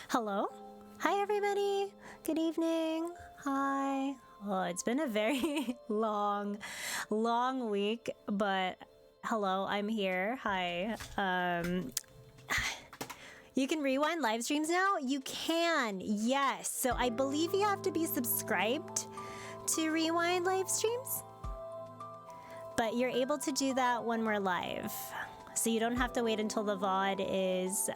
Hello. Hi, everybody. Good evening. Hi. Oh, it's been a very long week, but hello, I'm here. Hi. You can rewind live streams now? You can, yes. So I believe you have to be subscribed to rewind live streams, but you're able to do that when we're live. So you don't have to wait until the VOD is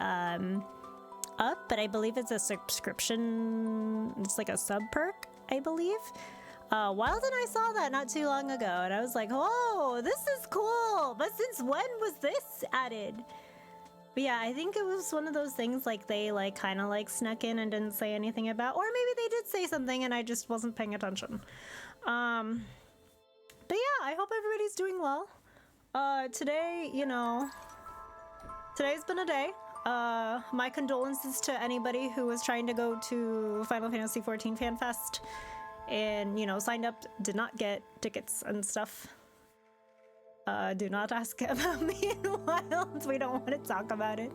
up, but I believe it's a subscription. It's like a sub perk, I believe. Wild and I saw that not too long ago, and I was like, oh, this is cool. But since when was this added? But yeah, I think it was one of those things like they like kind of like snuck in and didn't say anything about, or maybe they did say something and I just wasn't paying attention. But yeah, I hope everybody's doing well. Today, you know, today's been a day. My condolences to anybody who was trying to go to Final Fantasy XIV Fan Fest and, you know, signed up, did not get tickets and stuff. Do not ask about me in Wilds. We don't want to talk about it.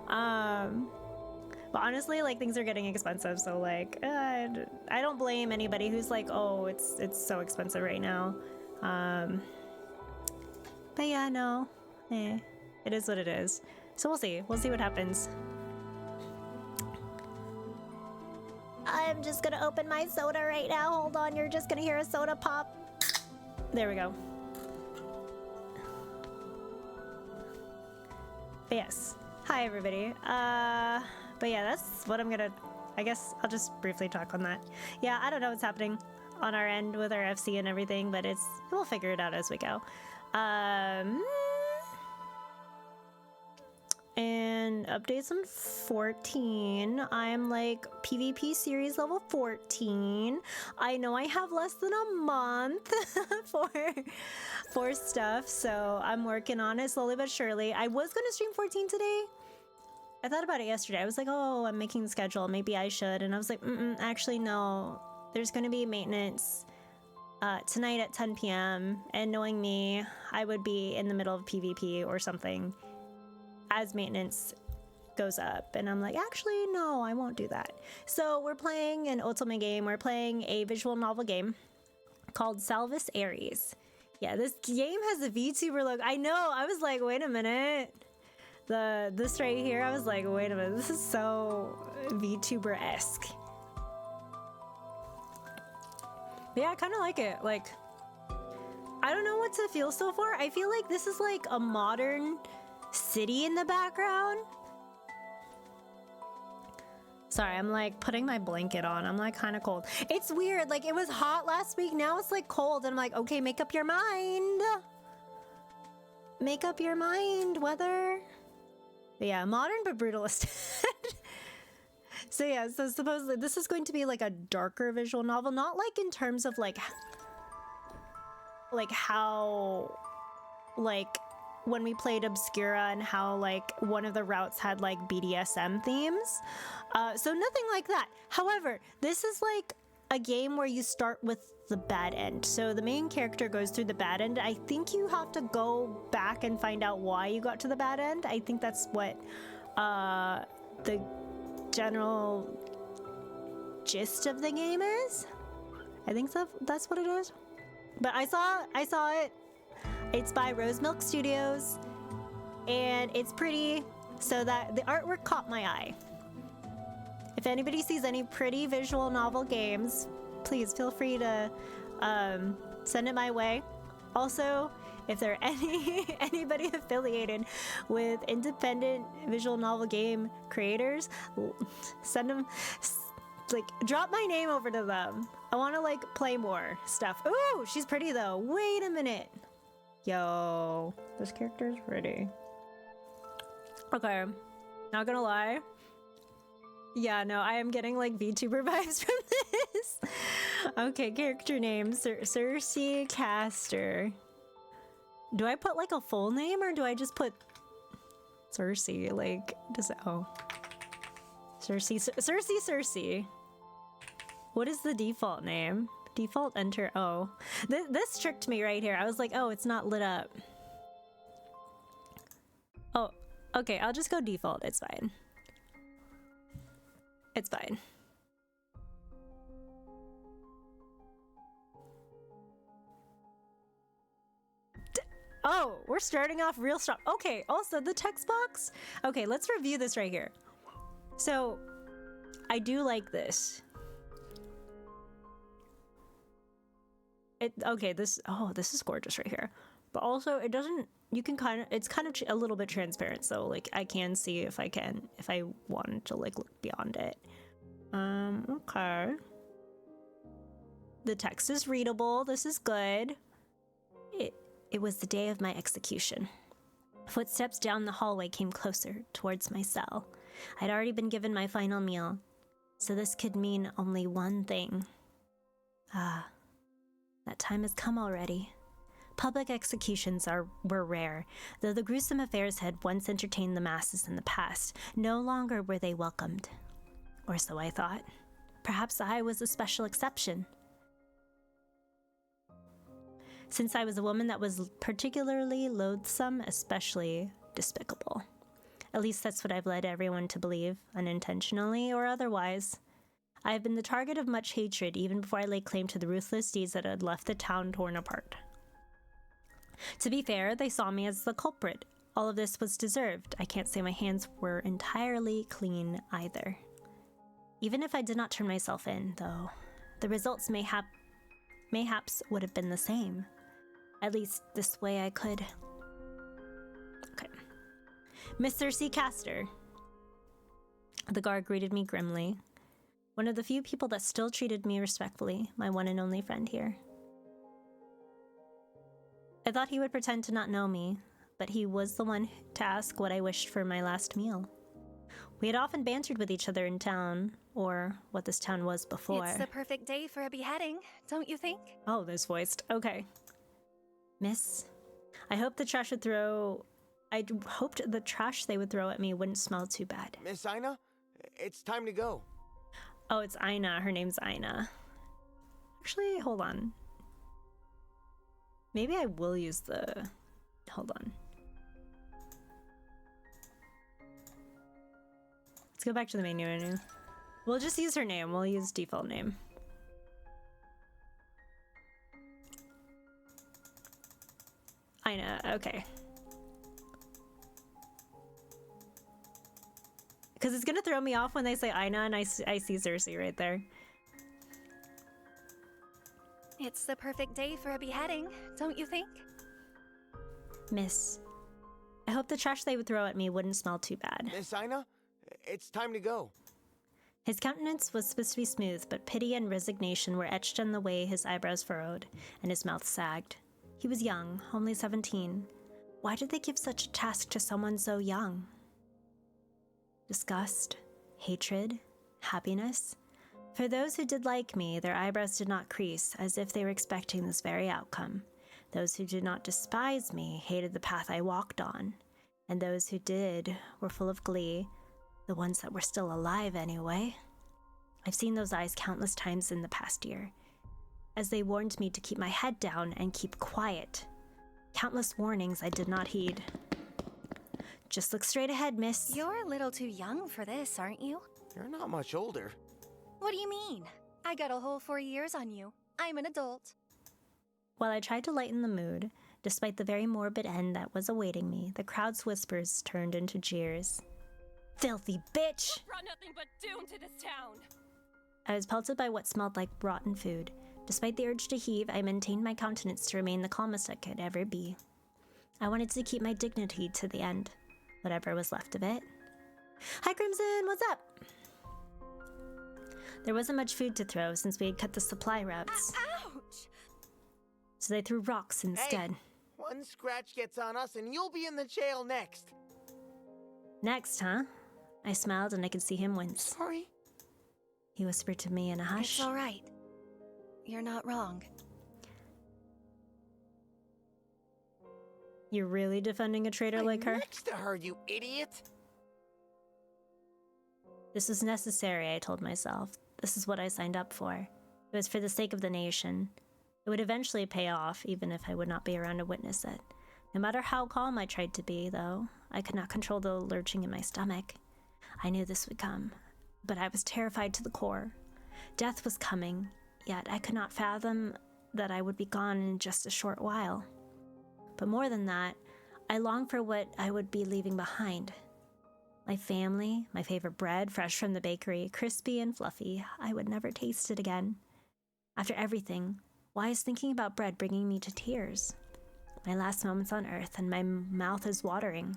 But honestly, like, things are getting expensive, so like, I don't blame anybody who's like, oh, it's so expensive right now. But yeah, no, it is what it is. So we'll see what happens. I'm just gonna open my soda right now. Hold on, you're just gonna hear a soda pop. There we go. But yes, hi everybody. But yeah, that's what I'm gonna, I guess I'll just briefly talk on that. Yeah, I don't know what's happening on our end with our FC and everything, but we'll figure it out as we go. And updates on 14. I'm like PvP series level 14. I know I have less than a month for stuff, so I'm working on it slowly but surely. I was gonna stream 14 today. I thought about it yesterday. I was like, oh, I'm making the schedule. Maybe I should. And I was like, actually, no. There's gonna be maintenance tonight at 10 p.m. And knowing me, I would be in the middle of PvP or something as maintenance goes up, and I'm like, actually, no, I won't do that. So we're playing an ultimate game. We're playing a visual novel game called Salvus Aries. Yeah, this game has a VTuber look. I know, I was like, wait a minute. This right here, I was like, wait a minute, this is so VTuber-esque. Yeah, I kind of like it. Like, I don't know what to feel so far. I feel like this is like a modern city in the background. Sorry, I'm like putting my blanket on. I'm like kind of cold. It's weird. Like, it was hot last week. Now it's like cold. And I'm like, okay, make up your mind. Make up your mind, weather. But yeah, modern but brutalist. So yeah, so supposedly this is going to be like a darker visual novel. Not like in terms of like how, like, when we played Obscura and how like one of the routes had like BDSM themes. So nothing like that. However, this is like a game where you start with the bad end. So the main character goes through the bad end. I think you have to go back and find out why you got to the bad end. I think that's what the general gist of the game is. I think that's what it is. But I saw it. It's by Rosemilk Studios, and it's pretty, so that the artwork caught my eye. If anybody sees any pretty visual novel games, please feel free to send it my way. Also, if there are anybody affiliated with independent visual novel game creators, send them, like, drop my name over to them. I want to like play more stuff. Ooh, she's pretty though. Wait a minute. Yo, this character is pretty. Okay, not gonna lie. Yeah, no, I am getting like VTuber vibes from this. Okay, character name, Cersei Caster. Do I put like a full name or do I just put Cersei? Like, Cersei. What is the default name? Default enter. Oh, this tricked me right here. I was like, oh, it's not lit up. Oh, okay, I'll just go default. It's fine. It's fine. Oh, we're starting off real strong. Okay, also the text box. Okay, let's review this right here. So, I do like this. This is gorgeous right here. But also, it doesn't, it's kind of a little bit transparent, so like I can see if I wanted to like look beyond it. Okay. The text is readable. This is good. It was the day of my execution. Footsteps down the hallway came closer towards my cell. I'd already been given my final meal, so this could mean only one thing. That time has come already. Public executions were rare, though the gruesome affairs had once entertained the masses in the past. No longer were they welcomed. Or so I thought. Perhaps I was a special exception. Since I was a woman that was particularly loathsome, especially despicable. At least that's what I've led everyone to believe, unintentionally or otherwise. I have been the target of much hatred even before I laid claim to the ruthless deeds that had left the town torn apart. To be fair, they saw me as the culprit. All of this was deserved. I can't say my hands were entirely clean either. Even if I did not turn myself in, though, the results mayhaps would have been the same. At least this way I could. Okay. Mr. C. Castor. The guard greeted me grimly. One of the few people that still treated me respectfully, my one and only friend here. I thought he would pretend to not know me, but he was the one to ask what I wished for my last meal. We had often bantered with each other in town, or what this town was before. It's the perfect day for a beheading, don't you think? Oh, there's voiced. Okay. Miss, I hoped the trash they would throw at me wouldn't smell too bad. Miss Ina, it's time to go. Oh, it's Ina. Her name's Ina. Actually, hold on. Maybe I will use the... Hold on. Let's go back to the menu. We'll just use her name. We'll use default name. Ina, okay. Because it's gonna throw me off when they say Ina and I see Cersei right there. It's the perfect day for a beheading, don't you think? Miss, I hope the trash they would throw at me wouldn't smell too bad. Miss Ina, it's time to go. His countenance was supposed to be smooth, but pity and resignation were etched in the way his eyebrows furrowed and his mouth sagged. He was young, only 17. Why did they give such a task to someone so young? Disgust, hatred, happiness. For those who did like me, their eyebrows did not crease, as if they were expecting this very outcome. Those who did not despise me hated the path I walked on, and those who did were full of glee, the ones that were still alive anyway. I've seen those eyes countless times in the past year, as they warned me to keep my head down and keep quiet. Countless warnings I did not heed. Just look straight ahead, miss. You're a little too young for this, aren't you? You're not much older. What do you mean? I got a whole 4 years on you. I'm an adult. While I tried to lighten the mood, despite the very morbid end that was awaiting me, the crowd's whispers turned into jeers. Filthy bitch! You brought nothing but doom to this town! I was pelted by what smelled like rotten food. Despite the urge to heave, I maintained my countenance to remain the calmest I could ever be. I wanted to keep my dignity to the end, whatever was left of it. Hi, Crimson, what's up? There wasn't much food to throw since we had cut the supply routes. Ouch! So they threw rocks instead. Hey, one scratch gets on us and you'll be in the jail next. Next, huh? I smiled and I could see him wince. Sorry. He whispered to me in a hush. It's all right. You're not wrong. You're really defending a traitor like her? Next to her, you idiot. This was necessary, I told myself. This is what I signed up for. It was for the sake of the nation. It would eventually pay off, even if I would not be around to witness it. No matter how calm I tried to be, though, I could not control the lurching in my stomach. I knew this would come. but I was terrified to the core. Death was coming, yet I could not fathom that I would be gone in just a short while. But more than that, I longed for what I would be leaving behind. My family, my favorite bread, fresh from the bakery, crispy and fluffy. I would never taste it again. After everything, why is thinking about bread bringing me to tears? My last moments on earth, and my mouth is watering.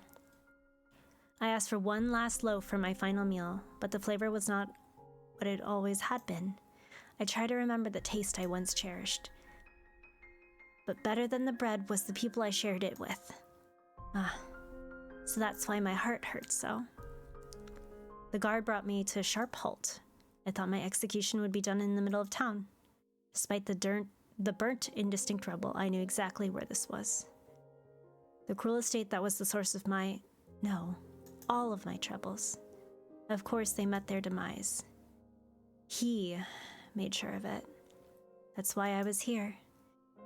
I asked for one last loaf for my final meal, but the flavor was not what it always had been. I try to remember the taste I once cherished. But better than the bread was the people I shared it with. So that's why my heart hurts so. The guard brought me to a sharp halt. I thought my execution would be done in the middle of town. Despite the burnt, indistinct rubble, I knew exactly where this was. The cruel estate that was the source of all of my troubles. Of course, they met their demise. He made sure of it. That's why I was here.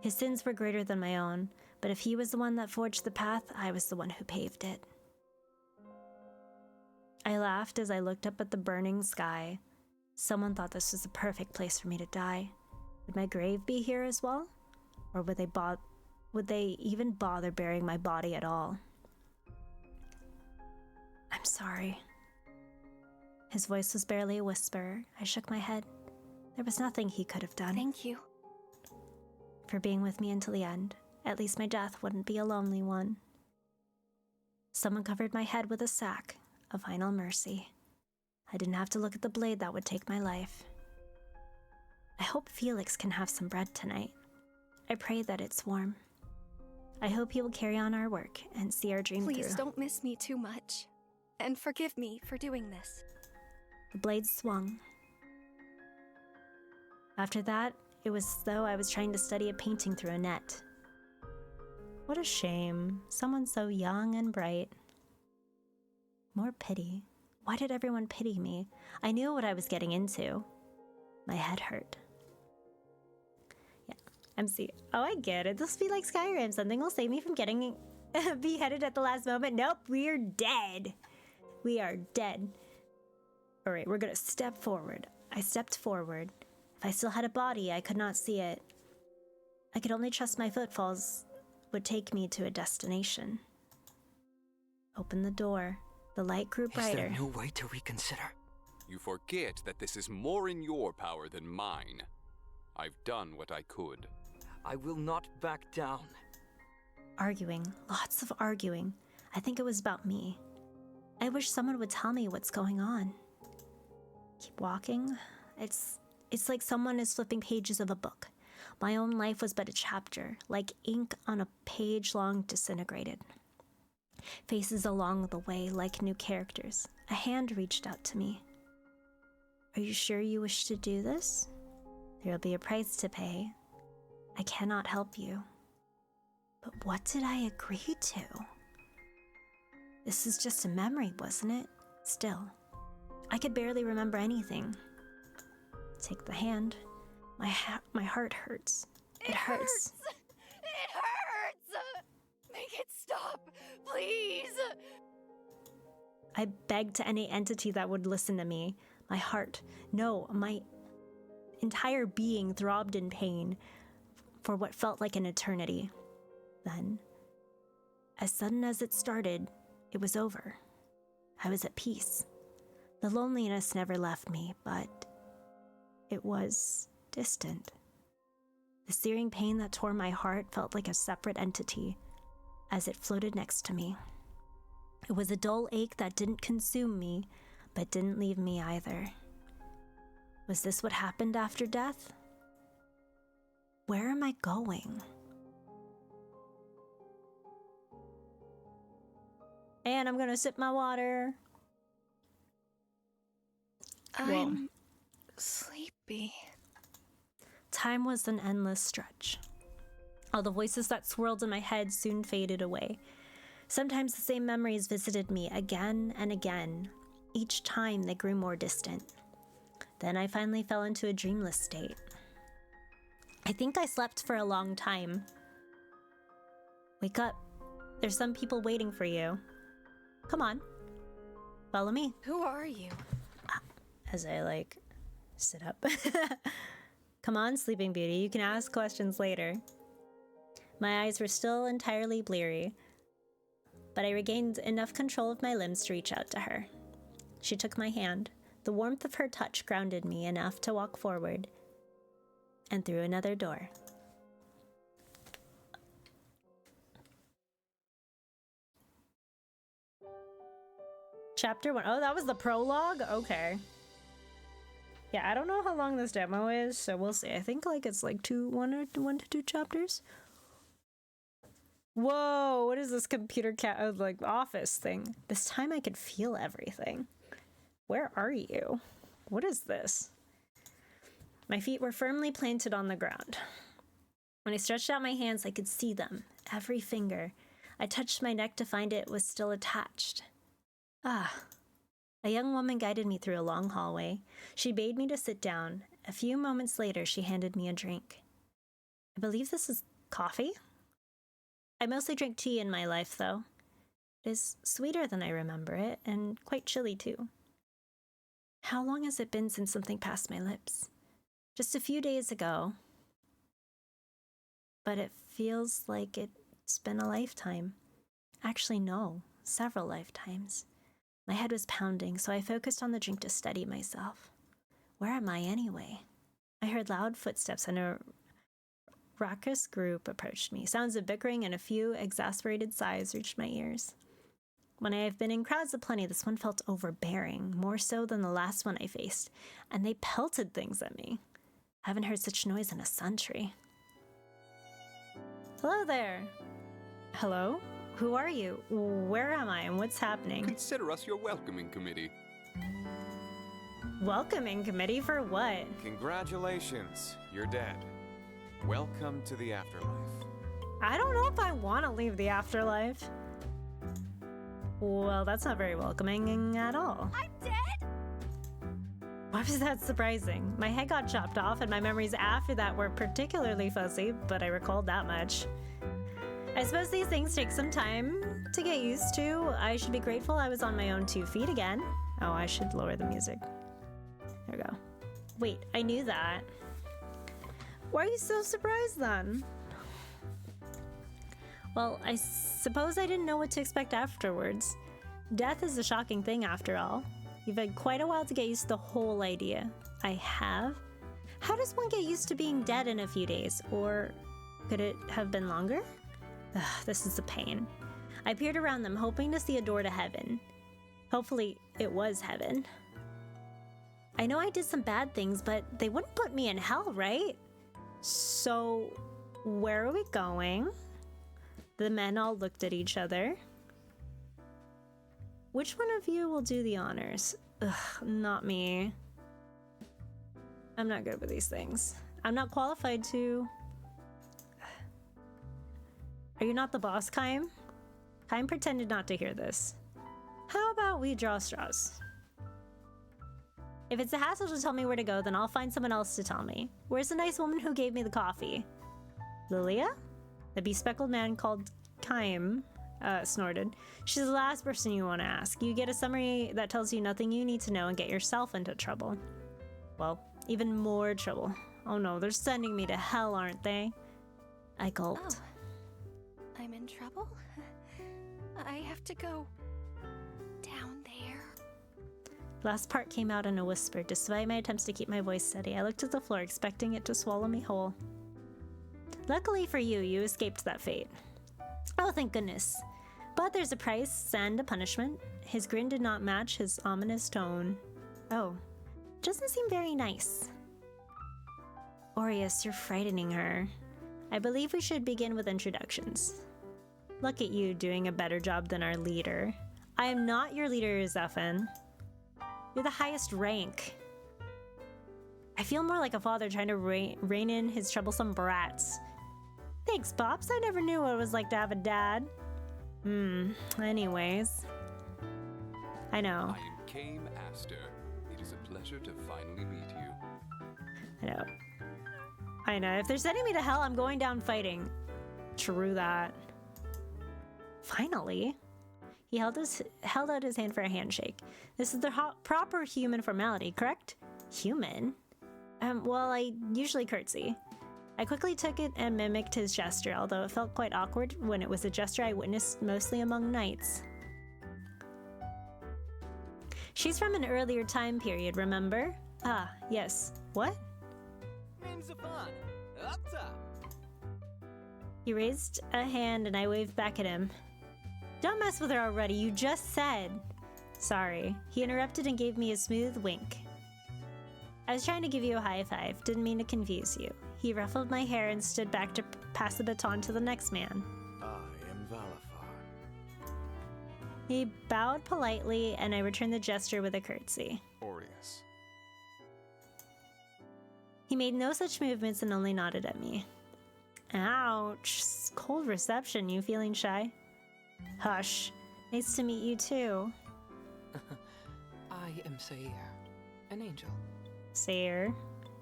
His sins were greater than my own, but if he was the one that forged the path, I was the one who paved it. I laughed as I looked up at the burning sky. Someone thought this was the perfect place for me to die. Would my grave be here as well? Or would they even bother burying my body at all? I'm sorry. His voice was barely a whisper. I shook my head. There was nothing he could have done. Thank you. For being with me until the end. At least my death wouldn't be a lonely one. Someone covered my head with a sack, a final mercy. I didn't have to look at the blade that would take my life. I hope Felix can have some bread tonight. I pray that it's warm. I hope he will carry on our work and see our dream through. Please don't miss me too much. And forgive me for doing this. The blade swung. After that, it was as though I was trying to study a painting through a net. What a shame. Someone so young and bright. More pity. Why did everyone pity me? I knew what I was getting into. My head hurt. Yeah, oh, I get it. This will be like Skyrim. Something will save me from getting beheaded at the last moment. Nope, we're dead. We are dead. All right, we're gonna step forward. I stepped forward. If I still had a body, I could not see it. I could only trust my footfalls would take me to a destination. Open the door. The light grew brighter. Is there no way to reconsider? You forget that this is more in your power than mine. I've done what I could. I will not back down. Arguing. Lots of arguing. I think it was about me. I wish someone would tell me what's going on. Keep walking. It's like someone is flipping pages of a book. My own life was but a chapter, like ink on a page long disintegrated. Faces along the way like new characters. A hand reached out to me. Are you sure you wish to do this? There will be a price to pay. I cannot help you. But what did I agree to? This is just a memory, wasn't it? Still, I could barely remember anything. Take the hand. My heart hurts. It hurts. It hurts! Make it stop, please! I begged to any entity that would listen to me. My heart, no, my entire being throbbed in pain for what felt like an eternity. Then, as sudden as it started, it was over. I was at peace. The loneliness never left me, but it was distant. The searing pain that tore my heart felt like a separate entity as it floated next to me. It was a dull ache that didn't consume me, but didn't leave me either. Was this what happened after death? Where am I going? And I'm gonna sip my water. I'm sleepy. Time was an endless stretch. All the voices that swirled in my head soon faded away. Sometimes the same memories visited me again and again. Each time they grew more distant. Then I finally fell into a dreamless state. I think I slept for a long time. Wake up. There's some people waiting for you. Come on. Follow me. Who are you? as I, like, sit up. Come on, Sleeping Beauty, you can ask questions later. My eyes were still entirely bleary, but I regained enough control of my limbs to reach out to her. She took my hand. The warmth of her touch grounded me enough to walk forward and through another door. Chapter 1. Oh, that was the prologue? Okay. Yeah, I don't know how long this demo is, so we'll see. I think like it's like 1 to 2 chapters. Whoa, what is this computer like office thing? This time I could feel everything. Where are you? What is this? My feet were firmly planted on the ground. When I stretched out my hands, I could see them, every finger. I touched my neck to find it was still attached. Ah. A young woman guided me through a long hallway. She bade me to sit down. A few moments later, she handed me a drink. I believe this is coffee? I mostly drink tea in my life, though. It is sweeter than I remember it, and quite chilly, too. How long has it been since something passed my lips? Just a few days ago. But it feels like it's been a lifetime. Actually, no, several lifetimes. My head was pounding, so I focused on the drink to steady myself. Where am I anyway? I heard loud footsteps and a raucous group approached me. Sounds of bickering and a few exasperated sighs reached my ears. When I have been in crowds aplenty, this one felt overbearing, more so than the last one I faced, and they pelted things at me. I haven't heard such noise in a century. Hello there. Hello? Who are you? Where am I and what's happening? Consider us your welcoming committee. Welcoming committee for what? Congratulations, you're dead. Welcome to the afterlife. I don't know if I want to leave the afterlife. Well, that's not very welcoming at all. I'm dead? Why was that surprising? My head got chopped off and my memories after that were particularly fuzzy, but I recalled that much. I suppose these things take some time to get used to. I should be grateful I was on my own 2 feet again. Oh, I should lower the music. There we go. Wait, I knew that. Why are you so surprised then? Well, I suppose I didn't know what to expect afterwards. Death is a shocking thing after all. You've had quite a while to get used to the whole idea. I have? How does one get used to being dead in a few days? Or could it have been longer? Ugh, this is a pain. I peered around them, hoping to see a door to heaven. Hopefully, it was heaven. I know I did some bad things, but they wouldn't put me in hell, right? So, where are we going? The men all looked at each other. Which one of you will do the honors? Ugh, not me. I'm not good with these things. I'm not qualified to... Are you not the boss, Kaim? Kaim pretended not to hear this. How about we draw straws? If it's a hassle to tell me where to go, then I'll find someone else to tell me. Where's the nice woman who gave me the coffee? Lilia? The bespectacled man called Kaim snorted. She's the last person you want to ask. You get a summary that tells you nothing you need to know and get yourself into trouble. Well, even more trouble. Oh no, they're sending me to hell, aren't they? I gulped. Oh, I'm in trouble? I have to go down there. Last part came out in a whisper. Despite my attempts to keep my voice steady, I looked at the floor, expecting it to swallow me whole. Luckily for you, you escaped that fate. Oh, thank goodness. But there's a price and a punishment. His grin did not match his ominous tone. Oh, doesn't seem very nice. Aureus, you're frightening her. I believe we should begin with introductions. Look at you doing a better job than our leader. I am not your leader, Zephan. You're the highest rank. I feel more like a father trying to rein in his troublesome brats. Thanks, Pops. I never knew what it was like to have a dad. Anyways. I know. I am Kaim Aster. It is a pleasure to finally meet you. I know. If they're sending me to hell, I'm going down fighting. True that. Finally? He held out his hand for a handshake. This is the proper human formality, correct? Human? Well, I usually curtsy. I quickly took it and mimicked his gesture, although it felt quite awkward when it was a gesture I witnessed mostly among knights. She's from an earlier time period, remember? Ah, yes. What? Up top. He raised a hand and I waved back at him. Don't mess with her already, you just said. Sorry. He interrupted and gave me a smooth wink. I was trying to give you a high five, didn't mean to confuse you. He ruffled my hair and stood back to pass the baton to the next man. I am Valafar. He bowed politely and I returned the gesture with a curtsy. Aureus. He made no such movements and only nodded at me. Ouch. Cold reception. You feeling shy? Hush. Nice to meet you too. I am Sayer, an angel. Sayer.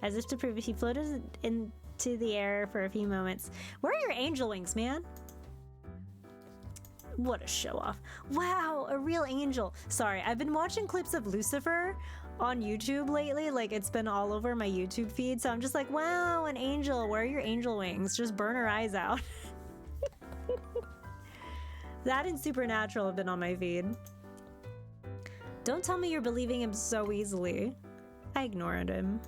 As if to prove it, he floated into the air for a few moments. Where are your angel wings, man? What a show off. Wow, a real angel. Sorry, I've been watching clips of Lucifer on YouTube lately. Like, it's been all over my YouTube feed. So I'm just like, wow, an angel. Where are your angel wings? Just burn her eyes out. That and Supernatural have been on my feed. Don't tell me you're believing him so easily. I ignored him.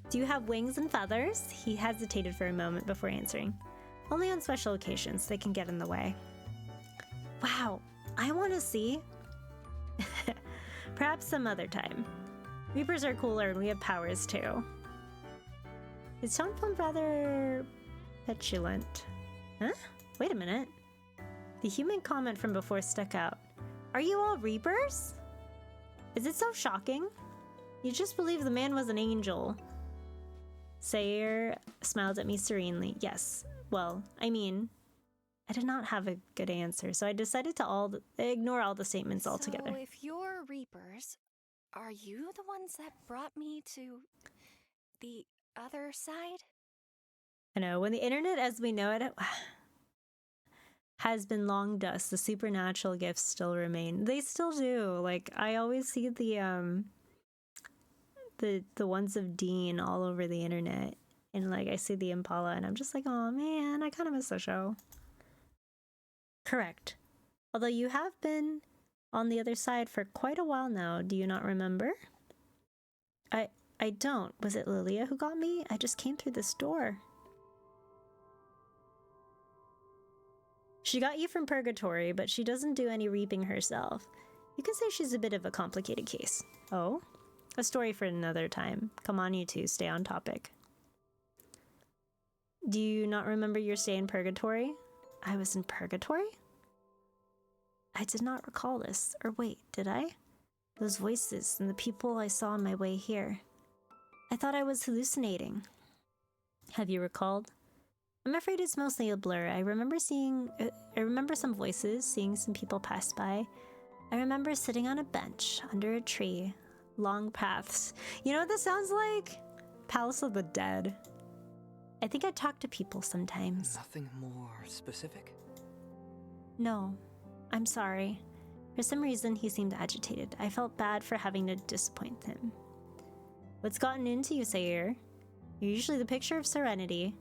Do you have wings and feathers? He hesitated for a moment before answering. Only on special occasions, they can get in the way. Wow, I want to see. Perhaps some other time. Reapers are cooler and we have powers too. His tone felt rather petulant. Huh? Wait a minute. The human comment from before stuck out. Are you all Reapers? Is it so shocking? You just believe the man was an angel. Sayer smiled at me serenely. Yes. Well, I mean, I did not have a good answer, so I decided to ignore all the statements altogether. So if you're Reapers, are you the ones that brought me to the other side? I know, when the internet as we know it has been long dust, the supernatural gifts still remain. They still do. Like, I always see the ones of Dean all over the internet. And like, I see the Impala and I'm just like, oh man, I kind of miss the show. Correct. Although you have been on the other side for quite a while now, do you not remember? I don't. Was it Lilia who got me? I just came through this door. She got you from purgatory, but she doesn't do any reaping herself. You can say she's a bit of a complicated case. Oh? A story for another time. Come on, you two, stay on topic. Do you not remember your stay in purgatory? I was in purgatory? I did not recall this. Or wait, did I? Those voices and the people I saw on my way here. I thought I was hallucinating. Have you recalled? I'm afraid it's mostly a blur. I remember some voices, seeing some people pass by. I remember sitting on a bench under a tree. Long paths. You know what this sounds like? Palace of the Dead. I think I talk to people sometimes. Nothing more specific? No, I'm sorry. For some reason, he seemed agitated. I felt bad for having to disappoint him. What's gotten into you, Sayer? You're usually the picture of serenity.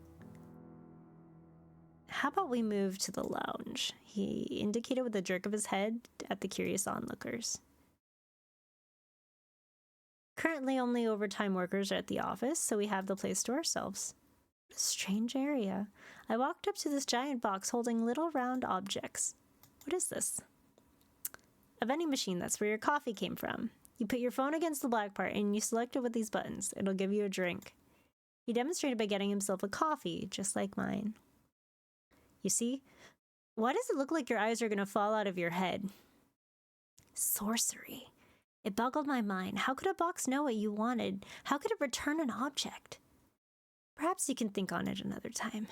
How about we move to the lounge? He indicated with a jerk of his head at the curious onlookers. Currently, only overtime workers are at the office, so we have the place to ourselves. What a strange area. I walked up to this giant box holding little round objects. What is this? A vending machine. That's where your coffee came from. You put your phone against the black part and you select it with these buttons. It'll give you a drink. He demonstrated by getting himself a coffee, just like mine. You see? Why does it look like your eyes are going to fall out of your head? Sorcery. It boggled my mind. How could a box know what you wanted? How could it return an object? Perhaps you can think on it another time.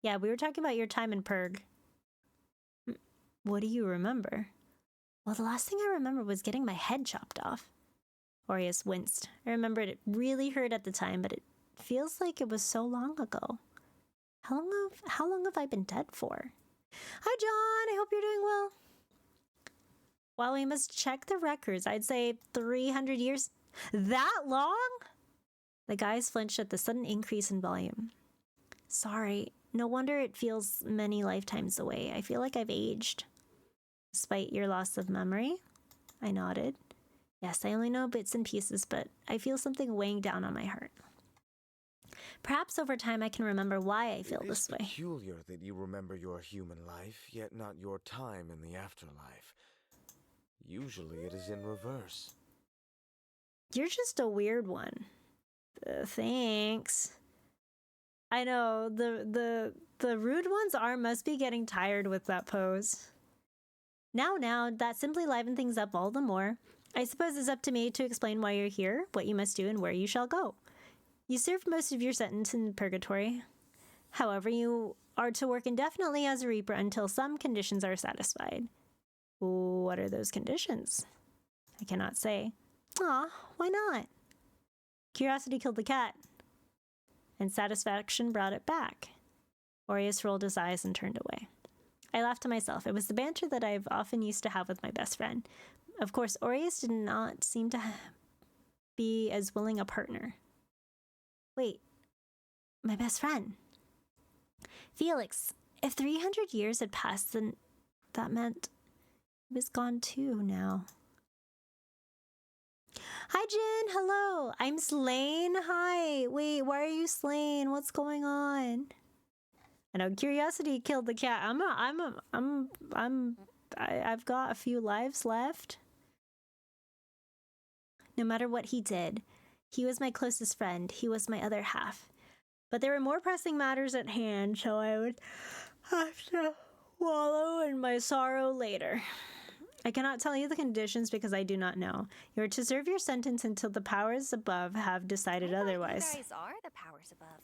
Yeah, we were talking about your time in Purg. What do you remember? Well, the last thing I remember was getting my head chopped off. Aureus winced. I remembered it really hurt at the time, but it feels like it was so long ago. How long have I been dead for? Hi, John. I hope you're doing well. While we must check the records, I'd say 300 years. That long? The guys flinched at the sudden increase in volume. Sorry, no wonder it feels many lifetimes away. I feel like I've aged. Despite your loss of memory? I nodded. Yes, I only know bits and pieces, but I feel something weighing down on my heart. Perhaps over time I can remember why I feel this way. It is peculiar that you remember your human life, yet not your time in the afterlife. Usually it is in reverse. You're just a weird one. Thanks. I know, the rude ones must be getting tired with that pose. Now, that simply livened things up all the more. I suppose it's up to me to explain why you're here, what you must do, and where you shall go. You served most of your sentence in purgatory. However, you are to work indefinitely as a reaper until some conditions are satisfied. What are those conditions? I cannot say. Aw, why not? Curiosity killed the cat, and satisfaction brought it back. Aureus rolled his eyes and turned away. I laughed to myself. It was the banter that I've often used to have with my best friend. Of course, Aureus did not seem to be as willing a partner. Wait, my best friend. Felix, if 300 years had passed, then that meant he was gone too now. Hi, Jin. Hello. I'm Slain. Hi. Wait, why are you slain? What's going on? I know curiosity killed the cat. I've got a few lives left. No matter what he did, he was my closest friend. He was my other half. But there were more pressing matters at hand, so I would have to wallow in my sorrow later. I cannot tell you the conditions because I do not know. You are to serve your sentence until the powers above have decided otherwise. You guys are the powers above.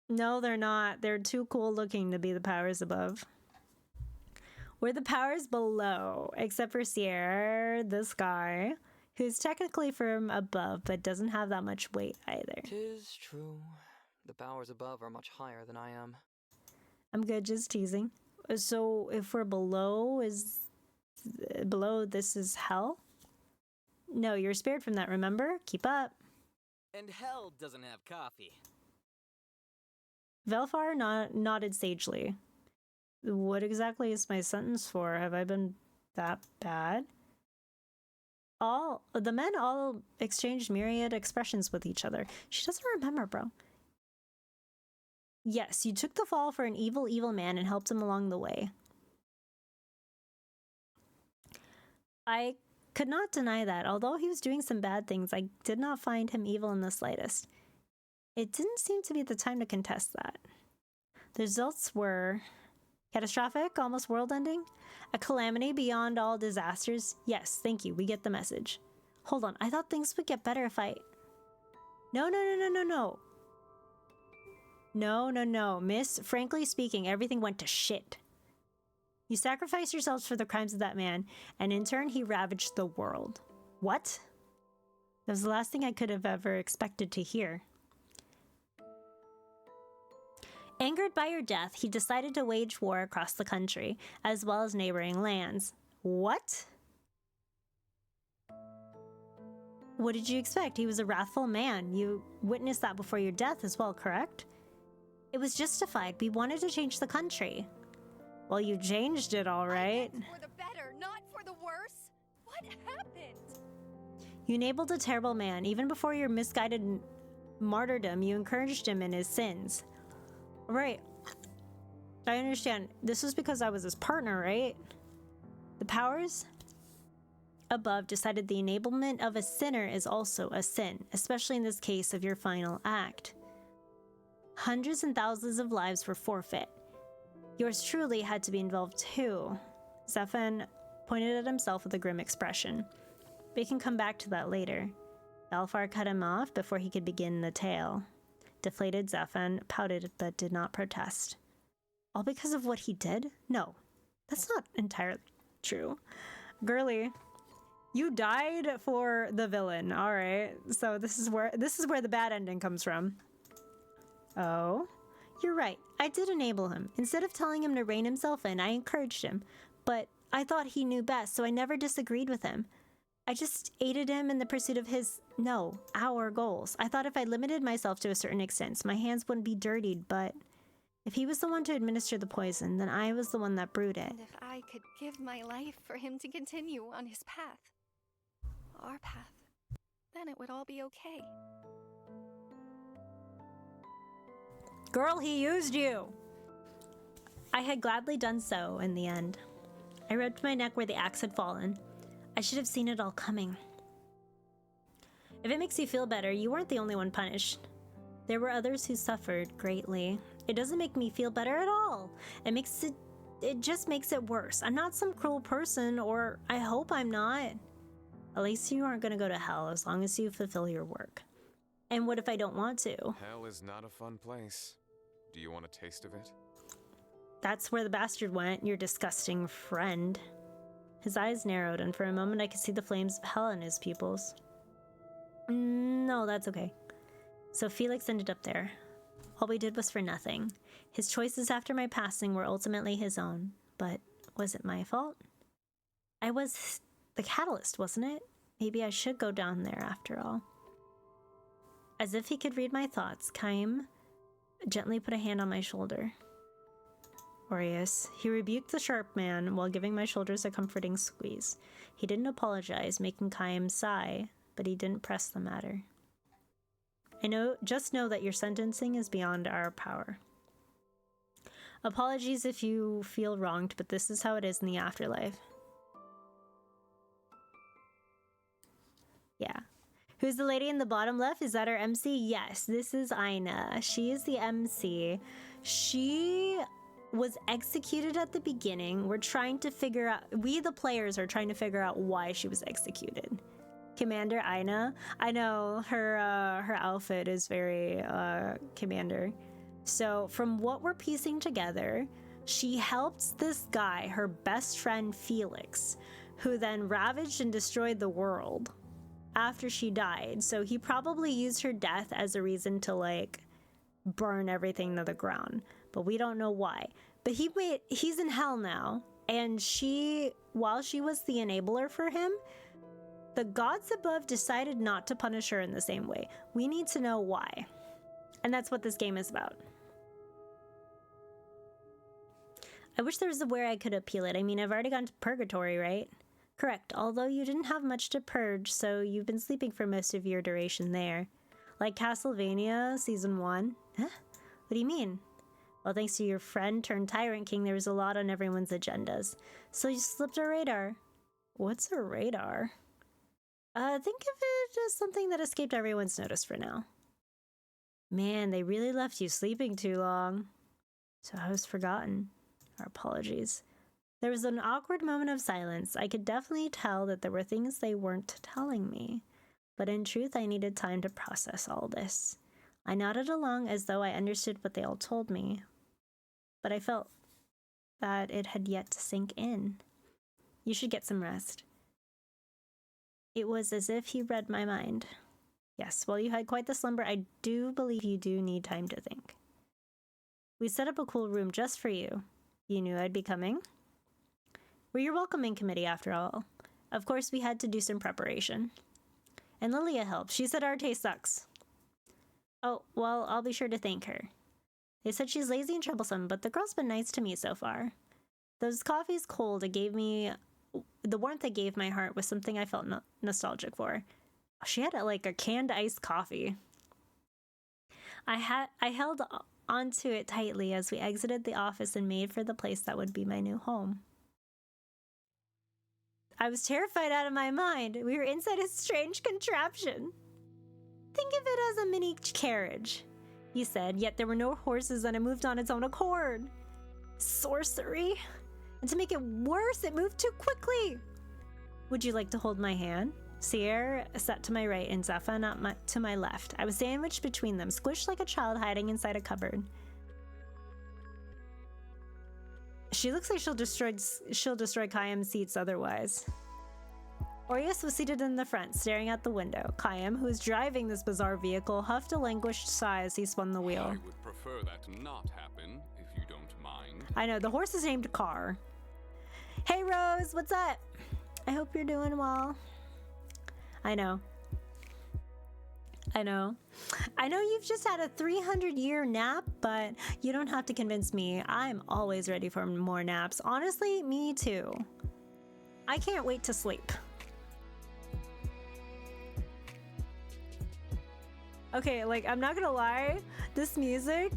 No, they're not. They're too cool looking to be the powers above. We're the powers below, except for Sierra, this guy, who's technically from above, but doesn't have that much weight either. 'Tis true. The powers above are much higher than I am. I'm good, just teasing. So if we're below, this is hell? No, you're spared from that, remember? Keep up. And hell doesn't have coffee. Velfar nodded sagely. What exactly is my sentence for? Have I been that bad? The men all exchanged myriad expressions with each other. She doesn't remember, bro. Yes, you took the fall for an evil, evil man and helped him along the way. I could not deny that. Although he was doing some bad things, I did not find him evil in the slightest. It didn't seem to be the time to contest that. The results were catastrophic, almost world-ending, a calamity beyond all disasters. Yes, thank you, we get the message. Hold on, I thought things would get better if I... No. No, miss. Frankly speaking, everything went to shit. You sacrificed yourselves for the crimes of that man, and in turn, he ravaged the world. What? That was the last thing I could have ever expected to hear. Angered by your death, he decided to wage war across the country, as well as neighboring lands. What? What did you expect? He was a wrathful man. You witnessed that before your death as well, correct? It was justified. We wanted to change the country. Well, you changed it all right. I meant for the better, not for the worse. What happened? You enabled a terrible man. Even before your misguided martyrdom, you encouraged him in his sins. Right. I understand. This was because I was his partner, right? The powers above decided the enablement of a sinner is also a sin, especially in this case of your final act. Hundreds and thousands of lives were forfeit. Yours truly had to be involved too. Zephan pointed at himself with a grim expression. We can come back to that later. Balfar cut him off before he could begin the tale. Deflated Zephan pouted but did not protest. All because of what he did? No, that's not entirely true. Girlie, you died for the villain. All right, so this is where the bad ending comes from. Oh, you're right. I did enable him. Instead of telling him to rein himself in, I encouraged him. But I thought he knew best, so I never disagreed with him. I just aided him in the pursuit of our goals. I thought if I limited myself to a certain extent, my hands wouldn't be dirtied, but if he was the one to administer the poison, then I was the one that brewed it. And if I could give my life for him to continue on his path, our path, then it would all be okay. Girl, he used you! I had gladly done so in the end. I rubbed my neck where the axe had fallen. I should have seen it all coming. If it makes you feel better, you weren't the only one punished. There were others who suffered greatly. It doesn't make me feel better at all. It just makes it worse. I'm not some cruel person, or I hope I'm not. At least you aren't gonna go to hell as long as you fulfill your work. And what if I don't want to? Hell is not a fun place. Do you want a taste of it? That's where the bastard went, your disgusting friend. His eyes narrowed, and for a moment I could see the flames of hell in his pupils. No, that's okay. So Felix ended up there. All we did was for nothing. His choices after my passing were ultimately his own. But was it my fault? I was the catalyst, wasn't it? Maybe I should go down there after all. As if he could read my thoughts, Chaim gently put a hand on my shoulder. Aureus, he rebuked the sharp man while giving my shoulders a comforting squeeze. He didn't apologize, making Chaim sigh, but he didn't press the matter. Just know that your sentencing is beyond our power. Apologies if you feel wronged, but this is how it is in the afterlife. Yeah. Who's the lady in the bottom left? Is that our MC? Yes, this is Aina. She is the MC. She was executed at the beginning. We're trying to figure out, we the players are trying to figure out why she was executed. Commander Aina. I know her outfit is very Commander. So from what we're piecing together, she helped this guy, her best friend Felix, who then ravaged and destroyed the world after she died. So he probably used her death as a reason to like burn everything to the ground, but we don't know why. But he's in hell now, and while she was the enabler for him, the gods above decided not to punish her in the same way. We need to know why. And that's what this game is about. I wish there was a way I could appeal it. I mean, I've already gone to purgatory, right? Correct, although you didn't have much to purge, so you've been sleeping for most of your duration there. Like Castlevania Season 1. Huh? What do you mean? Well, thanks to your friend turned Tyrant King, there was a lot on everyone's agendas. So you slipped a radar. What's a radar? Think of it as something that escaped everyone's notice for now. Man, they really left you sleeping too long. So I was forgotten. Our apologies. There was an awkward moment of silence. I could definitely tell that there were things they weren't telling me. But in truth, I needed time to process all this. I nodded along as though I understood what they all told me. But I felt that it had yet to sink in. You should get some rest. It was as if he read my mind. Yes, while you had quite the slumber, I do believe you do need time to think. We set up a cool room just for you. You knew I'd be coming? We're your welcoming committee, after all. Of course, we had to do some preparation. And Lilia helped. She said our taste sucks. Oh, well, I'll be sure to thank her. They said she's lazy and troublesome, but the girl's been nice to me so far. Those coffees cold, the warmth it gave my heart was something I felt nostalgic for. She had like a canned iced coffee. I held onto it tightly as we exited the office and made for the place that would be my new home. I was terrified out of my mind. We were inside a strange contraption. Think of it as a mini carriage, he said, yet there were no horses and it moved on its own accord. Sorcery? And to make it worse, it moved too quickly. Would you like to hold my hand? Sierra sat to my right and Zafan to my left. I was sandwiched between them, squished like a child hiding inside a cupboard. She looks like she'll destroy Kayam's seats otherwise. Aureus was seated in the front, staring out the window. Kayam, who was driving this bizarre vehicle, huffed a languished sigh as he spun the wheel. I would prefer that not happen, if you don't mind. I know, the horse is named Car. Hey Rose, what's up? I hope you're doing well. I know. I know you've just had a 300-year nap, but you don't have to convince me. I'm always ready for more naps. Honestly, me too. I can't wait to sleep. Okay, like, I'm not gonna lie, this music,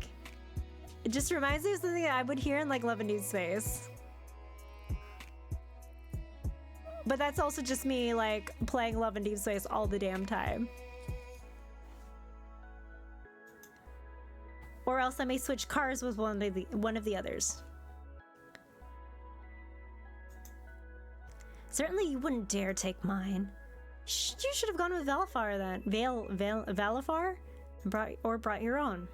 it just reminds me of something I would hear in, like, Love and Deep Space. But that's also just me, like, playing Love and Deep Space all the damn time. Or else I may switch cars with one of the others. Certainly you wouldn't dare take mine. You should have gone with Valafar then. Valafar? Brought your own.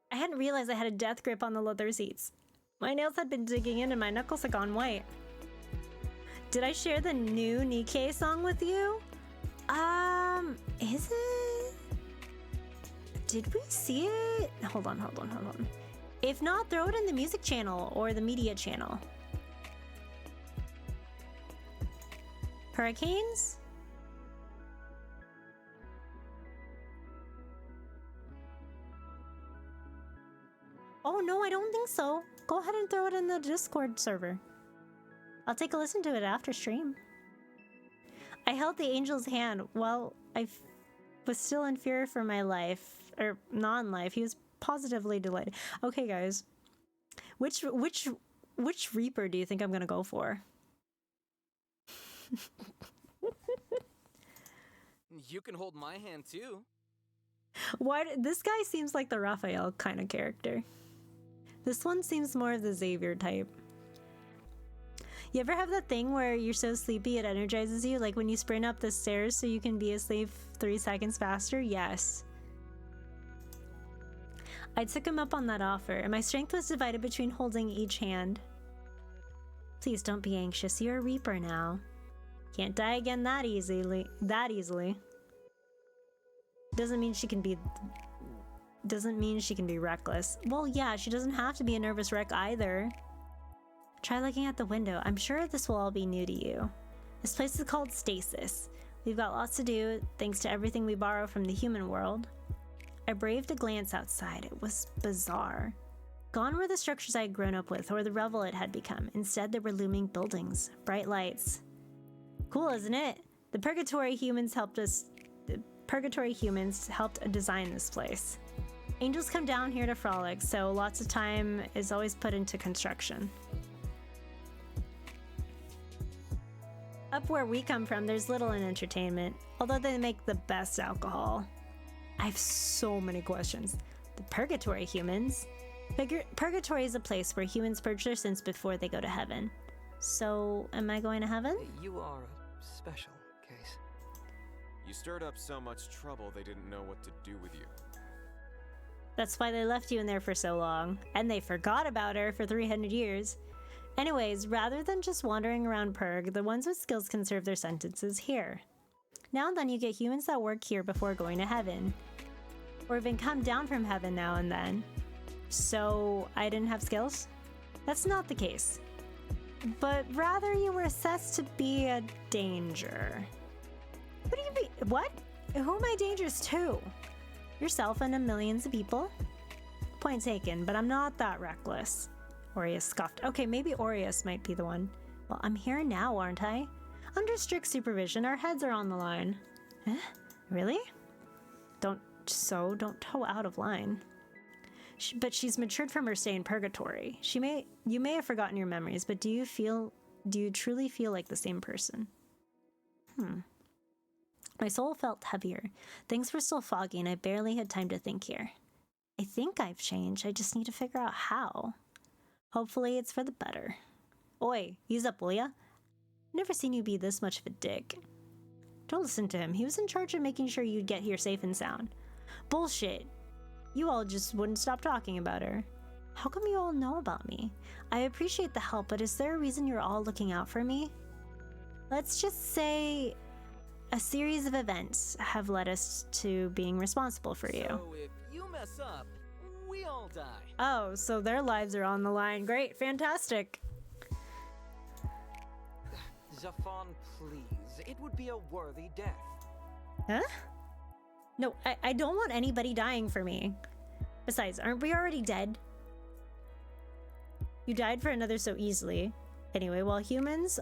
I hadn't realized I had a death grip on the leather seats. My nails had been digging in and my knuckles had gone white. Did I share the new Nikkei song with you? Is it? Did we see it? Hold on. If not, throw it in the music channel or the media channel. Hurricanes? Oh no, I don't think so. Go ahead and throw it in the Discord server. I'll take a listen to it after stream. I held the angel's hand while I was still in fear for my life, or non-life. He was positively delighted. Okay, guys, which Reaper do you think I'm gonna go for? You can hold my hand too. Why? This guy seems like the Raphael kind of character. This one seems more of the Xavier type. You ever have that thing where you're so sleepy it energizes you? Like when you sprint up the stairs so you can be asleep 3 seconds faster? Yes. I took him up on that offer, and my strength was divided between holding each hand. Please don't be anxious. You're a Reaper now. Can't die again that easily. Doesn't mean she can be reckless. Well, yeah, she doesn't have to be a nervous wreck either. Try looking at the window. I'm sure this will all be new to you. This place is called Stasis. We've got lots to do, thanks to everything we borrow from the human world. I braved a glance outside. It was bizarre. Gone were the structures I had grown up with, or the revel it had become. Instead, there were looming buildings, bright lights. Cool, isn't it? The Purgatory humans helped design this place. Angels come down here to frolic, so lots of time is always put into construction. Up where we come from, there's little in entertainment, although they make the best alcohol. I have so many questions. The Purgatory humans? Purgatory is a place where humans purge their sins before they go to heaven. So, am I going to heaven? You are a special case. You stirred up so much trouble they didn't know what to do with you. That's why they left you in there for so long. And they forgot about her for 300 years. Anyways, rather than just wandering around Purg, the ones with skills can serve their sentences here. Now and then you get humans that work here before going to heaven. Or even come down from heaven now and then. So, I didn't have skills? That's not the case. But rather you were assessed to be a danger. What do you mean? What? Who am I dangerous to? Yourself and millions of people? Point taken, but I'm not that reckless. Aureus scoffed. Okay, maybe Aureus might be the one. Well, I'm here now, aren't I? Under strict supervision, our heads are on the line. Eh? Really? Don't toe out of line. But she's matured from her stay in Purgatory. You may have forgotten your memories, but do you truly feel like the same person? My soul felt heavier. Things were still foggy and I barely had time to think here. I think I've changed. I just need to figure out how. Hopefully it's for the better. Oi, ease up, will ya? Never seen you be this much of a dick. Don't listen to him. He was in charge of making sure you'd get here safe and sound. Bullshit. You all just wouldn't stop talking about her. How come you all know about me? I appreciate the help, but is there a reason you're all looking out for me? Let's just say a series of events have led us to being responsible for you. So if you mess up, we we all die. Oh, so their lives are on the line. Great, fantastic. Zafan, please. It would be a worthy death. Huh? No, I don't want anybody dying for me. Besides, aren't we already dead? You died for another so easily. Anyway, while humans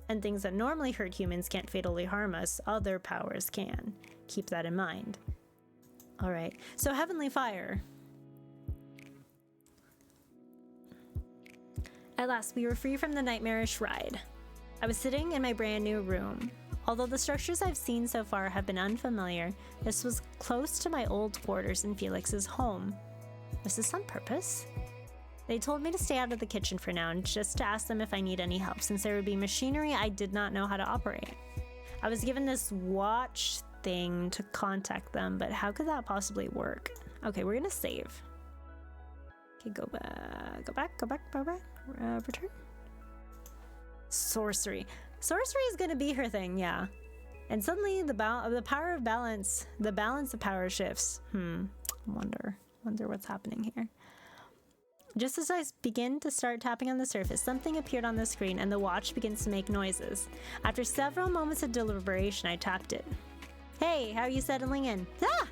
and things that normally hurt humans can't fatally harm us, other powers can. Keep that in mind. Alright, so Heavenly Fire. At last, we were free from the nightmarish ride. I was sitting in my brand new room. Although the structures I've seen so far have been unfamiliar, this was close to my old quarters in Felix's home. Was this on purpose? They told me to stay out of the kitchen for now and just to ask them if I need any help, since there would be machinery I did not know how to operate. I was given this watch thing to contact them, but how could that possibly work? Okay, we're gonna save. Okay, go back, return. Sorcery. Sorcery is gonna be her thing, yeah. And suddenly the power of balance, the balance of power shifts. Wonder what's happening here. Just as I begin to start tapping on the surface, something appeared on the screen and the watch begins to make noises. After several moments of deliberation, I tapped it. Hey, how are you settling in? Ah!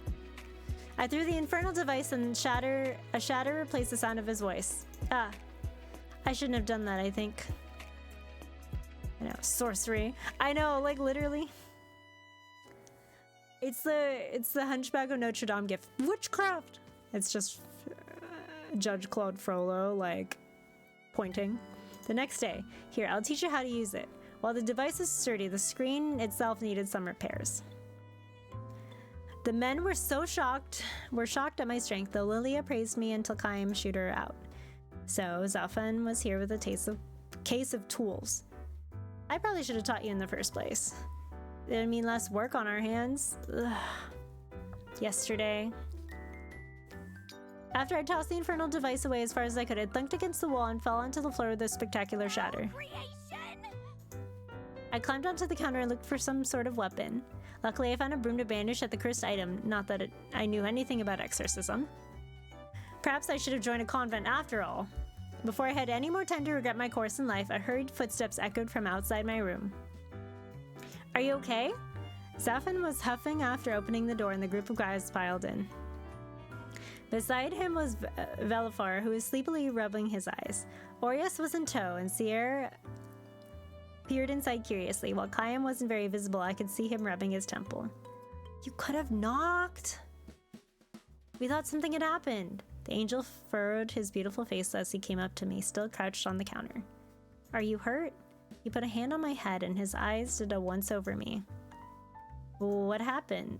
I threw the infernal device and a shatter replaced the sound of his voice. Ah, I shouldn't have done that, I think. I know, sorcery. I know, like literally. It's the Hunchback of Notre Dame gift. Witchcraft! It's just Judge Claude Frollo, like, pointing. The next day, here, I'll teach you how to use it. While the device is sturdy, the screen itself needed some repairs. The men were shocked at my strength, though Lilia praised me until Chaim shooed her out. So, Zafan was here with a case of tools. I probably should have taught you in the first place. It would mean less work on our hands. Ugh. Yesterday. After I tossed the infernal device away as far as I could, it thunked against the wall and fell onto the floor with a spectacular shatter. I climbed onto the counter and looked for some sort of weapon. Luckily, I found a broom to brandish at the cursed item, not that I knew anything about exorcism. Perhaps I should have joined a convent after all. Before I had any more time to regret my course in life, a hurried footsteps echoed from outside my room. Are you okay? Zafan was huffing after opening the door and the group of guys filed in. Beside him was Velifar, who was sleepily rubbing his eyes. Orius was in tow, and Sierra peered inside curiously. While Chaim wasn't very visible, I could see him rubbing his temple. You could have knocked! We thought something had happened. The angel furrowed his beautiful face as he came up to me, still crouched on the counter. Are you hurt? He put a hand on my head and his eyes did a once over me. What happened?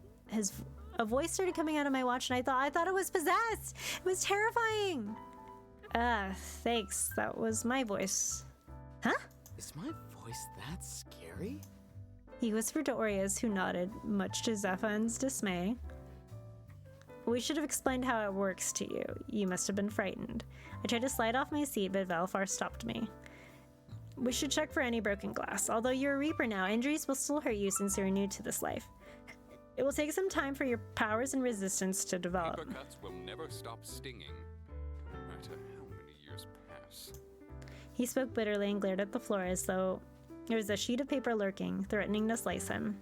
A voice started coming out of my watch and I thought it was possessed! It was terrifying! Thanks. That was my voice. Huh? Is my voice that scary? He whispered to Orius, who nodded, much to Zafan's dismay. We should have explained how it works to you. You must have been frightened. I tried to slide off my seat, but Velifar stopped me. We should check for any broken glass. Although you're a Reaper now, injuries will still hurt you since you're new to this life. It will take some time for your powers and resistance to develop. Paper cuts will never stop stinging, no matter how many years pass. He spoke bitterly and glared at the floor as though there was a sheet of paper lurking, threatening to slice him.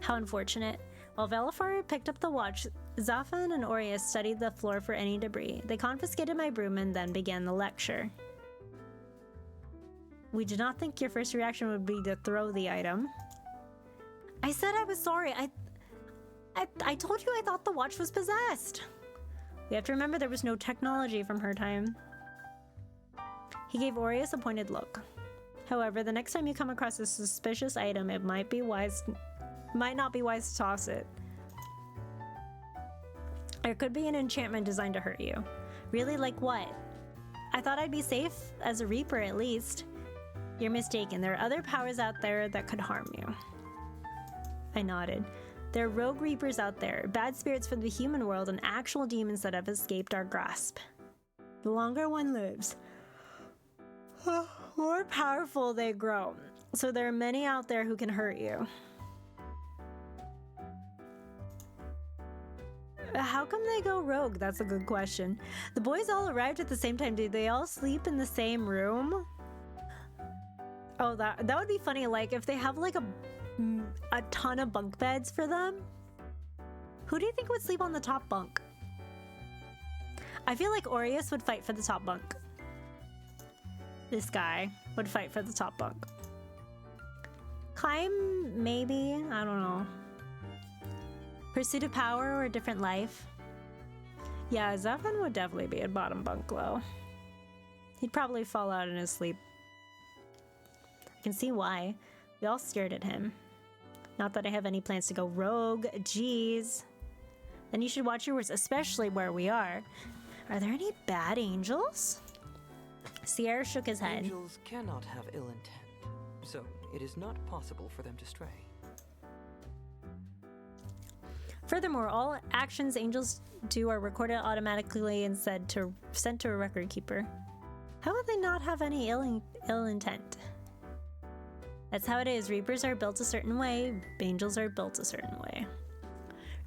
How unfortunate. While Velifar picked up the watch, Zafan and Orius studied the floor for any debris. They confiscated my broom and then began the lecture. We did not think your first reaction would be to throw the item. I said I was sorry. I told you I thought the watch was possessed. We have to remember there was no technology from her time. He gave Orius a pointed look. However, the next time you come across a suspicious item, it might not be wise to toss it. There could be an enchantment designed to hurt you. Really, like what? I thought I'd be safe as a Reaper at least. You're mistaken. There are other powers out there that could harm you. I nodded. There are rogue Reapers out there, bad spirits from the human world, and actual demons that have escaped our grasp. The longer one lives, the more powerful they grow. So there are many out there who can hurt you. How come they go rogue? That's a good question. The boys all arrived at the same time. Did they all sleep in the same room? Oh, that would be funny. Like if they have like a ton of bunk beds for them. Who do you think would sleep on the top bunk? I feel like Aureus would fight for the top bunk. This guy would fight for the top bunk. Climb, maybe? I don't know. Pursuit of power or a different life? Yeah, Zephan would definitely be at bottom bunk low. He'd probably fall out in his sleep. I can see why. We all stared at him. Not that I have any plans to go rogue, jeez. Then you should watch your words, especially where we are. Are there any bad angels? Sierra shook his head. Angels cannot have ill intent, so it is not possible for them to stray. Furthermore, all actions angels do are recorded automatically and sent to a record keeper. How would they not have any ill intent? That's how it is. Reapers are built a certain way. Angels are built a certain way.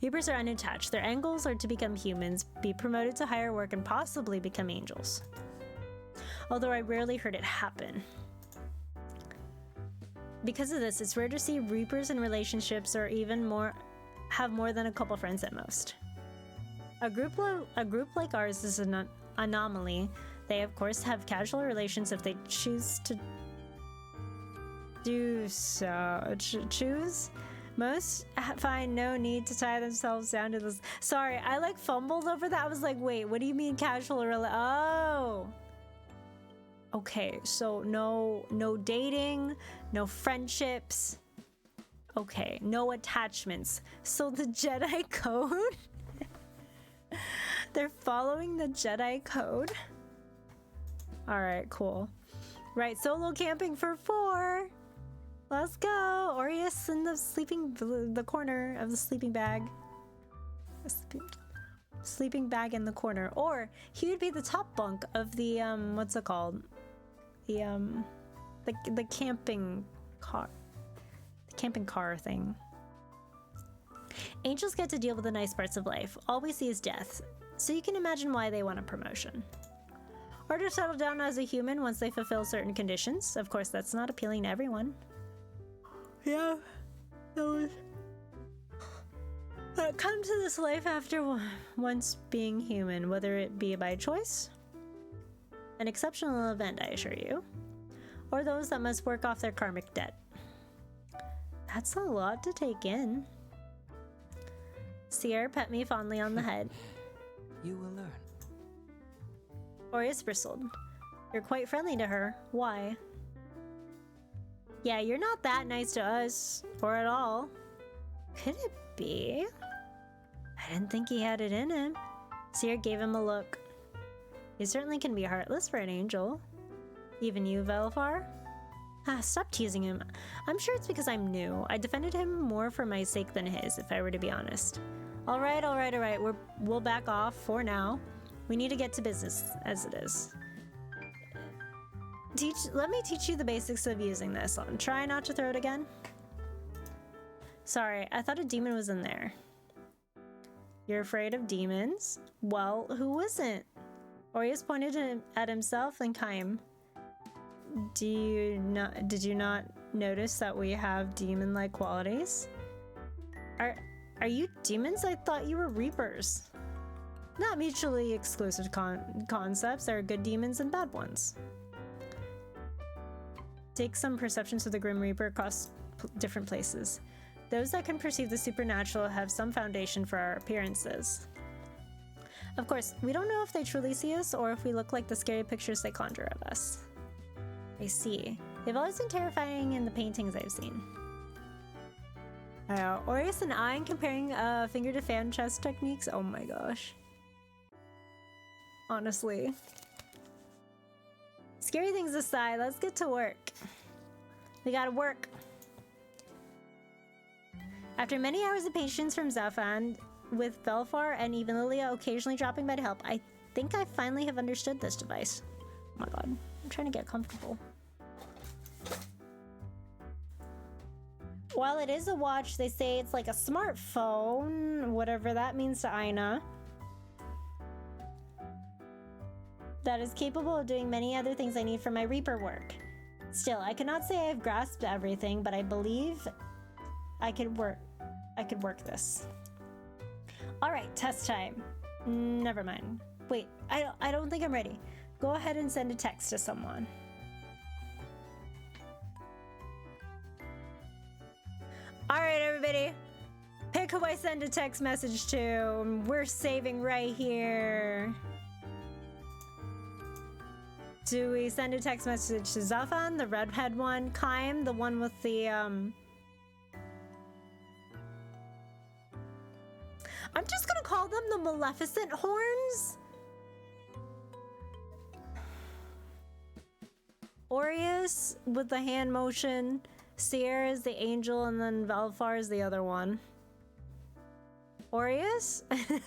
Reapers are unattached. Their end goals are to become humans, be promoted to higher work, and possibly become angels. Although I rarely heard it happen. Because of this, it's rare to see Reapers in relationships or even more have more than a couple friends at most. A group like ours is an anomaly. They of course have casual relations if they choose to do so. Choose? Most find no need to tie themselves down to this. Sorry, I like fumbled over that. I was like, wait, what do you mean casual oh. Okay, so no dating, no friendships. Okay, no attachments. So the Jedi code? They're following the Jedi code? Alright, cool. Right, solo camping for 4. Let's go. Aureus in the corner of the sleeping bag. Sleeping bag in the corner. Or he would be the top bunk of the what's it called? The camping car. The camping car thing. Angels get to deal with the nice parts of life. All we see is death. So you can imagine why they want a promotion. Or to settle down as a human once they fulfill certain conditions. Of course, that's not appealing to everyone. Yeah, those come to this life after once being human, whether it be by choice, an exceptional event, I assure you, or those that must work off their karmic debt. That's a lot to take in. Sierra pet me fondly on the head. You will learn. Aureus bristled. You're quite friendly to her. Why? Yeah, you're not that nice to us, or at all. Could it be? I didn't think he had it in him. Sierra gave him a look. He certainly can be heartless for an angel. Even you, Velfar? Ah, stop teasing him. I'm sure it's because I'm new. I defended him more for my sake than his, if I were to be honest. Alright. We'll back off for now. We need to get to business, as it is. Let me teach you the basics of using this. Try not to throw it again. Sorry, I thought a demon was in there. You're afraid of demons? Well, who isn't? Aureus pointed at himself and Kaim. Did you not notice that we have demon-like qualities? Are you demons? I thought you were reapers. Not mutually exclusive concepts. There are good demons and bad ones. Take some perceptions of the Grim Reaper across different places. Those that can perceive the supernatural have some foundation for our appearances. Of course, we don't know if they truly see us or if we look like the scary pictures they conjure of us. I see. They've always been terrifying in the paintings I've seen. Aureus and I comparing finger to fan chest techniques. Oh my gosh. Honestly. Scary things aside, let's get to work. We gotta work. After many hours of patience from Zafan, with Belfar and even Lilia occasionally dropping by to help, I think I finally have understood this device. Oh my god, I'm trying to get comfortable. While it is a watch, they say it's like a smartphone, whatever that means to Aina. That is capable of doing many other things I need for my Reaper work. Still, I cannot say I've grasped everything, but I believe I could work this. All right, test time. Never mind. Wait, I don't think I'm ready. Go ahead and send a text to someone. All right, everybody. Pick who I send a text message to. We're saving right here. Do we send a text message to Zafan, the redhead one? Kaim, the one with the, I'm just gonna call them the Maleficent horns. Aureus with the hand motion. Sierra is the angel, and then Valfar is the other one. Aureus? Wait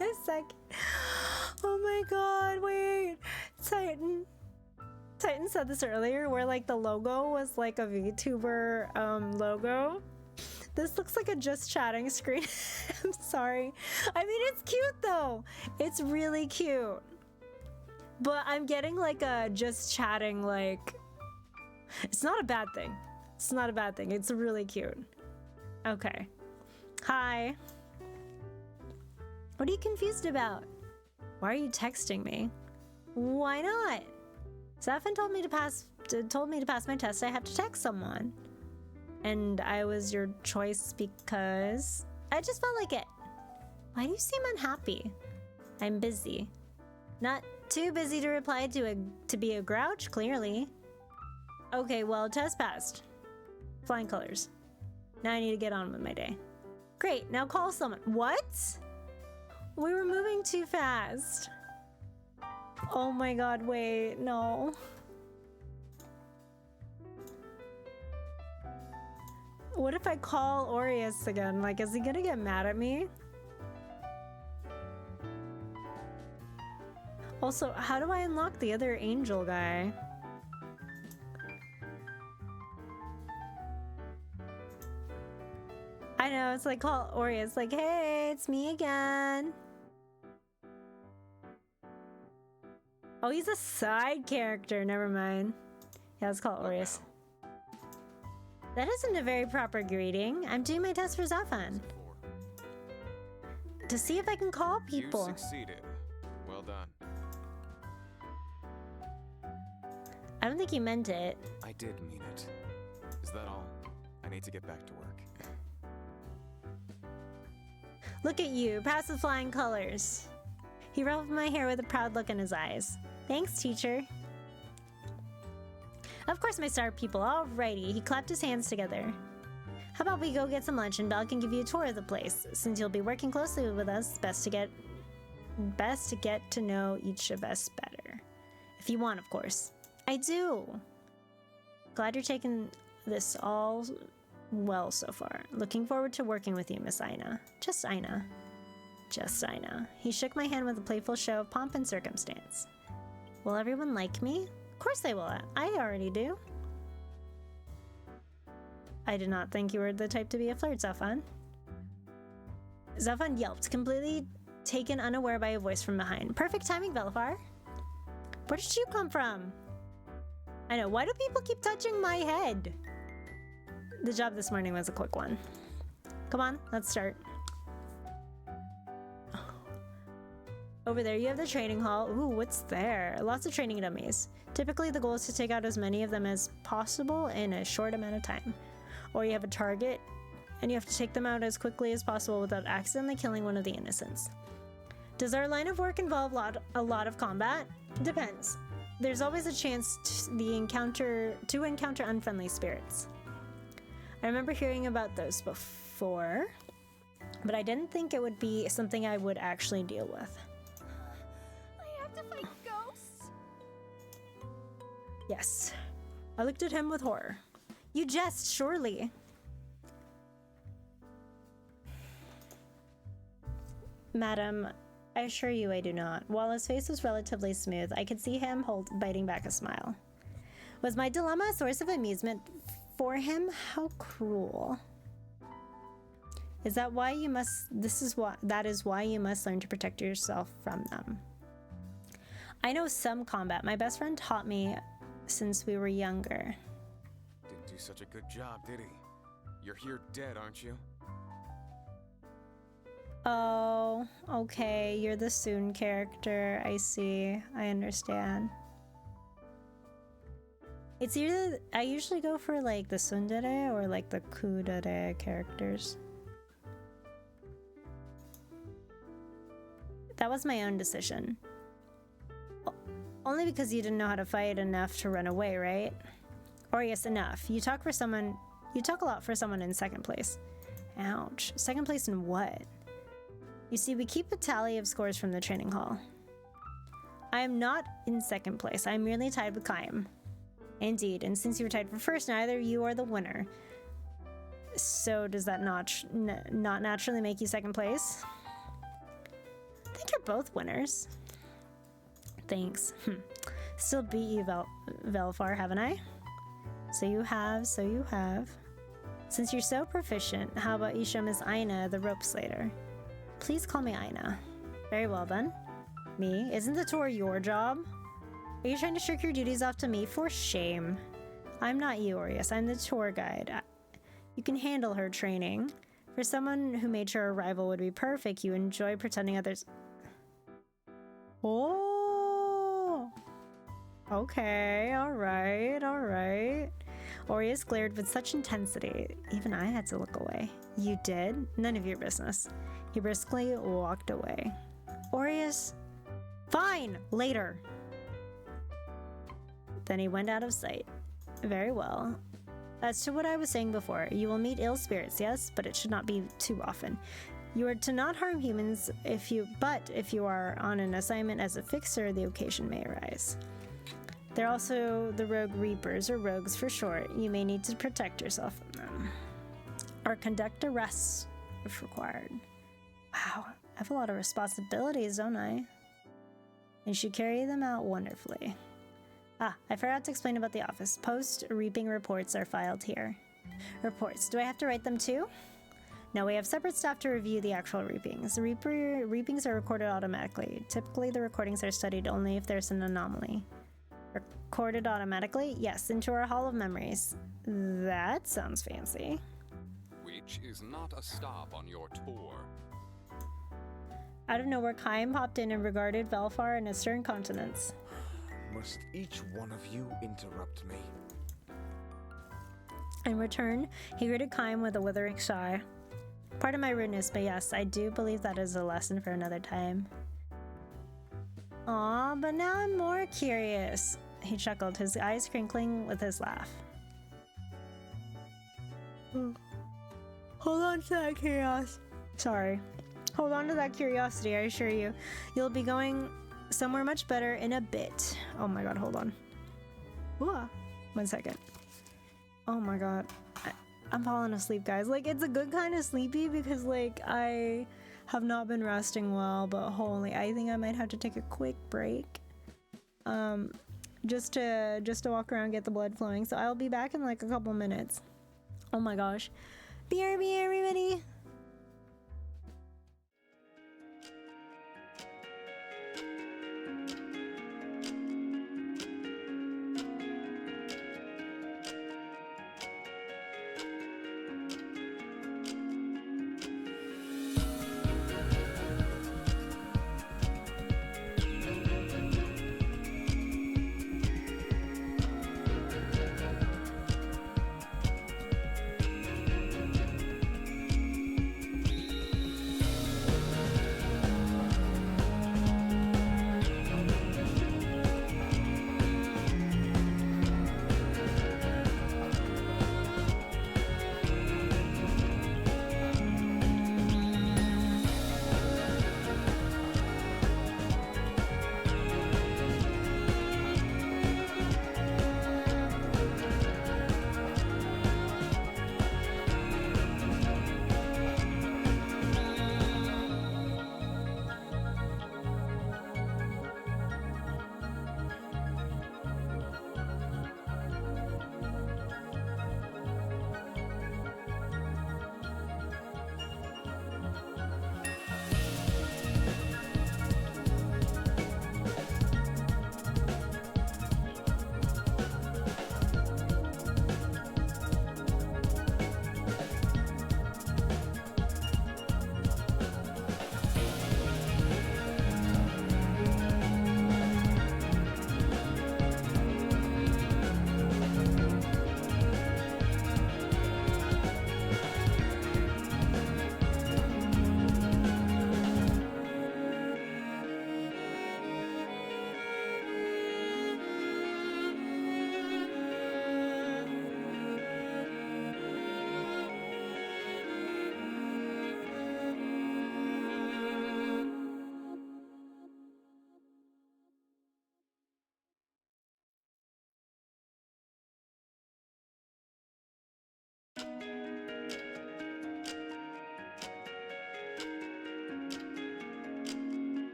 a second. Oh my god, wait. Titan said this earlier, where like the logo was like a VTuber logo. This looks like a just chatting screen. I'm sorry. I mean, it's cute though. It's really cute. But I'm getting like a just chatting, like, it's not a bad thing. It's not a bad thing. It's really cute. Okay. Hi. What are you confused about? Why are you texting me? Why not? Zafin told me to pass my test. I have to text someone. And I was your choice because I just felt like it. Why do you seem unhappy? I'm busy. Not too busy to reply to be a grouch, clearly. Okay, well, test passed. Flying colors. Now I need to get on with my day. Great, now call someone. What? We were moving too fast. Oh my god, wait, no. What if I call Aureus again? Like, is he gonna get mad at me? Also, how do I unlock the other angel guy? I know, it's like call Aureus, like, hey, it's me again. Oh, he's a side character, never mind. Yeah, let's call Aureus. That isn't a very proper greeting. I'm doing my test for Zafan. To see if I can call people. You succeeded. Well done. I don't think you meant it. I did mean it. Is that all? I need to get back to work. Look at you, pass the flying colors. He ruffled my hair with a proud look in his eyes. Thanks, teacher. Of course, my star people. Alrighty. He clapped his hands together. How about we go get some lunch and Belle can give you a tour of the place. Since you'll be working closely with us, best to get to know each of us better. If you want, of course. I do. Glad you're taking this all well so far. Looking forward to working with you, Miss Aina. Just Aina. Just Aina. He shook my hand with a playful show of pomp and circumstance. Will everyone like me? Of course they will. I already do. I did not think you were the type to be a flirt, Zafan. Zafan yelped, completely taken unaware by a voice from behind. Perfect timing, Velafar. Where did you come from? I know, why do people keep touching my head? The job this morning was a quick one. Come on, let's start. Over there, you have the training hall. Ooh, what's there? Lots of training dummies. Typically, the goal is to take out as many of them as possible in a short amount of time. Or you have a target, and you have to take them out as quickly as possible without accidentally killing one of the innocents. Does our line of work involve a lot of combat? Depends. There's always a chance to encounter unfriendly spirits. I remember hearing about those before, but I didn't think it would be something I would actually deal with. I have to fight ghosts? Yes. I looked at him with horror. You jest, surely. Madam, I assure you I do not. While his face was relatively smooth, I could see him biting back a smile. Was my dilemma a source of amusement for him? How cruel. That is why you must learn to protect yourself from them. I know some combat. My best friend taught me since we were younger. Didn't do such a good job, did he? You're here dead, aren't you? Oh, okay. You're the Soon character. I see. I understand. It's either I usually go for like the tsundere or like the kudere characters. That was my own decision. Only because you didn't know how to fight enough to run away, right? Or yes, enough. You talk a lot for someone in second place. Ouch. Second place in what? You see, we keep a tally of scores from the training hall. I am not in second place. I am merely tied with Kaim. Indeed, and since you were tied for first, neither you are the winner. So does that not naturally make you second place? I think you're both winners. Thanks. Still beat you, Velfar, haven't I? So you have. Since you're so proficient, how about you show Miss Aina the ropes later? Please call me Aina. Very well then. Me? Isn't the tour your job? Are you trying to shirk your duties off to me? For shame. I'm not you, Orius. I'm the tour guide. You can handle her training. For someone who made sure a rival would be perfect, you enjoy pretending others... Oh! Okay, alright. Orius glared with such intensity, even I had to look away. You did? None of your business. He briskly walked away. Orius? Fine! Later! Then he went out of sight. Very well. As to what I was saying before, you will meet ill spirits, yes? But it should not be too often. You are to not harm humans if you are on an assignment as a fixer, the occasion may arise. There are also the rogue reapers, or rogues for short. You may need to protect yourself from them. Or conduct arrests if required. Wow, I have a lot of responsibilities, don't I? And should carry them out wonderfully. Ah, I forgot to explain about the office. Post-reaping reports are filed here. Reports. Do I have to write them too? No, we have separate staff to review the actual reapings. Reapings are recorded automatically. Typically, the recordings are studied only if there's an anomaly. Recorded automatically? Yes, into our Hall of Memories. That sounds fancy. Which is not a stop on your tour. Out of nowhere, Kaim popped in and regarded Velfar in a stern countenance. Must each one of you interrupt me? In return, he greeted Kaim with a withering sigh. Pardon my rudeness, but yes, I do believe that is a lesson for another time. Aw, but now I'm more curious. He chuckled, his eyes crinkling with his laugh. Hold on to that curiosity. Sorry. Hold on to that curiosity, I assure you. You'll be going somewhere much better in a bit. Oh my god, hold on. Whoa. 1 second. Oh my god. I'm falling asleep, guys. Like, it's a good kind of sleepy because, like, I have not been resting well, but holy, I think I might have to take a quick break. Just to walk around, get the blood flowing. So I'll be back in like a couple minutes. Oh my gosh. BRB, everybody!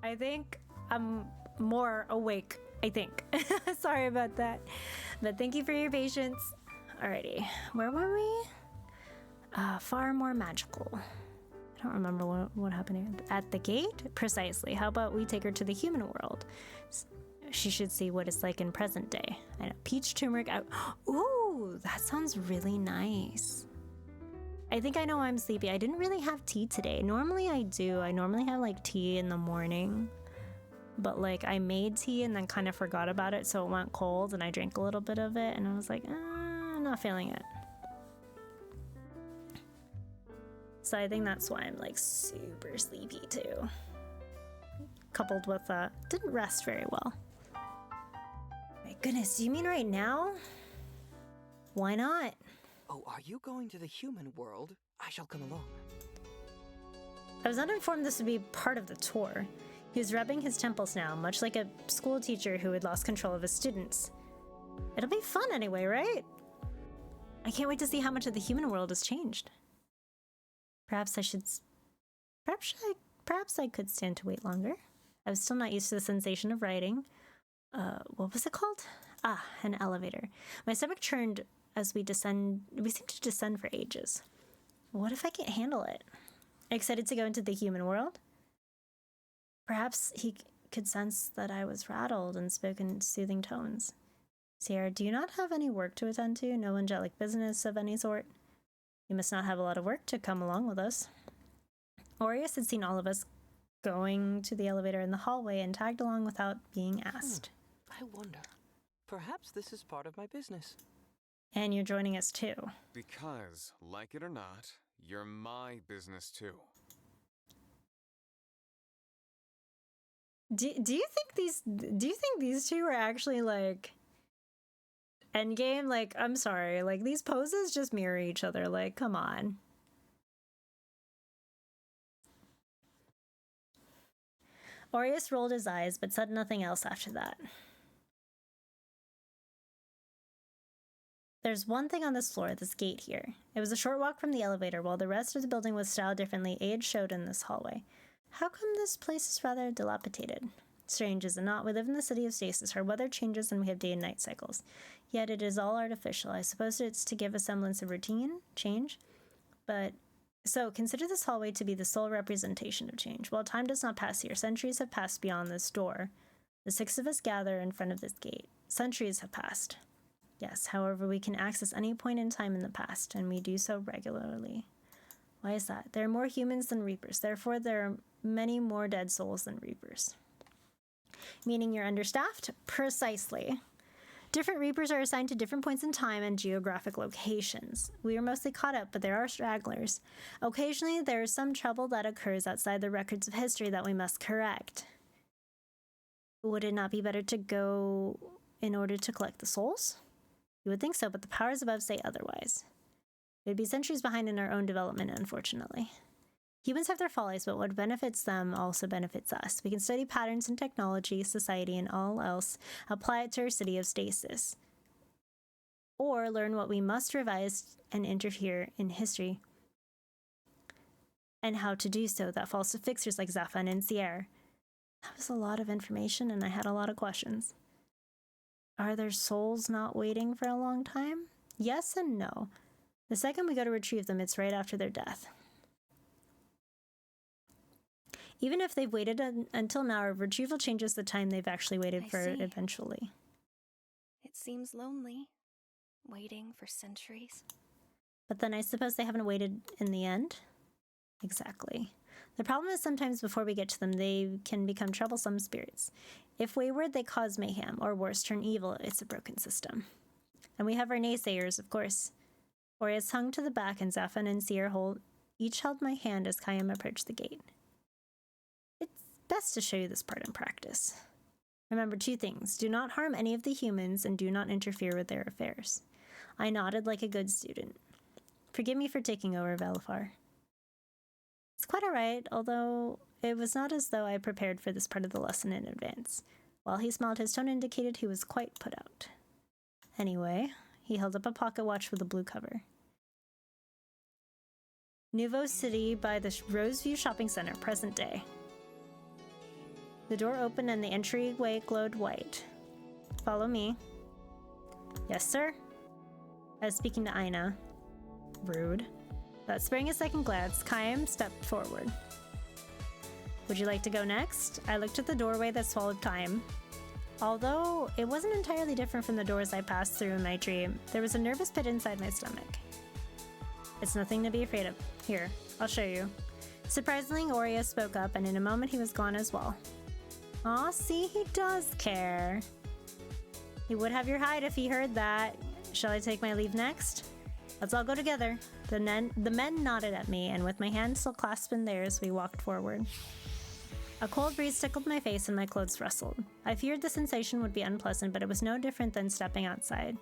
I think I'm more awake, I think. Sorry about that. But thank you for your patience. Alrighty, where were we? Far more magical. I don't remember what happened here. At the gate? Precisely. How about we take her to the human world? She should see what it's like in present day. I know. Peach turmeric out. Ooh, that sounds really nice. I think I know I'm sleepy. I didn't really have tea today. Normally I do. I normally have like tea in the morning. But like I made tea and then kind of forgot about it, so it went cold and I drank a little bit of it and I was like, I'm not feeling it. So I think that's why I'm like super sleepy too. Coupled with didn't rest very well. My goodness, do you mean right now? Why not? Oh, are you going to the human world? I shall come along. I was uninformed this would be part of the tour. He was rubbing his temples now, much like a school teacher who had lost control of his students. It'll be fun anyway, right? I can't wait to see how much of the human world has changed. Perhaps I could stand to wait longer. I was still not used to the sensation of riding. What was it called? An elevator. My stomach churned as we descend. We seemed to descend for ages. What if I can't handle it? Excited to go into the human world? Perhaps he could sense that I was rattled and spoke in soothing tones. Sierra, do you not have any work to attend to? No angelic business of any sort? You must not have a lot of work to come along with us. Aureus had seen all of us going to the elevator in the hallway and tagged along without being asked. I wonder. Perhaps this is part of my business. And you're joining us too. Because, like it or not, you're my business too. Do you think these two are actually like endgame? Like, I'm sorry, like these poses just mirror each other. Like, come on. Aureus rolled his eyes, but said nothing else after that. There's one thing on this floor, this gate here. It was a short walk from the elevator. While the rest of the building was styled differently, age showed in this hallway. How come this place is rather dilapidated? Strange, is it not? We live in the city of stasis. Our weather changes and we have day and night cycles. Yet it is all artificial. I suppose it's to give a semblance of routine, change. But, so, consider this hallway to be the sole representation of change. While time does not pass here, centuries have passed beyond this door. The six of us gather in front of this gate. Centuries have passed. Yes, however, we can access any point in time in the past, and we do so regularly. Why is that? There are more humans than Reapers, therefore there are many more dead souls than Reapers. Meaning you're understaffed? Precisely. Different Reapers are assigned to different points in time and geographic locations. We are mostly caught up, but there are stragglers. Occasionally, there is some trouble that occurs outside the records of history that we must correct. Would it not be better to go in order to collect the souls? You would think so, but the powers above say otherwise. We'd be centuries behind in our own development, unfortunately. Humans have their follies, but what benefits them also benefits us. We can study patterns in technology, society, and all else, apply it to our city of stasis. Or learn what we must revise and interfere in history, and how to do so. That falls to fixers like Zafan and Sierra. That was a lot of information, and I had a lot of questions. Are their souls not waiting for a long time? Yes and no. The second we go to retrieve them, it's right after their death. Even if they've waited until now, our retrieval changes the time they've actually waited I for see. eventually. It seems lonely, waiting for centuries. But then I suppose they haven't waited in the end? Exactly. The problem is sometimes before we get to them, they can become troublesome spirits. If wayward, they cause mayhem, or worse, turn evil. It's a broken system. And we have our naysayers, of course. Aureus hung to the back, and Zafan and Seer each held my hand as Kayam approached the gate. It's best to show you this part in practice. Remember 2 things. Do not harm any of the humans, and do not interfere with their affairs. I nodded like a good student. Forgive me for taking over, Velafar. It's quite all right, although it was not as though I prepared for this part of the lesson in advance. While he smiled, his tone indicated he was quite put out. Anyway, he held up a pocket watch with a blue cover. Nouveau City by the Roseview Shopping Center, present day. The door opened and the entryway glowed white. Follow me. Yes, sir? I was speaking to Aina. Rude. Without sparing a second glance, Chaim stepped forward. Would you like to go next? I looked at the doorway that swallowed Chaim. Although it wasn't entirely different from the doors I passed through in my dream, there was a nervous pit inside my stomach. It's nothing to be afraid of. Here, I'll show you. Surprisingly, Aurea spoke up, and in a moment he was gone as well. Aw, see, he does care. He would have your hide if he heard that. Shall I take my leave next? Let's all go together. The men nodded at me, and with my hands still clasped in theirs, we walked forward. A cold breeze tickled my face and my clothes rustled. I feared the sensation would be unpleasant, but it was no different than stepping outside.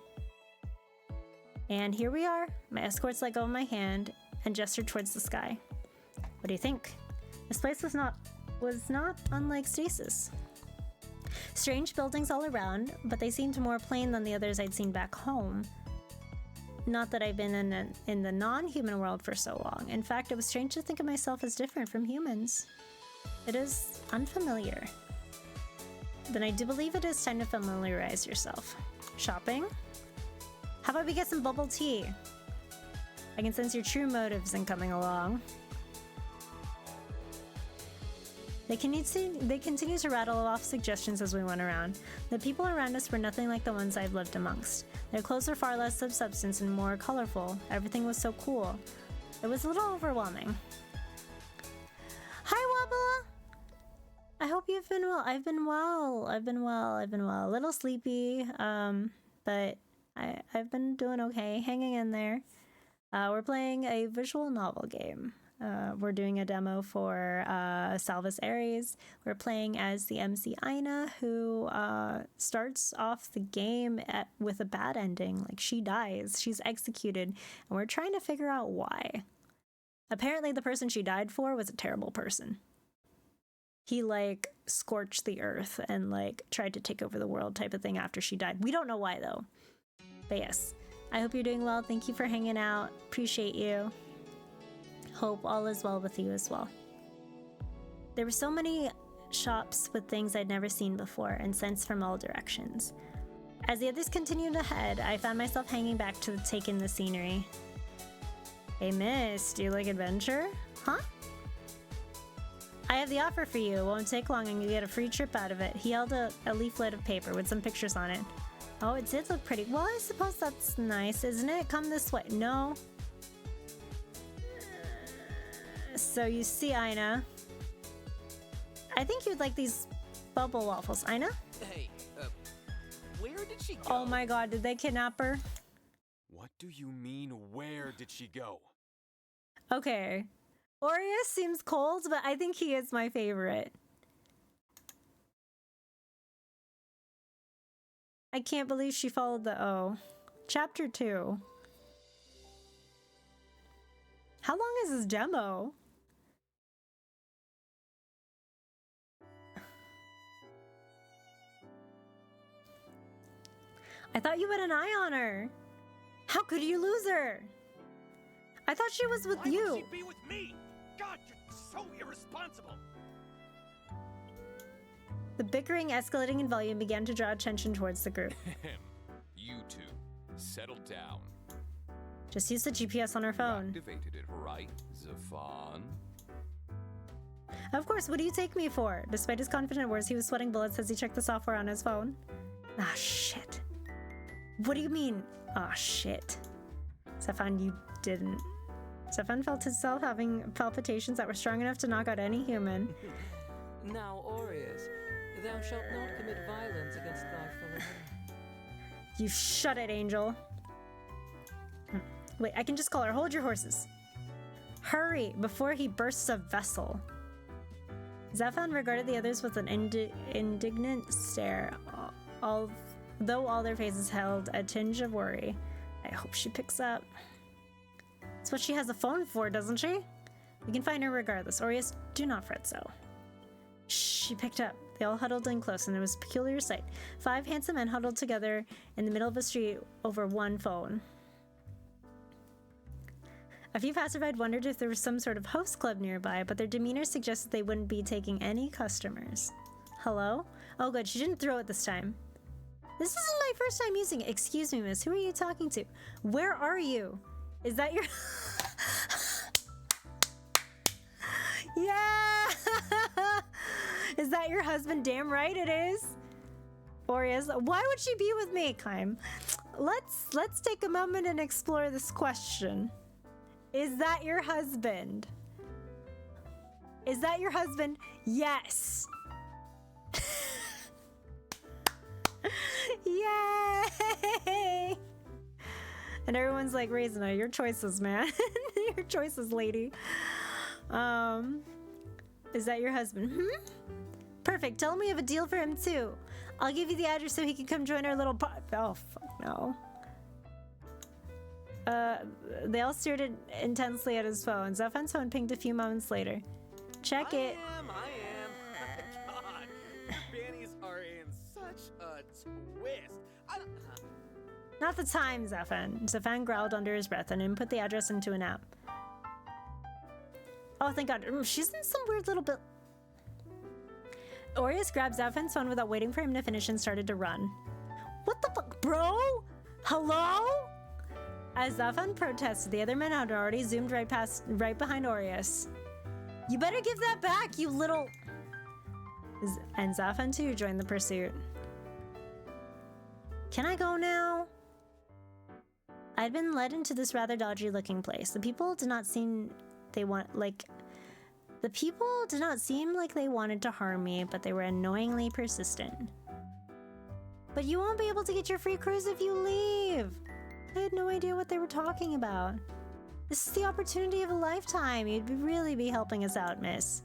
And here we are. My escorts let go of my hand and gestured towards the sky. What do you think? This place was not unlike Stasis. Strange buildings all around, but they seemed more plain than the others I'd seen back home. Not that I've been in the non-human world for so long. In fact, it was strange to think of myself as different from humans. It is unfamiliar. Then I do believe it is time to familiarize yourself. Shopping? How about we get some bubble tea? I can sense your true motives in coming along. They continued to rattle off suggestions as we went around. The people around us were nothing like the ones I've lived amongst. Their clothes were far less of substance and more colorful. Everything was so cool. It was a little overwhelming. Hi, Wabala! I hope you've been well. I've been well. A little sleepy, but I've been doing okay, hanging in there. We're playing a visual novel game. We're doing a demo for Salvus Ares. We're playing as the MC Aina, who starts off the game with a bad ending. Like, she dies. She's executed. And we're trying to figure out why. Apparently, the person she died for was a terrible person. He, like, scorched the earth and, like, tried to take over the world type of thing after she died. We don't know why, though. But yes, I hope you're doing well. Thank you for hanging out. Appreciate you. Hope all is well with you as well. There were so many shops with things I'd never seen before and scents from all directions. As the others continued ahead, I found myself hanging back to take in the scenery. Hey miss, do you like adventure? Huh? I have the offer for you. It won't take long and you get a free trip out of it. He held a leaflet of paper with some pictures on it. Oh, it did look pretty. Well, I suppose that's nice, isn't it? Come this way. No. So you see, Aina. I think you'd like these bubble waffles. Aina? Hey, where did she go? Oh my god, did they kidnap her? What do you mean, where did she go? Okay. Aurea seems cold, but I think he is my favorite. I can't believe she followed the O. Chapter 2. How long is this demo? I thought you had an eye on her. How could you lose her? I thought she was with you. Why would she be with me? God, you're so irresponsible. The bickering escalating in volume began to draw attention towards the group. You two, settle down. Just use the GPS on her phone. Activated it, right, Zafan? Of course, what do you take me for? Despite his confident words, he was sweating bullets as he checked the software on his phone. Ah, shit. What do you mean? Ah, shit. Zafan, you didn't. Zafan felt himself having palpitations that were strong enough to knock out any human. Now, Aureus, thou shalt not commit violence against thy fellow man. You shut it, Angel. Wait, I can just call her. Hold your horses. Hurry, before he bursts a vessel. Zafan regarded the others with an indignant stare, though all their faces held a tinge of worry. I hope she picks up. That's what she has a phone for, doesn't she? We can find her regardless. Aureus, do not fret so. Shh, she picked up. They all huddled in close, and it was a peculiar sight. 5 handsome men huddled together in the middle of a street over one phone. A few passerby wondered if there was some sort of host club nearby, but their demeanor suggested they wouldn't be taking any customers. Hello? Oh good, she didn't throw it this time. This isn't my first time using it. Excuse me, miss. Who are you talking to? Where are you? Is that your... Yeah! Is that your husband? Damn right it is. Aureus, why would she be with me, Kaim? Let's take a moment and explore this question. Is that your husband? Is that your husband? Yes. Yay! And everyone's like, Raisina, your choices, man. Your choices, lady. Is that your husband? Perfect. Tell him we have a deal for him too. I'll give you the address so he can come join our little oh, fuck no. They all stared intensely at his phone. Zefan's phone pinged a few moments later. Check it. I am. God, your panties are in such a twist. Not the time, Zephan. Zephan growled under his breath and input the address into an app. Oh, thank God. She's in some weird little bit. Aureus grabbed Zephan's phone without waiting for him to finish and started to run. What the fuck, bro? Hello? As Zephan protested, the other men had already zoomed right behind Aureus. You better give that back, you little... And Zephan too joined the pursuit. Can I go now? I'd been led into this rather dodgy looking place. The people did not seem they wanted to harm me, but they were annoyingly persistent. But you won't be able to get your free cruise if you leave. I had no idea what they were talking about. This is the opportunity of a lifetime. You'd really be helping us out, miss.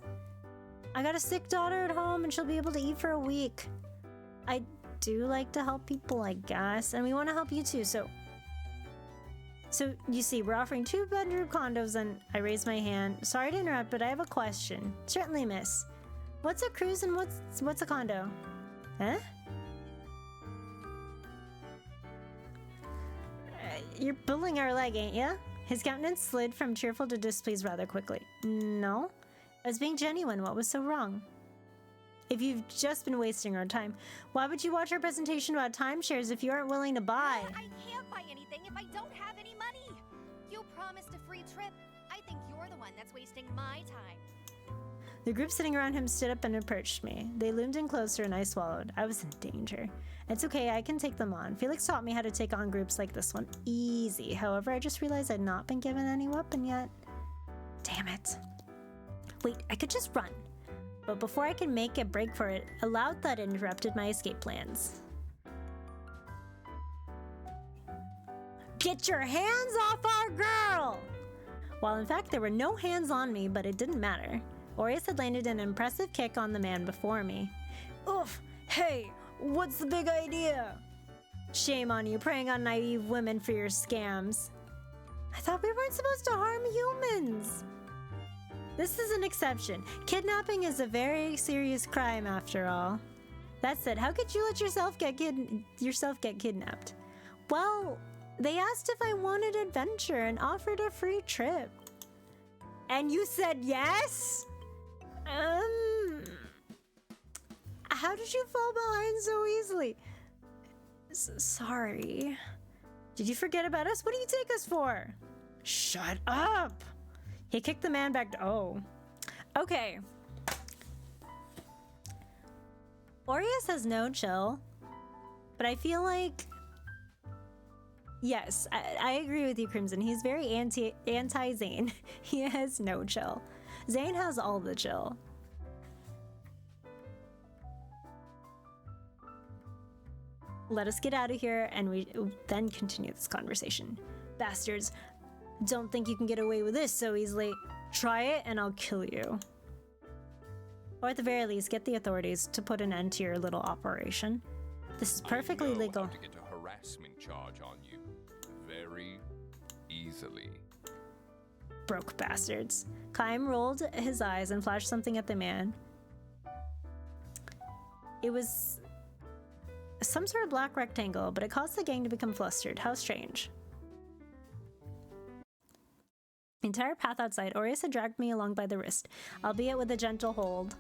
I got a sick daughter at home and she'll be able to eat for a week. I do like to help people, I guess, and we want to help you too, so you see, we're offering 2-bedroom condos, and I raised my hand. Sorry to interrupt, but I have a question. Certainly, miss. What's a cruise and what's a condo? Huh? You're pulling our leg, ain't ya? His countenance slid from cheerful to displeased rather quickly. No. I was being genuine. What was so wrong? If you've just been wasting our time, why would you watch our presentation about timeshares if you aren't willing to buy? I can't buy anything if I don't have any money. You promised a free trip. I think you're the one that's wasting my time. The group sitting around him stood up and approached me. They loomed in closer and I swallowed. I was in danger. It's okay, I can take them on. Felix taught me how to take on groups like this one. Easy. However, I just realized I'd not been given any weapon yet. Damn it. Wait, I could just run. But before I could make a break for it, a loud thud interrupted my escape plans. Get your hands off our girl! While in fact there were no hands on me, but it didn't matter. Aureus had landed an impressive kick on the man before me. Oof! Hey, what's the big idea? Shame on you, preying on naive women for your scams. I thought we weren't supposed to harm humans. This is an exception. Kidnapping is a very serious crime after all. That said, how could you let yourself get kidnapped? Well, they asked if I wanted adventure and offered a free trip. And you said yes? How did you fall behind so easily? Sorry. Did you forget about us? What do you take us for? Shut up! He kicked the man back. Oh. Okay. Aureus has no chill, but I feel like... Yes, I agree with you, Crimson. He's very anti-Zane. He has no chill. Zane has all the chill. Let us get out of here and we then continue this conversation. Bastards. Don't think you can get away with this so easily. Try it and I'll kill you. Or at the very least, get the authorities to put an end to your little operation. This is perfectly I know legal. how to get a harassment charge on you very easily. Broke bastards. Kaim rolled his eyes and flashed something at the man. It was some sort of black rectangle, but it caused the gang to become flustered. How strange. The entire path outside, Aureus had dragged me along by the wrist, albeit with a gentle hold.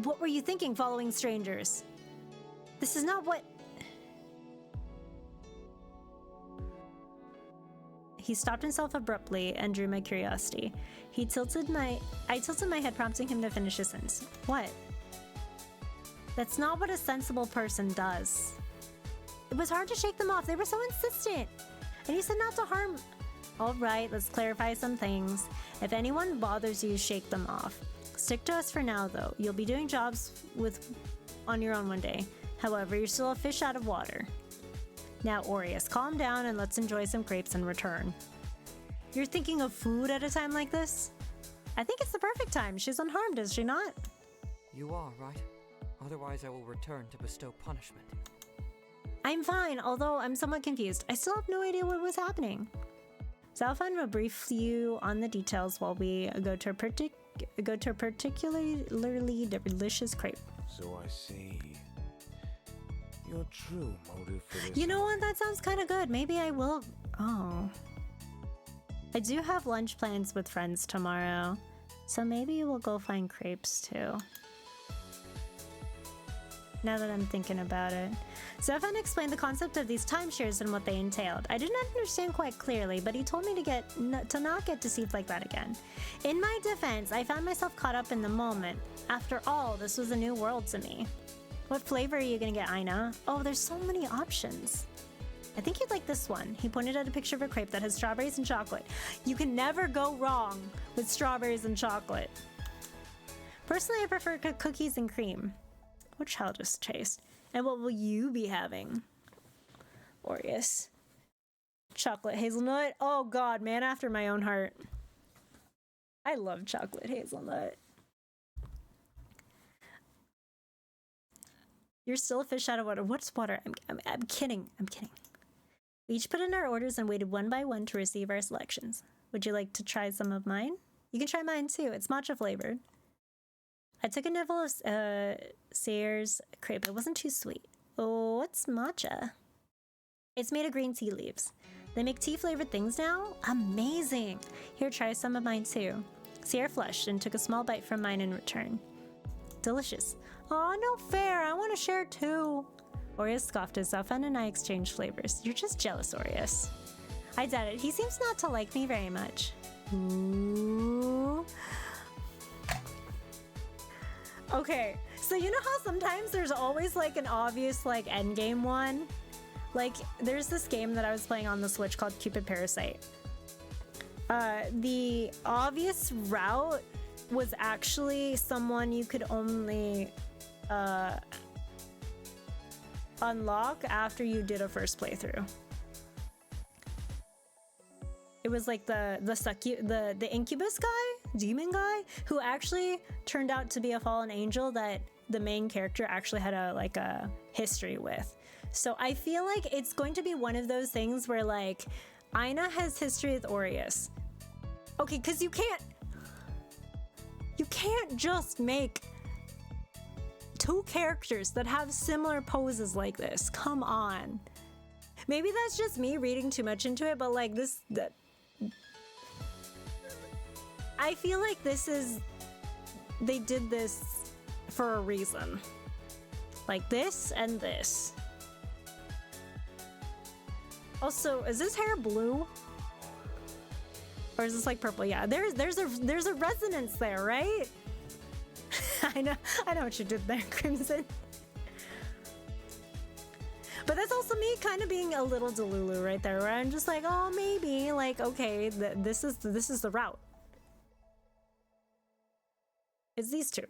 What were you thinking following strangers? This is not what... He stopped himself abruptly and drew my curiosity. I tilted my head, prompting him to finish his sentence. What? That's not what a sensible person does. It was hard to shake them off. They were so insistent. And you said not to harm... All right, let's clarify some things. If anyone bothers you, shake them off. Stick to us for now, though. You'll be doing jobs on your own one day. However, you're still a fish out of water. Now, Aureus, calm down and let's enjoy some crepes in return. You're thinking of food at a time like this? I think it's the perfect time. She's unharmed, is she not? You are, right? Otherwise, I will return to bestow punishment. I'm fine, although I'm somewhat confused. I still have no idea what was happening. Zalfan will brief you on the details while we go to a particularly delicious crepe. So I see. Your true motive for this... You know what? That sounds kind of good. Maybe I will... Oh. I do have lunch plans with friends tomorrow, so maybe we'll go find crepes too. Now that I'm thinking about it. Zefan explained the concept of these timeshares and what they entailed. I did not understand quite clearly, but he told me to not get deceived like that again. In my defense, I found myself caught up in the moment. After all, this was a new world to me. What flavor are you gonna get, Aina? Oh, there's so many options. I think you'd like this one. He pointed at a picture of a crepe that has strawberries and chocolate. You can never go wrong with strawberries and chocolate. Personally, I prefer cookies and cream. What childish taste. And what will you be having? Aureus. Chocolate hazelnut. Oh god, man after my own heart. I love chocolate hazelnut. You're still a fish out of water. What's water? I'm kidding. I'm kidding. We each put in our orders and waited one by one to receive our selections. Would you like to try some of mine? You can try mine too. It's matcha flavored. I took a nibble of Sayre's crepe. It wasn't too sweet. Oh, what's matcha? It's made of green tea leaves. They make tea-flavored things now? Amazing! Here, try some of mine too. Sayre flushed and took a small bite from mine in return. Delicious. Aw, no fair. I want to share too. Aureus scoffed as Zalfan and I exchanged flavors. You're just jealous, Aureus. I doubt it. He seems not to like me very much. Ooh. Okay, so you know how sometimes there's always like an obvious like endgame one? Like there's this game that I was playing on the Switch called Cupid Parasite. The obvious route was actually someone you could only unlock after you did a first playthrough. It was like the incubus guy, demon guy, who actually turned out to be a fallen angel that the main character actually had a history with. So I feel like it's going to be one of those things where like Aina has history with Aureus. Okay, because you can't just make two characters that have similar poses like this. Come on. Maybe that's just me reading too much into it, but like I feel like they did this for a reason. Like this and this. Also, is this hair blue? Or is this like purple? Yeah, there's a resonance there, right? I know what you did there, Crimson. But that's also me kind of being a little Delulu right there, where I'm just like, oh, maybe, like, okay, this is the route. It's these two.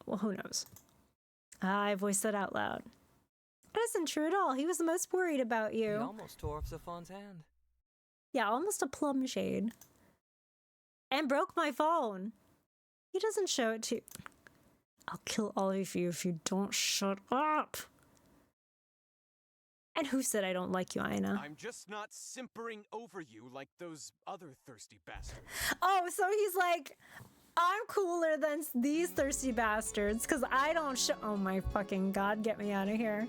Well, who knows? I voiced that out loud. That isn't true at all. He was the most worried about you. He almost tore off Zafon's hand. Yeah, almost a plum shade. And broke my phone. He doesn't show it to you. I'll kill all of you if you don't shut up. And who said I don't like you, Aina? I'm just not simpering over you like those other thirsty bastards. Oh, so he's like, I'm cooler than these thirsty bastards because I don't show. Oh my fucking god, get me out of here.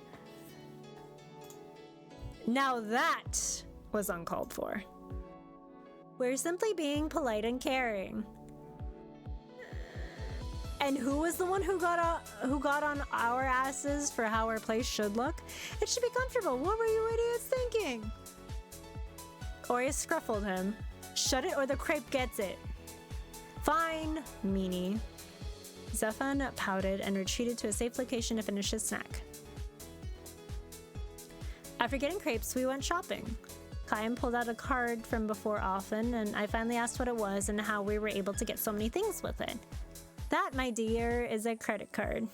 Now that was uncalled for. We're simply being polite and caring. And who was the one who got on our asses for how our place should look? It should be comfortable. What were you idiots thinking? Orius scruffled him. Shut it or the crepe gets it. Fine, meanie. Zephan pouted and retreated to a safe location to finish his snack. After getting crepes, we went shopping. Kyan pulled out a card from before often, and I finally asked what it was and how we were able to get so many things with it. That, my dear, is a credit card.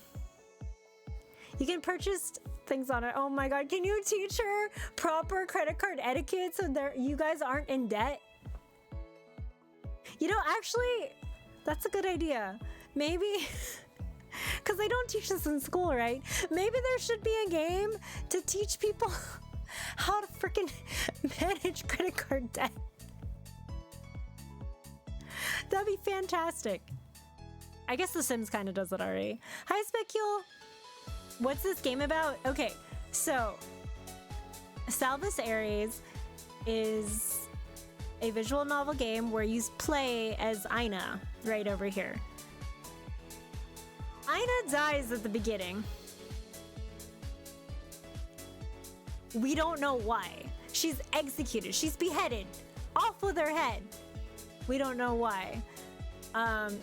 You can purchase things on it. Oh my god, can you teach her proper credit card etiquette so you guys aren't in debt? You know, actually, that's a good idea. Maybe, because they don't teach this in school, right? Maybe there should be a game to teach people how to freaking manage credit card debt. That'd be fantastic. I guess The Sims kind of does it already. Hi, Specule. What's this game about? Okay, so Salvus Ares is a visual novel game where you play as Aina right over here. Aina dies at the beginning. We don't know why. She's executed. She's beheaded. Off with her head. We don't know why.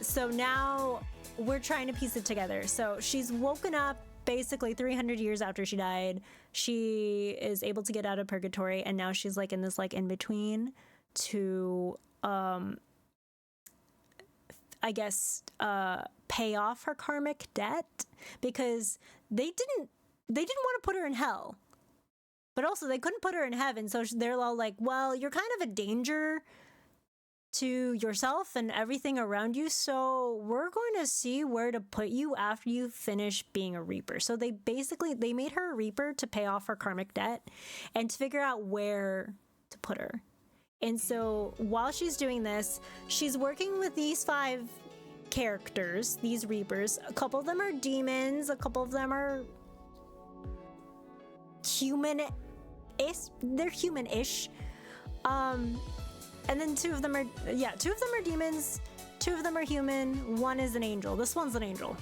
So now we're trying to piece it together. So she's woken up basically 300 years after she died. She is able to get out of purgatory, and now she's like in this like in between to I guess pay off her karmic debt, because they didn't want to put her in hell, but also they couldn't put her in heaven. So they're all like, well, you're kind of a danger to yourself and everything around you, so we're going to see where to put you after you finish being a reaper. So they made her a reaper to pay off her karmic debt and to figure out where to put her. And so while she's doing this, she's working with these 5 characters, these reapers. A couple of them are demons, a couple of them are human-ish. They're human-ish. And then 2 of them are demons, 2 of them are human, 1 is an angel. This one's an angel.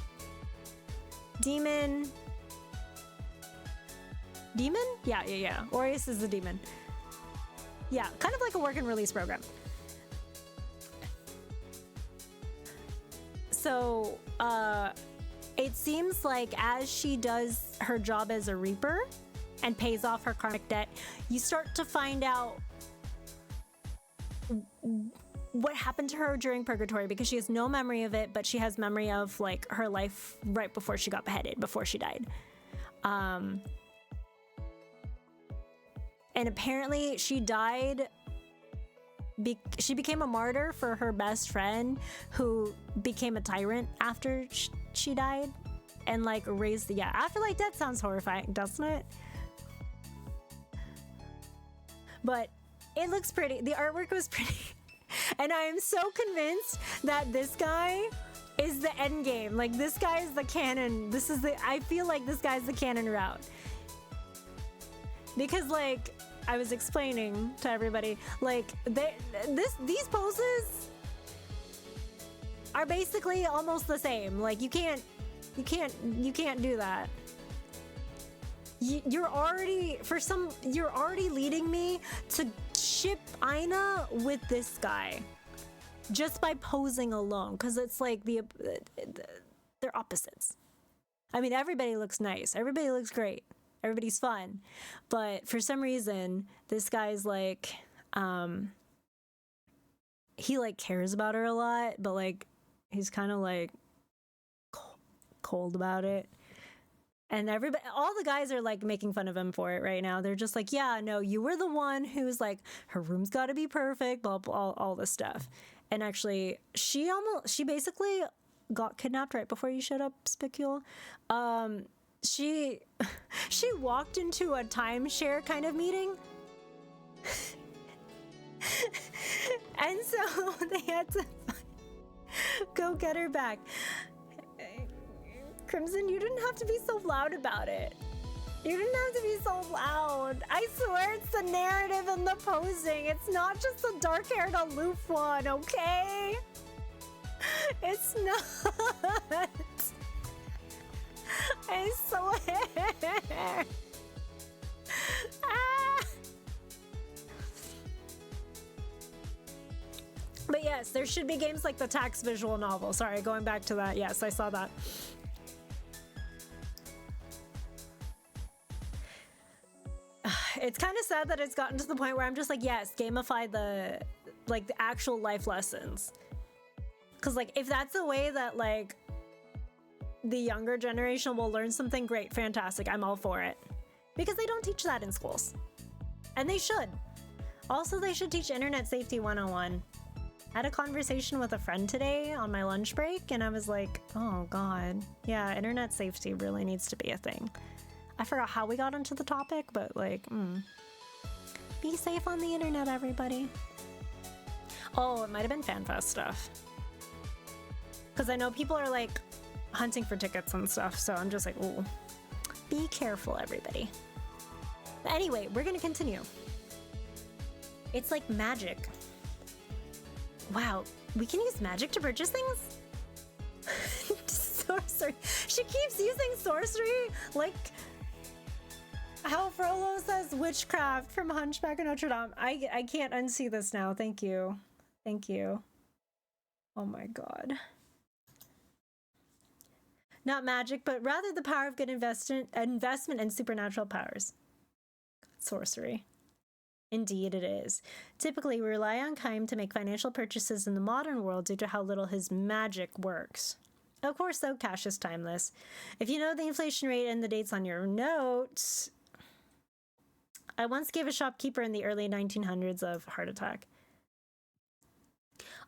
Demon? Yeah. Orius is the demon. Yeah, kind of like a work and release program. So, it seems like as she does her job as a reaper and pays off her karmic debt, you start to find out what happened to her during purgatory, because she has no memory of it, but she has memory of like her life right before she got beheaded, before she died. And apparently she died, she became a martyr for her best friend, who became a tyrant after she died, and like raised afterlife death sounds horrifying, doesn't it? But it looks pretty. The artwork was pretty. And I am so convinced that this guy is the end game. Like, this guy is the canon. I feel like this guy's the canon route. Because, like, I was explaining to everybody, like, these poses are basically almost the same. Like, you can't do that. You're already leading me to ship Aina with this guy just by posing alone, because it's like they're opposites. I mean, everybody looks nice, everybody looks great, everybody's fun, but for some reason this guy's like he like cares about her a lot, but like he's kind of like cold about it. And all the guys are like making fun of him for it right now. They're just like, yeah, no, you were the one who's like, her room's got to be perfect, blah, blah, all this stuff. And actually, she basically got kidnapped right before you showed up, Spicule. She walked into a timeshare kind of meeting. And so they had to go get her back. Crimson, you didn't have to be so loud about it. You didn't have to be so loud. I swear it's the narrative and the posing. It's not just the dark-haired aloof one, okay? It's not. I swear. Ah. But yes, there should be games like the Tax visual novel. Sorry, going back to that. Yes, I saw that. It's kind of sad that it's gotten to the point where I'm just like, yes, gamify the actual life lessons. Because like, if that's the way that like the younger generation will learn something, great, fantastic, I'm all for it. Because they don't teach that in schools. And they should. Also, they should teach Internet Safety 101. I had a conversation with a friend today on my lunch break, and I was like, oh god, yeah, internet safety really needs to be a thing. I forgot how we got onto the topic, but like, be safe on the internet, everybody. Oh, it might have been FanFest stuff. Because I know people are like hunting for tickets and stuff, so I'm just like, ooh, be careful, everybody. But anyway, we're gonna continue. It's like magic. Wow, we can use magic to purchase things? Sorcery. She keeps using sorcery like how Frollo says witchcraft from Hunchback of Notre Dame. I can't unsee this now. Thank you. Thank you. Oh my god. Not magic, but rather the power of good investment and supernatural powers. Sorcery. Indeed it is. Typically, we rely on Kaim to make financial purchases in the modern world due to how little his magic works. Of course, though, cash is timeless. If you know the inflation rate and the dates on your notes... I once gave a shopkeeper in the early 1900s a heart attack.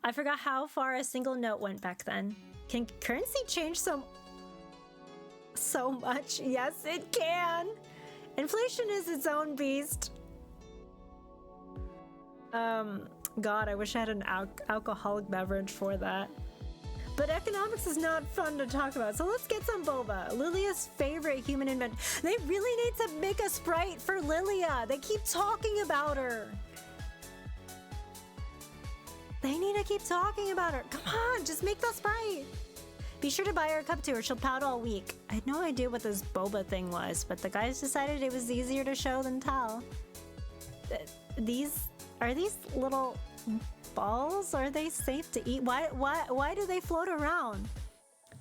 I forgot how far a single note went back then. Can currency change so much? Yes, it can! Inflation is its own beast. God, I wish I had an alcoholic beverage for that. But economics is not fun to talk about, so let's get some boba. Lilia's favorite human invention. They really need to make a Sprite for Lilia. They keep talking about her. They need to keep talking about her. Come on, just make the Sprite. Be sure to buy her a cup too, or she'll pout all week. I had no idea what this boba thing was, but the guys decided it was easier to show than tell. Are these little balls? Are they safe to eat? Why do they float around?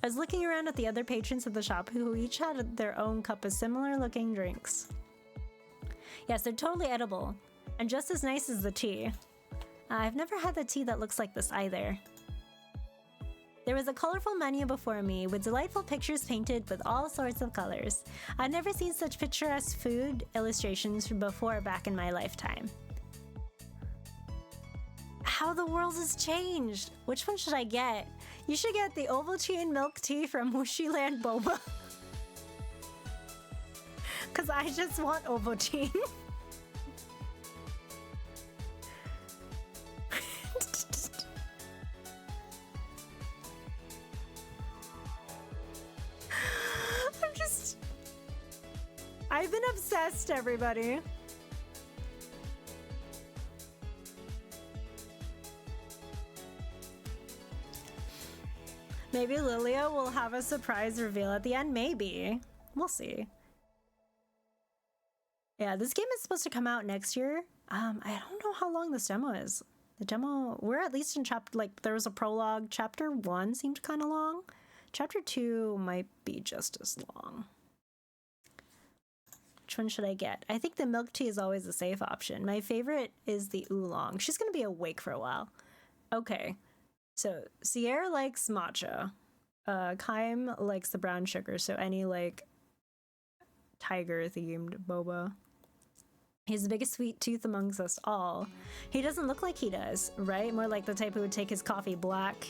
I was looking around at the other patrons of the shop who each had their own cup of similar looking drinks. Yes, they're totally edible and just as nice as the tea. I've never had the tea that looks like this either. There was a colorful menu before me with delightful pictures painted with all sorts of colors. I'd never seen such picturesque food illustrations before back in my lifetime. How the world has changed! Which one should I get? You should get the Ovaltine milk tea from Wushiland Boba. Cause I just want Ovaltine. I've been obsessed, everybody. Maybe Lilia will have a surprise reveal at the end. Maybe. We'll see. Yeah, this game is supposed to come out next year. I don't know how long this demo is. The demo, we're at least in chapter, like, there was a prologue. Chapter 1 seemed kind of long. Chapter 2 might be just as long. Which one should I get? I think the milk tea is always a safe option. My favorite is the oolong. She's gonna be awake for a while. Okay. So, Sierra likes matcha. Kaim likes the brown sugar, so any, like, tiger-themed boba. He's the biggest sweet tooth amongst us all. He doesn't look like he does, right? More like the type who would take his coffee black.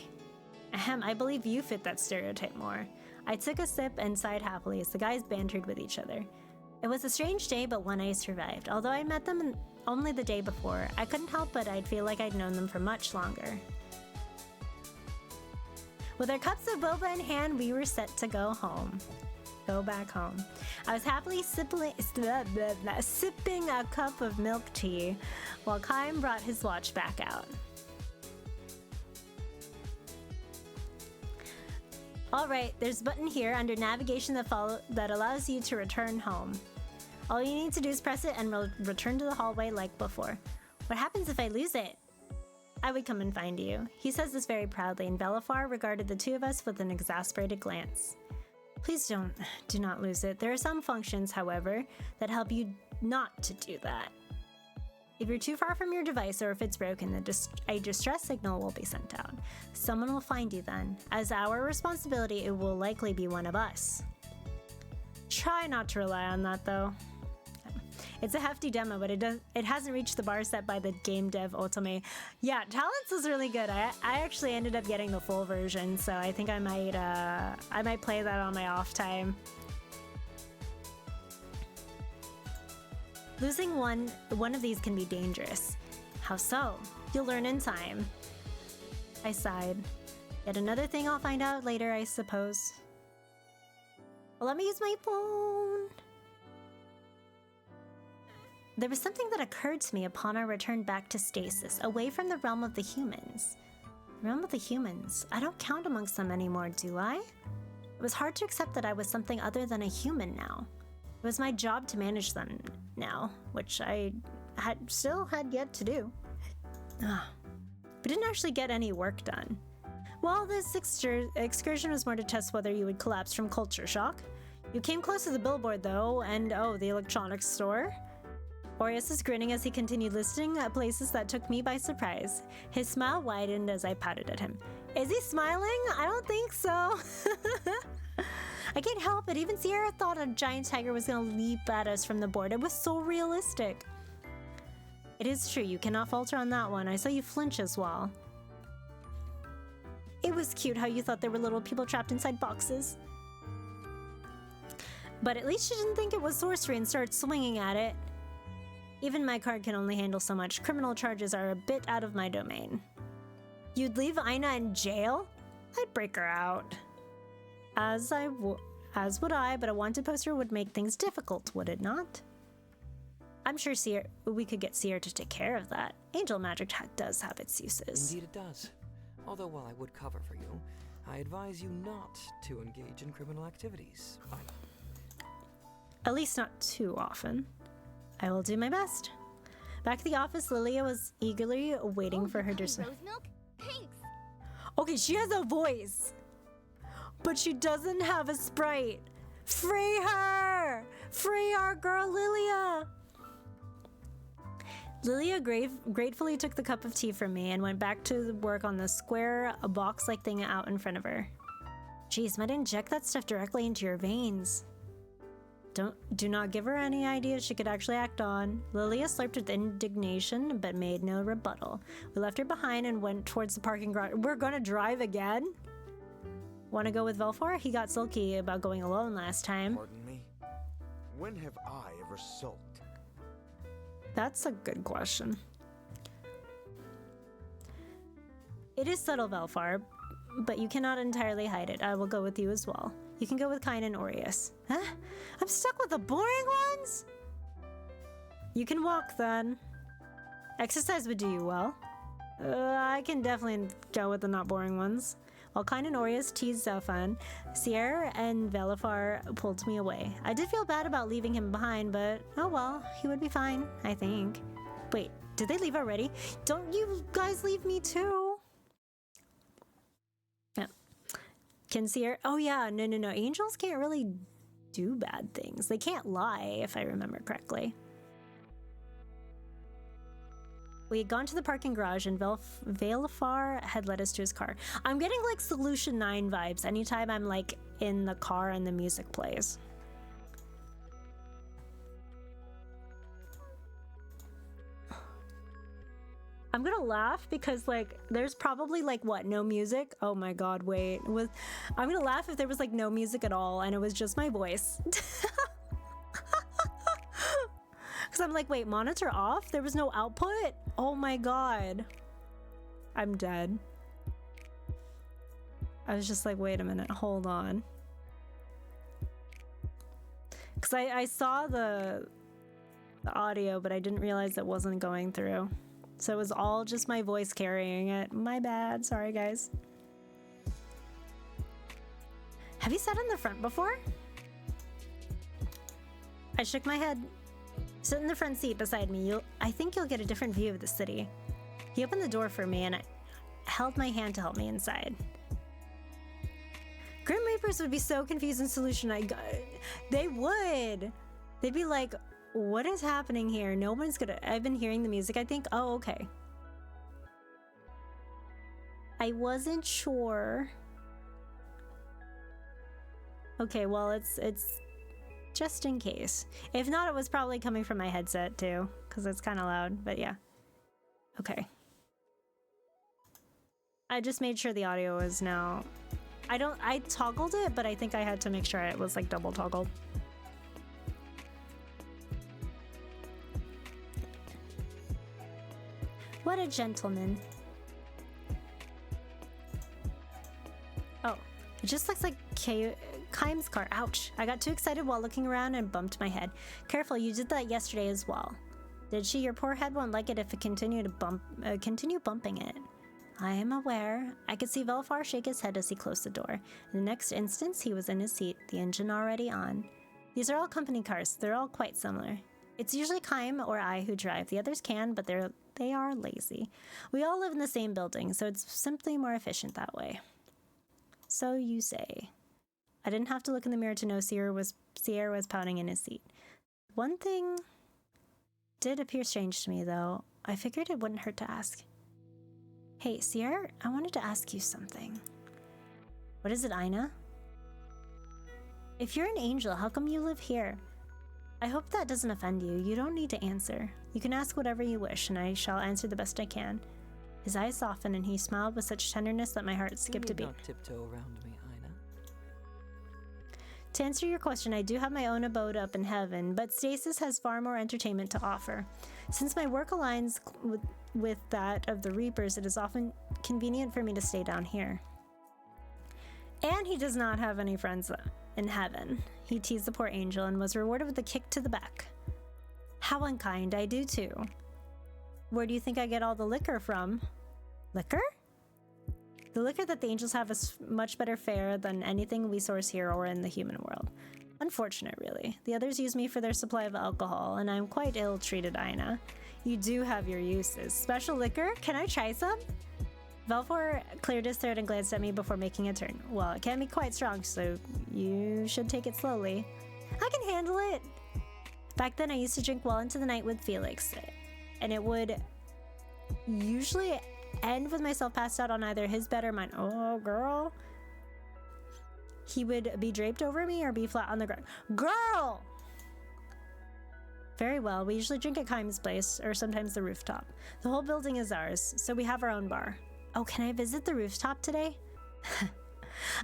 Ahem, I believe you fit that stereotype more. I took a sip and sighed happily as the guys bantered with each other. It was a strange day, but one I survived. Although I met them only the day before, I couldn't help but I'd feel like I'd known them for much longer. With our cups of boba in hand, we were set to go home. Go back home. I was happily sipping a cup of milk tea while Kaim brought his watch back out. Alright, there's a button here under navigation that allows you to return home. All you need to do is press it and return to the hallway like before. What happens if I lose it? I would come and find you. He says this very proudly, and Belafar regarded the two of us with an exasperated glance. Please do not lose it. There are some functions, however, that help you not to do that. If you're too far from your device or if it's broken, a distress signal will be sent out. Someone will find you then. As our responsibility, it will likely be one of us. Try not to rely on that, though. It's a hefty demo, but it hasn't reached the bar set by the game dev Otome. Yeah, Talents is really good. I actually ended up getting the full version, so I think I might play that on my off time. Losing one of these can be dangerous. How so? You'll learn in time. I sighed. Yet another thing I'll find out later, I suppose. Well, let me use my phone. There was something that occurred to me upon our return back to stasis, away from the realm of the humans. Realm of the humans? I don't count amongst them anymore, do I? It was hard to accept that I was something other than a human now. It was my job to manage them now, which I still had yet to do. But didn't actually get any work done. Well, this excursion was more to test whether you would collapse from culture shock. You came close to the billboard, though, and the electronics store. Orius was grinning as he continued listing places that took me by surprise. His smile widened as I pouted at him. Is he smiling? I don't think so. I can't help it. Even Sierra thought a giant tiger was going to leap at us from the board. It was so realistic. It is true. You cannot falter on that one. I saw you flinch as well. It was cute how you thought there were little people trapped inside boxes. But at least you didn't think it was sorcery and started swinging at it. Even my card can only handle so much. Criminal charges are a bit out of my domain. You'd leave Aina in jail? I'd break her out. As would I, but a wanted poster would make things difficult, would it not? I'm sure we could get Seer to take care of that. Angel magic does have its uses. Indeed it does. Although while I would cover for you, I advise you not to engage in criminal activities. At least not too often. I will do my best. Back at the office, Lilia was eagerly waiting for her rose milk? Thanks. Okay, she has a voice, but she doesn't have a sprite. Free her! Free our girl Lilia! Lilia gratefully took the cup of tea from me and went back to work on the square, box-like thing out in front of her. Jeez, might inject that stuff directly into your veins. Do not give her any ideas she could actually act on. Lilia slurped with indignation, but made no rebuttal. We left her behind and went towards the parking garage. We're gonna drive again? Want to go with Velfor? He got sulky about going alone last time. Pardon me? When have I ever sulked? That's a good question. It is subtle, Velfar, but you cannot entirely hide it. I will go with you as well. You can go with Kine and Aureus. Huh? I'm stuck with the boring ones? You can walk then. Exercise would do you well. I can definitely go with the not boring ones. While Kine and Aureus teased Zelfan, Sierra and Velafar pulled me away. I did feel bad about leaving him behind, but oh well, he would be fine, I think. Wait, did they leave already? Don't you guys leave me too? No. Can Sierra... Oh yeah, no. Angels can't really do bad things. They can't lie, if I remember correctly. We had gone to the parking garage and Velafar had led us to his car. I'm getting like Solution 9 vibes anytime I'm like in the car and the music plays. I'm gonna laugh because like there's probably like what, no music? Oh my god, wait. I'm gonna laugh if there was like no music at all and it was just my voice. Because I'm like, wait, monitor off? There was no output? Oh my god. I'm dead. I was just like, wait a minute, hold on. Because I saw the audio, but I didn't realize it wasn't going through. So it was all just my voice carrying it. My bad, sorry guys. Have you sat in the front before? I shook my head. Sit in the front seat beside me. I think you'll get a different view of the city. He opened the door for me and I held my hand to help me inside. Grim Reapers would be so confused in solution. They would. They'd be like, what is happening here? No one's gonna... I've been hearing the music, I think. Oh, okay. I wasn't sure. Okay, well, it's just in case. If not, it was probably coming from my headset too, because it's kind of loud, but yeah. Okay. I just made sure the audio is now... I toggled it, but I think I had to make sure it was like double toggled. What a gentleman. Oh, it just looks like Kaim's car. Ouch. I got too excited while looking around and bumped my head. Careful, you did that yesterday as well. Did she? Your poor head won't like it if it continue bumping it. I am aware. I could see Velfar shake his head as he closed the door. In the next instant, he was in his seat, the engine already on. These are all company cars. They're all quite similar. It's usually Kaim or I who drive. The others can, but they are lazy. We all live in the same building, so it's simply more efficient that way. So you say. I didn't have to look in the mirror to know Sierra was pouting in his seat. One thing did appear strange to me, though. I figured it wouldn't hurt to ask. Hey, Sierra, I wanted to ask you something. What is it, Aina? If you're an angel, how come you live here? I hope that doesn't offend you. You don't need to answer. You can ask whatever you wish, and I shall answer the best I can. His eyes softened, and he smiled with such tenderness that my heart skipped a beat. You need not tiptoe around me, Aina. To answer your question, I do have my own abode up in heaven, but Stasis has far more entertainment to offer. Since my work aligns with that of the Reapers, it is often convenient for me to stay down here. And he does not have any friends in heaven. He teased the poor angel and was rewarded with a kick to the back. How unkind, I do too. Where do you think I get all the liquor from? Liquor? The liquor that the angels have is much better fare than anything we source here or in the human world. Unfortunate, really. The others use me for their supply of alcohol, and I'm quite ill-treated, Aina. You do have your uses. Special liquor? Can I try some? Velfor cleared his throat and glanced at me before making a turn. Well, it can be quite strong, so you should take it slowly. I can handle it! Back then, I used to drink well into the night with Felix, and it would usually end with myself passed out on either his bed or mine. Oh, girl. He would be draped over me or be flat on the ground. Girl! Very well, we usually drink at Kaim's place, or sometimes the rooftop. The whole building is ours, so we have our own bar. Oh, can I visit the rooftop today?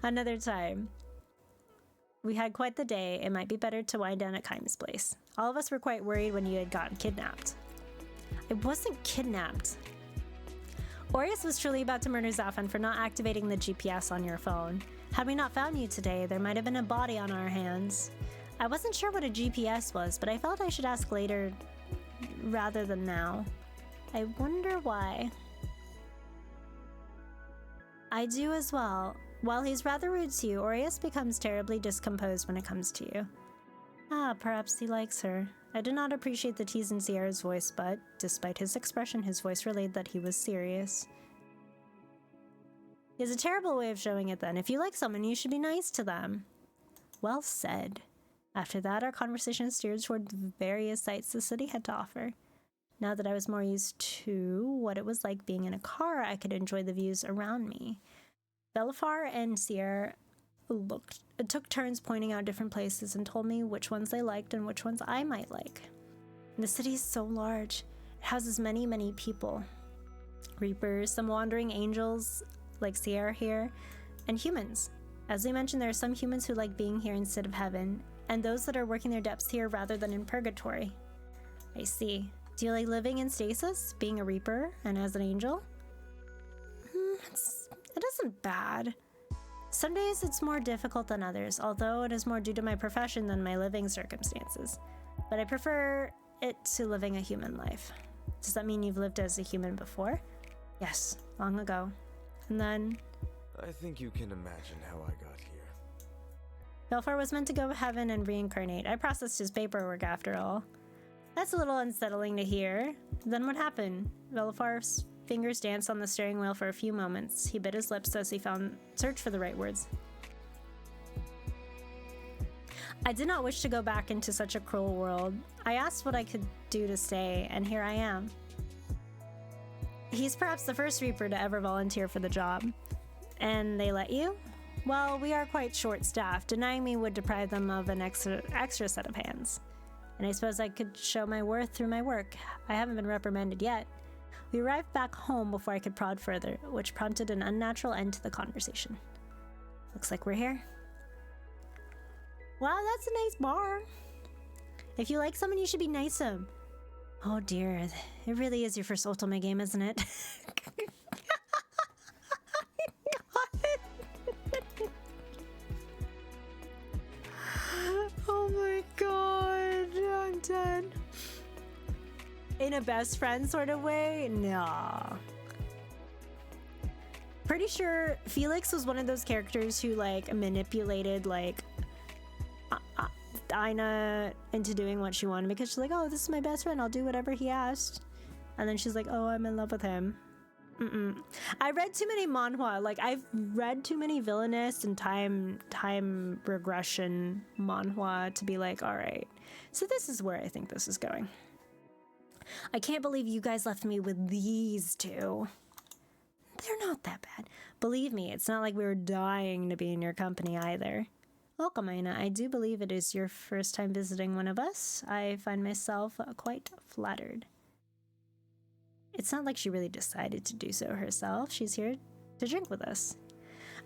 Another time. We had quite the day. It might be better to wind down at Kaim's place. All of us were quite worried when you had gotten kidnapped. I wasn't kidnapped. Aureus was truly about to murder Zafan for not activating the GPS on your phone. Had we not found you today, there might have been a body on our hands. I wasn't sure what a GPS was, but I felt I should ask later rather than now. I wonder why. I do as well. While he's rather rude to you, Aureus becomes terribly discomposed when it comes to you. Ah, perhaps he likes her. I did not appreciate the tease in Sierra's voice, but, despite his expression, his voice relayed that he was serious. He has a terrible way of showing it then. If you like someone, you should be nice to them. Well said. After that, our conversation steered toward the various sights the city had to offer. Now that I was more used to what it was like being in a car, I could enjoy the views around me. Belafar and Sierra took turns pointing out different places and told me which ones they liked and which ones I might like. The city is so large. It houses many, many people. Reapers, some wandering angels like Sierra here, and humans. As we mentioned, there are some humans who like being here instead of heaven, and those that are working their depths here rather than in purgatory. I see. Do you like living in stasis, being a Reaper, and as an angel? It isn't bad. Some days it's more difficult than others, although it is more due to my profession than my living circumstances. But I prefer it to living a human life. Does that mean you've lived as a human before? Yes, long ago. And then... I think you can imagine how I got here. Belfar was meant to go to heaven and reincarnate. I processed his paperwork after all. That's a little unsettling to hear. Then what happened? Belfar's fingers danced on the steering wheel for a few moments. He bit his lips as he searched for the right words. I did not wish to go back into such a cruel world. I asked what I could do to stay, and here I am. He's perhaps the first Reaper to ever volunteer for the job. And they let you? Well, we are quite short-staffed. Denying me would deprive them of an extra set of hands. And I suppose I could show my worth through my work. I haven't been reprimanded yet. We arrived back home before I could prod further, which prompted an unnatural end to the conversation. Looks like we're here. Wow, that's a nice bar. If you like someone, you should be nice to them. Oh dear, it really is your first Ultima game, isn't it? Oh my god, I'm dead. In a best friend sort of way? Nah. Pretty sure Felix was one of those characters who like manipulated like Aina into doing what she wanted because she's like, oh, this is my best friend, I'll do whatever he asked. And then she's like, oh, I'm in love with him. I read too many manhwa. Like, I've read too many villainous and time regression manhwa to be like, all right, so this is where I think this is going. I can't believe you guys left me with these two. They're not that bad. Believe me, it's not like we were dying to be in your company either. Welcome, Aina. I do believe it is your first time visiting one of us. I find myself quite flattered. It's not like she really decided to do so herself. She's here to drink with us.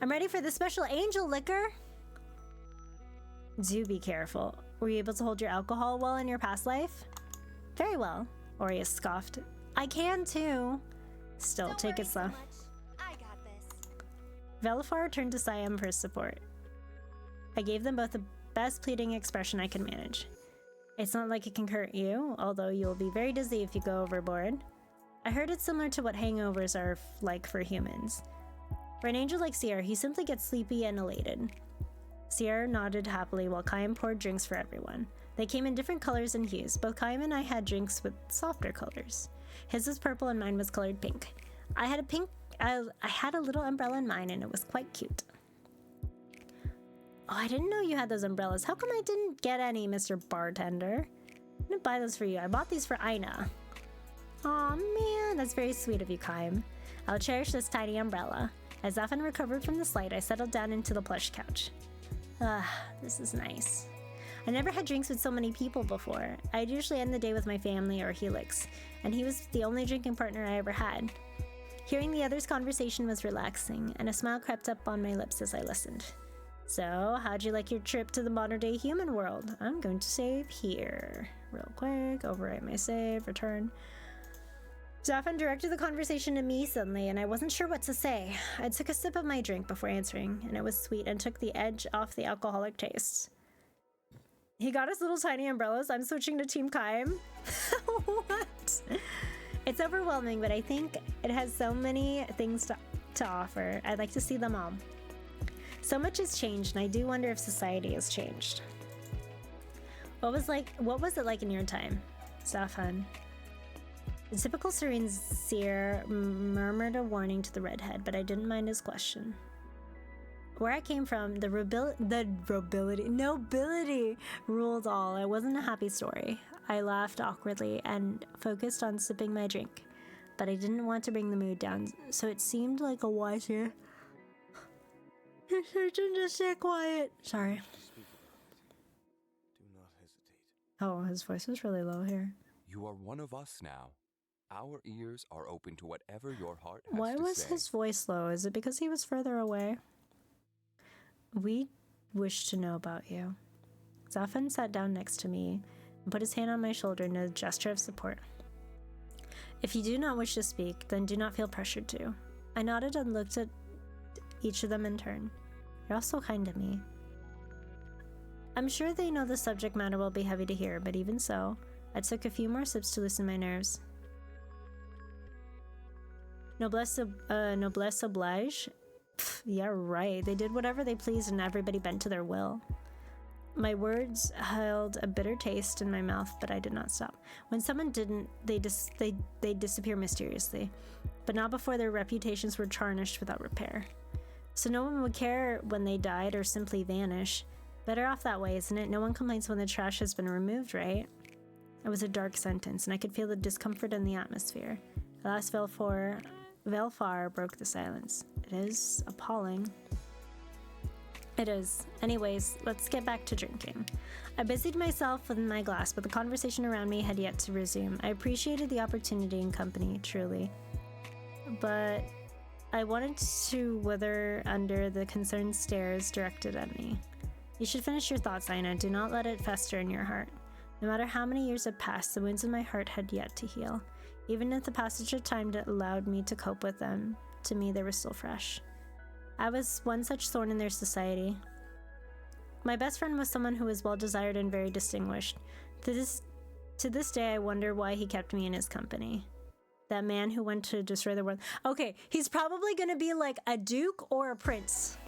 I'm ready for the special angel liquor. Do be careful. Were you able to hold your alcohol well in your past life? Very well. Aurea scoffed. I can too. Still, Don't take worry it slow. so much. I got this. Velafar turned to Siam for support. I gave them both the best pleading expression I could manage. It's not like it can hurt you, although you'll be very dizzy if you go overboard. I heard it's similar to what hangovers are like for humans. For an angel like Sierra, he simply gets sleepy and elated. Sierra nodded happily while Kaim poured drinks for everyone. They came in different colors and hues. Both Kaim and I had drinks with softer colors. His was purple and mine was colored pink. I had a little umbrella in mine and it was quite cute. Oh, I didn't know you had those umbrellas. How come I didn't get any, Mr. Bartender? I didn't buy those for you. I bought these for Aina. Aw, man, that's very sweet of you, Kaim. I'll cherish this tiny umbrella. As Zafin recovered from the slide, I settled down into the plush couch. This is nice. I never had drinks with so many people before. I'd usually end the day with my family or Helix, and he was the only drinking partner I ever had. Hearing the others' conversation was relaxing, and a smile crept up on my lips as I listened. So, how'd you like your trip to the modern-day human world? I'm going to save here. Real quick, overwrite my save, return. Zafin directed the conversation to me suddenly, and I wasn't sure what to say. I took a sip of my drink before answering, and it was sweet and took the edge off the alcoholic taste. He got us little tiny umbrellas. I'm switching to Team Kaim. What? It's overwhelming, but I think it has so many things to offer. I'd like to see them all. So much has changed, and I do wonder if society has changed. What was it like in your time, Zafin? The typical serene seer murmured a warning to the redhead, but I didn't mind his question. Where I came from, nobility ruled all. It wasn't a happy story. I laughed awkwardly and focused on sipping my drink, but I didn't want to bring the mood down, so it seemed like a wiser decision to stay quiet. Sorry. Do not hesitate. Oh, his voice was really low here. You are one of us now. Our ears are open to whatever your heart has Why to was say. his voice low? Is it because he was further away? We wish to know about you. Zafin sat down next to me and put his hand on my shoulder in a gesture of support. If you do not wish to speak, then do not feel pressured to. I nodded and looked at each of them in turn. You're all so kind to me. I'm sure they know the subject matter will be heavy to hear, but even so, I took a few more sips to loosen my nerves. Noblesse oblige? Pfft, yeah, right. They did whatever they pleased and everybody bent to their will. My words held a bitter taste in my mouth, but I did not stop. When someone didn't, they disappear mysteriously, but not before their reputations were tarnished without repair. So no one would care when they died or simply vanish. Better off that way, isn't it? No one complains when the trash has been removed, right? It was a dark sentence, and I could feel the discomfort in the atmosphere. At last, Velfar broke the silence. It is appalling. It is. Anyways, let's get back to drinking. I busied myself with my glass, but the conversation around me had yet to resume. I appreciated the opportunity and company, truly. But I wanted to wither under the concerned stares directed at me. You should finish your thoughts, Aina. Do not let it fester in your heart. No matter how many years had passed, the wounds in my heart had yet to heal. Even if the passage of time allowed me to cope with them, to me they were still fresh. I was one such thorn in their society. My best friend was someone who was well-desired and very distinguished. To this day, I wonder why he kept me in his company. That man who went to destroy the world. Okay, he's probably gonna be like a duke or a prince.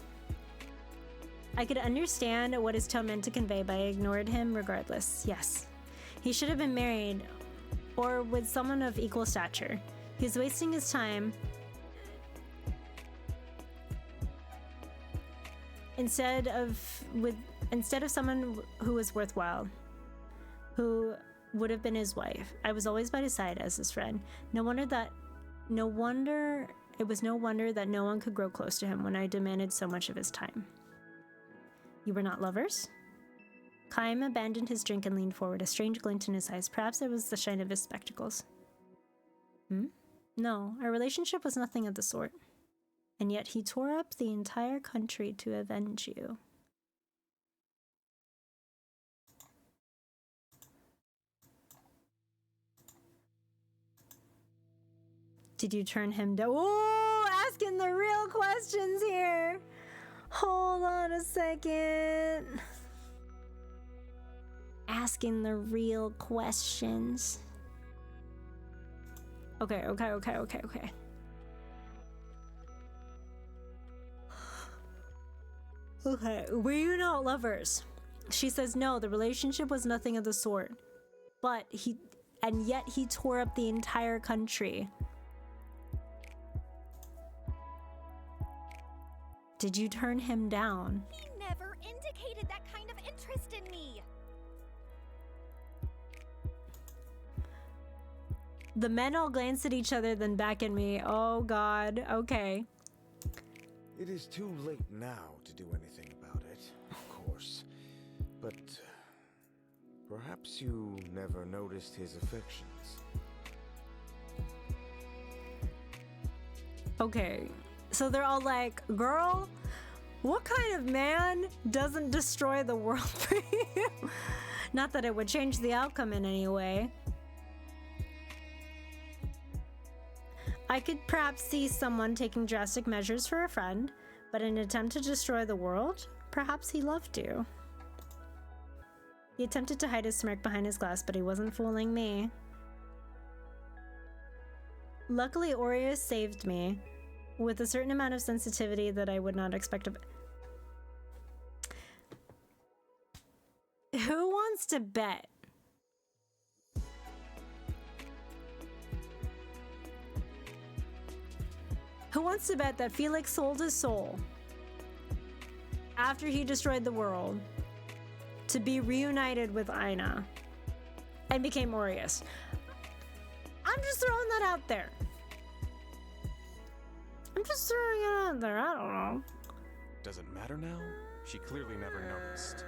I could understand what his tone meant to convey, but I ignored him regardless. Yes, he should have been married or with someone of equal stature. He was wasting his time instead of someone who was worthwhile, who would have been his wife. I was always by his side as his friend. It was no wonder that no one could grow close to him when I demanded so much of his time. You were not lovers? Chaim abandoned his drink and leaned forward, a strange glint in his eyes. Perhaps it was the shine of his spectacles. No, our relationship was nothing of the sort. And yet he tore up the entire country to avenge you. Did you turn him down? Ooh, asking the real questions here. Hold on a second. Asking the real questions. Okay. Okay, were you not lovers? She says no, the relationship was nothing of the sort. And yet he tore up the entire country. Did you turn him down? He never indicated that kind of interest in me. The men all glanced at each other, then back at me. Oh God, okay. It is too late now to do anything about it, of course. But perhaps you never noticed his affections. Okay, so they're all like, girl, what kind of man doesn't destroy the world for you? Not that it would change the outcome in any way. I could perhaps see someone taking drastic measures for a friend, but in an attempt to destroy the world, perhaps he loved you. He attempted to hide his smirk behind his glass, but he wasn't fooling me. Luckily, Aureus saved me with a certain amount of sensitivity that I would not expect of. Who wants to bet? Who wants to bet that Felix sold his soul after he destroyed the world to be reunited with Aina and became Aureus? I'm just throwing that out there. I'm just throwing it out there. I don't know. Does it matter now? She clearly never noticed.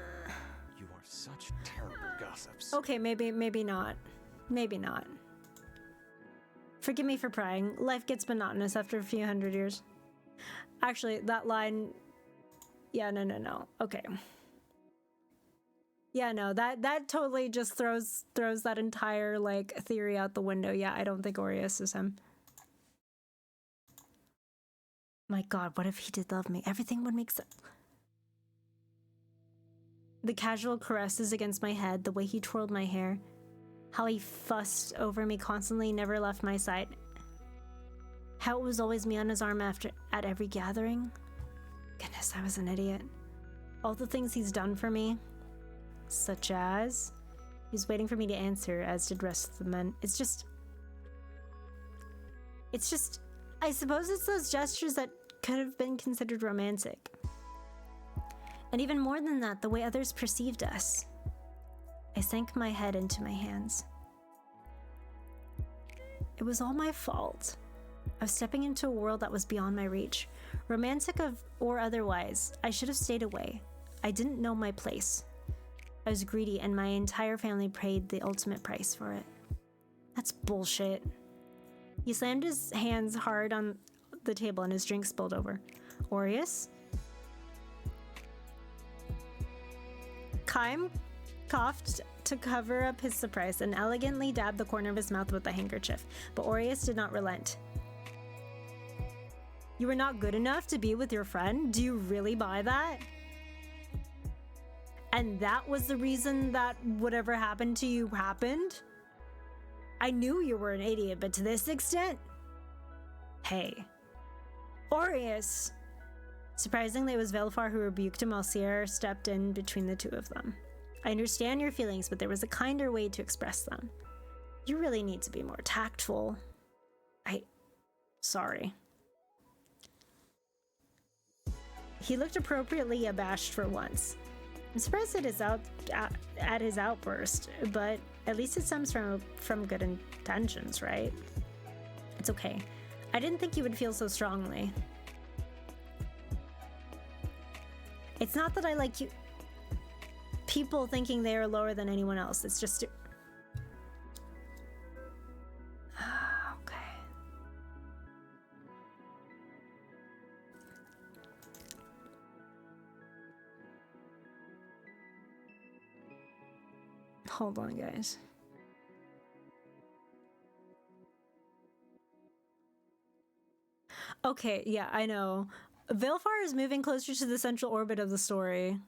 You are such terrible gossips. Okay, maybe not. Maybe not. Forgive me for prying. Life gets monotonous after a few hundred years. Actually, that line... Yeah, no. Okay. Yeah, no, that totally just throws that entire, like, theory out the window. Yeah, I don't think Aureus is him. My God, what if he did love me? Everything would make sense. The casual caresses against my head, the way he twirled my hair, how he fussed over me constantly, never left my side. How it was always me on his arm at every gathering. Goodness, I was an idiot. All the things he's done for me. Such as? He's waiting for me to answer, as did rest of the men. It's just, I suppose it's those gestures that could have been considered romantic. And even more than that, the way others perceived us. I sank my head into my hands. It was all my fault. I was stepping into a world that was beyond my reach. Romantic or otherwise, I should have stayed away. I didn't know my place. I was greedy, and my entire family paid the ultimate price for it. That's bullshit. He slammed his hands hard on the table and his drink spilled over. Aureus? Chaim coughed to cover up his surprise and elegantly dabbed the corner of his mouth with a handkerchief, but Aureus did not relent. You were not good enough to be with your friend? Do you really buy that? And that was the reason that whatever happened to you happened? I knew you were an idiot, but to this extent? Hey. Aureus! Surprisingly, it was Velfar who rebuked him while Sierra stepped in between the two of them. I understand your feelings, but there was a kinder way to express them. You really need to be more tactful. Sorry. He looked appropriately abashed for once. I'm surprised at his outburst, but at least it stems from good intentions, right? It's okay. I didn't think you would feel so strongly. It's not that I like you. People thinking they are lower than anyone else. It's just. Okay. Hold on, guys. Okay, yeah, I know. Velfar is moving closer to the central orbit of the story.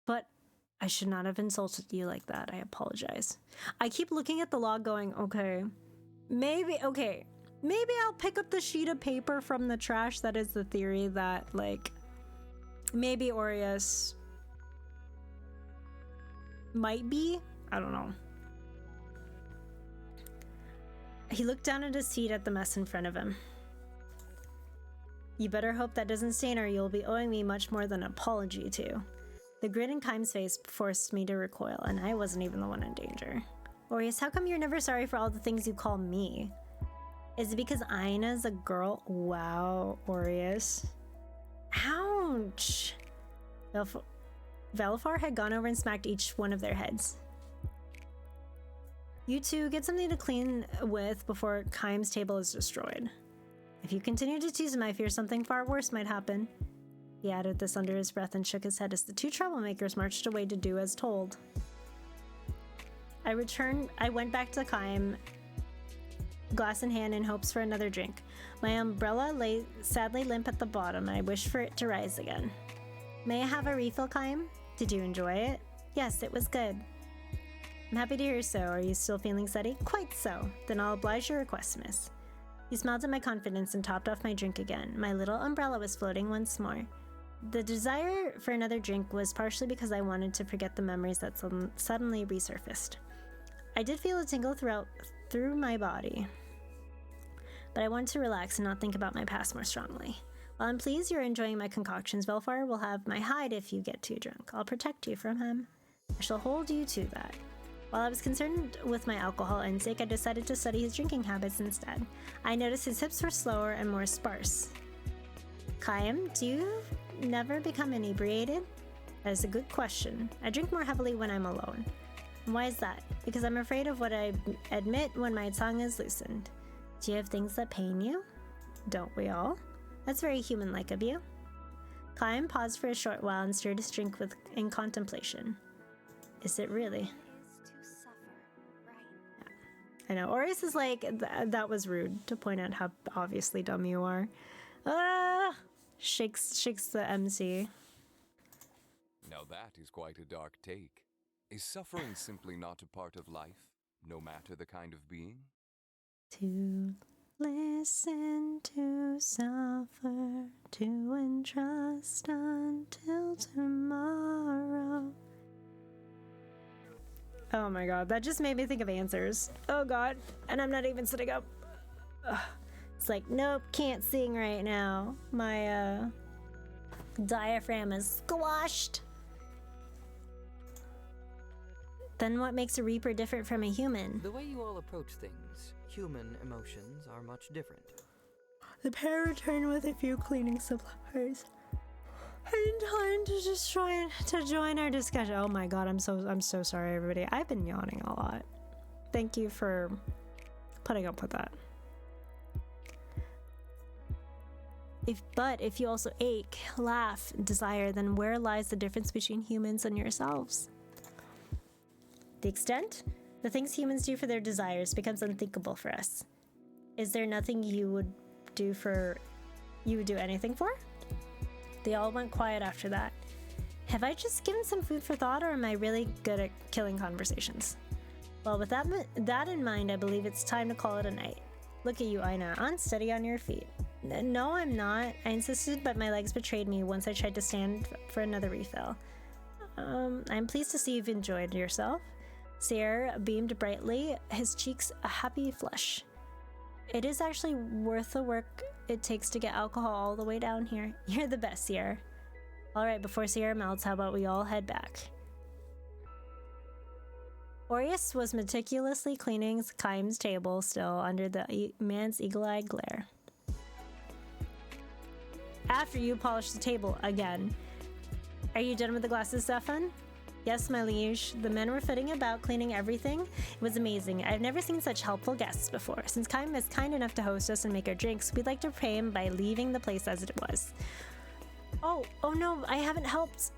But I should not have insulted you like that. I apologize. I keep looking at the log going, okay, maybe I'll pick up the sheet of paper from the trash. That is the theory that, like, maybe Aureus might be. I don't know. He looked down at his feet at the mess in front of him. You better hope that doesn't stain or you'll be owing me much more than an apology too. The grin in Chaim's face forced me to recoil, and I wasn't even the one in danger. Aureus, how come you're never sorry for all the things you call me? Is it because Aina's a girl? Wow, Aureus. Ouch! Velfar had gone over and smacked each one of their heads. You two, get something to clean with before Chaim's table is destroyed. If you continue to tease him, I fear something far worse might happen. He added this under his breath and shook his head as the two troublemakers marched away to do as told. I went back to Chaim, glass in hand, in hopes for another drink. My umbrella lay sadly limp at the bottom, and I wished for it to rise again. May I have a refill, Chaim? Did you enjoy it? Yes, it was good. I'm happy to hear so. Are you still feeling steady? Quite so. Then I'll oblige your request, miss. He smiled at my confidence and topped off my drink again. My little umbrella was floating once more. The desire for another drink was partially because I wanted to forget the memories that suddenly resurfaced. I did feel a tingle through my body, but I wanted to relax and not think about my past more strongly. While I'm pleased you're enjoying my concoctions, Velfar will have my hide if you get too drunk. I'll protect you from him. I shall hold you to that. While I was concerned with my alcohol intake, I decided to study his drinking habits instead. I noticed his hips were slower and more sparse. Chaim, do you never become inebriated? That is a good question. I drink more heavily when I'm alone. And why is that? Because I'm afraid of what I admit when my tongue is loosened. Do you have things that pain you? Don't we all? That's very human-like of you. Chaim paused for a short while and stirred his drink in contemplation. Is it really? I know. Aureus is like, that was rude to point out how obviously dumb you are. Shakes the MC. Now that is quite a dark take. Is suffering simply not a part of life, no matter the kind of being? To listen to suffer to entrust until tomorrow. Oh my god, that just made me think of Answers. Oh god, and I'm not even sitting up. Ugh. It's like, nope, can't sing right now. My diaphragm is squashed. Then what makes a Reaper different from a human? The way you all approach things, human emotions are much different. The pair returned with a few cleaning supplies. In time to just try to join our discussion. Oh my god, I'm so sorry, everybody. I've been yawning a lot. Thank you for putting up with that. If you also ache, laugh, desire, then where lies the difference between humans and yourselves? The extent? The things humans do for their desires becomes unthinkable for us. Is there nothing you would do anything for? They all went quiet after that. Have I just given some food for thought, or am I really good at killing conversations? Well, with that in mind, I believe it's time to call it a night. Look at you, Aina, unsteady on your feet. No, I'm not. I insisted, but my legs betrayed me once I tried to stand for another refill. I'm pleased to see you've enjoyed yourself. Sierra beamed brightly, his cheeks a happy flush. It is actually worth the work it takes to get alcohol all the way down here. You're the best, Sierra. Alright, before Sierra melts, how about we all head back? Aureus was meticulously cleaning Kaim's table still under the man's eagle-eyed glare. After you polish the table again. Are you done with the glasses, Stefan? Yes, my liege. The men were fitting about, cleaning everything. It was amazing. I've never seen such helpful guests before. Since Kaim is kind enough to host us and make our drinks, we'd like to repay him by leaving the place as it was. Oh no, I haven't helped.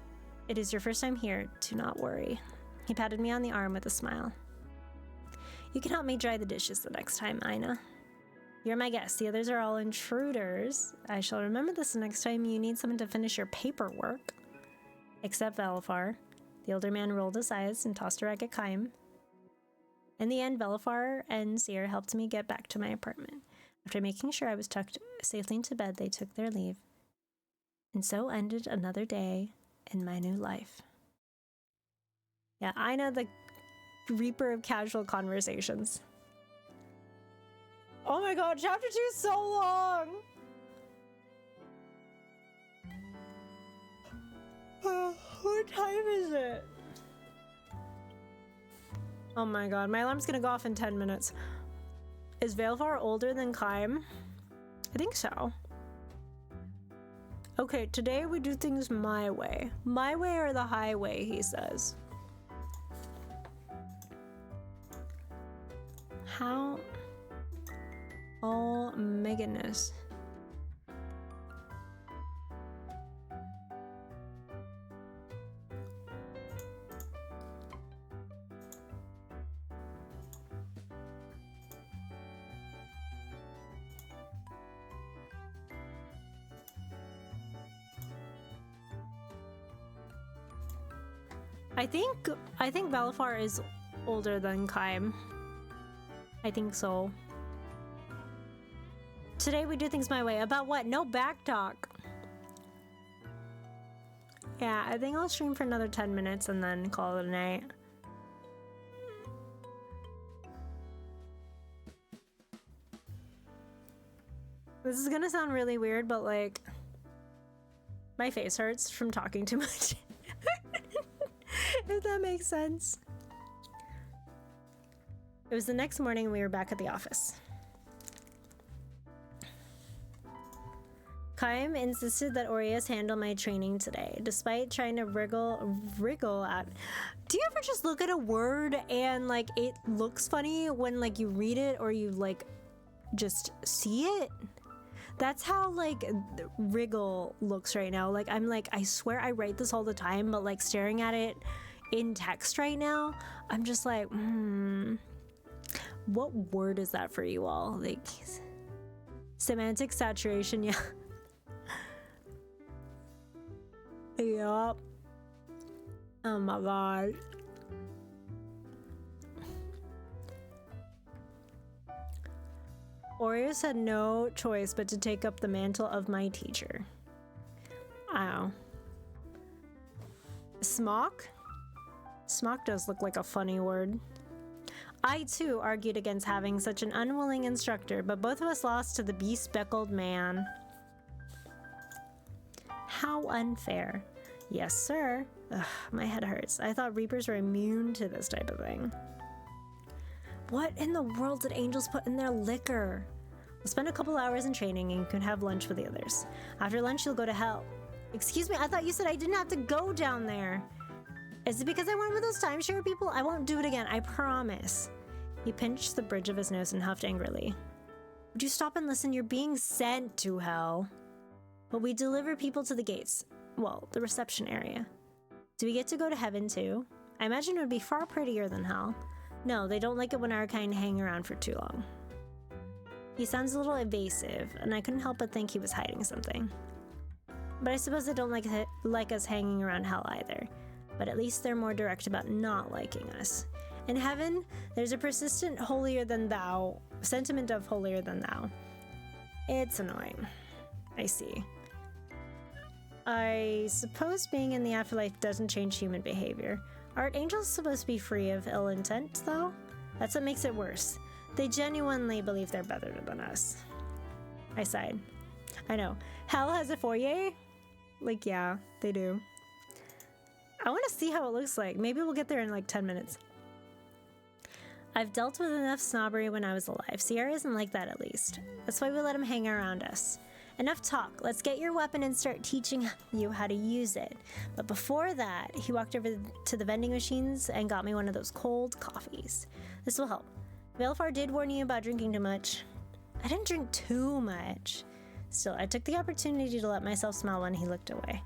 It is your first time here. Do not worry. He patted me on the arm with a smile. You can help me dry the dishes the next time, Aina. You're my guest. The others are all intruders. I shall remember this the next time you need someone to finish your paperwork. Except Velafar. The older man rolled his eyes and tossed a rag at Kaim. In the end, Velafar and Sierra helped me get back to my apartment. After making sure I was tucked safely into bed, they took their leave. And so ended another day in my new life. Yeah, Aina, the Reaper of casual conversations. Oh my god, chapter 2 is so long! What time is it? Oh my god, my alarm's gonna go off in 10 minutes. Is Velafar older than Kaim? I think so. Okay, today we do things my way. My way or the highway, he says. How? Oh my goodness. I think Velafar is older than Kaim. I think so. Today we do things my way. About what? No back talk. Yeah, I think I'll stream for another 10 minutes and then call it a night. This is gonna sound really weird, but like, my face hurts from talking too much. If that makes sense. It was the next morning and we were back at the office. Kaim insisted that Aureus handle my training today, despite trying to wriggle at. Do you ever just look at a word and like it looks funny when like you read it or you like just see it? That's how like wriggle looks right now. Like I'm like, I swear I write this all the time, but like staring at it in text right now, I'm just like, what word is that for you all? Like semantic saturation, yeah. Yup. Oh my god. Aureus had no choice but to take up the mantle of my teacher. I don't know. Smock? Smock does look like a funny word. I too argued against having such an unwilling instructor, but both of us lost to the bespectacled man. How unfair. Yes, sir. Ugh, my head hurts. I thought Reapers were immune to this type of thing. What in the world did angels put in their liquor? We'll spend a couple hours in training and you can have lunch with the others. After lunch, you'll go to hell. Excuse me, I thought you said I didn't have to go down there. Is it because I went with those timeshare people? I won't do it again, I promise. He pinched the bridge of his nose and huffed angrily. Would you stop and listen? You're being sent to hell. But we deliver people to the gates. Well, the reception area. Do we get to go to heaven too? I imagine it would be far prettier than hell. No, they don't like it when our kind hang around for too long. He sounds a little evasive, and I couldn't help but think he was hiding something. But I suppose they don't like us hanging around hell either. But at least they're more direct about not liking us. In heaven, there's a persistent sentiment of holier than thou. It's annoying. I see. I suppose being in the afterlife doesn't change human behavior. Aren't angels supposed to be free of ill intent, though? That's what makes it worse. They genuinely believe they're better than us. I sighed. I know. Hell has a foyer? Like, yeah, they do. I want to see how it looks like. Maybe we'll get there in like 10 minutes. I've dealt with enough snobbery when I was alive. Sierra isn't like that, at least. That's why we let him hang around us. Enough talk. Let's get your weapon and start teaching you how to use it. But before that, he walked over to the vending machines and got me one of those cold coffees. This will help. Velfar did warn you about drinking too much. I didn't drink too much. Still, I took the opportunity to let myself smile when he looked away.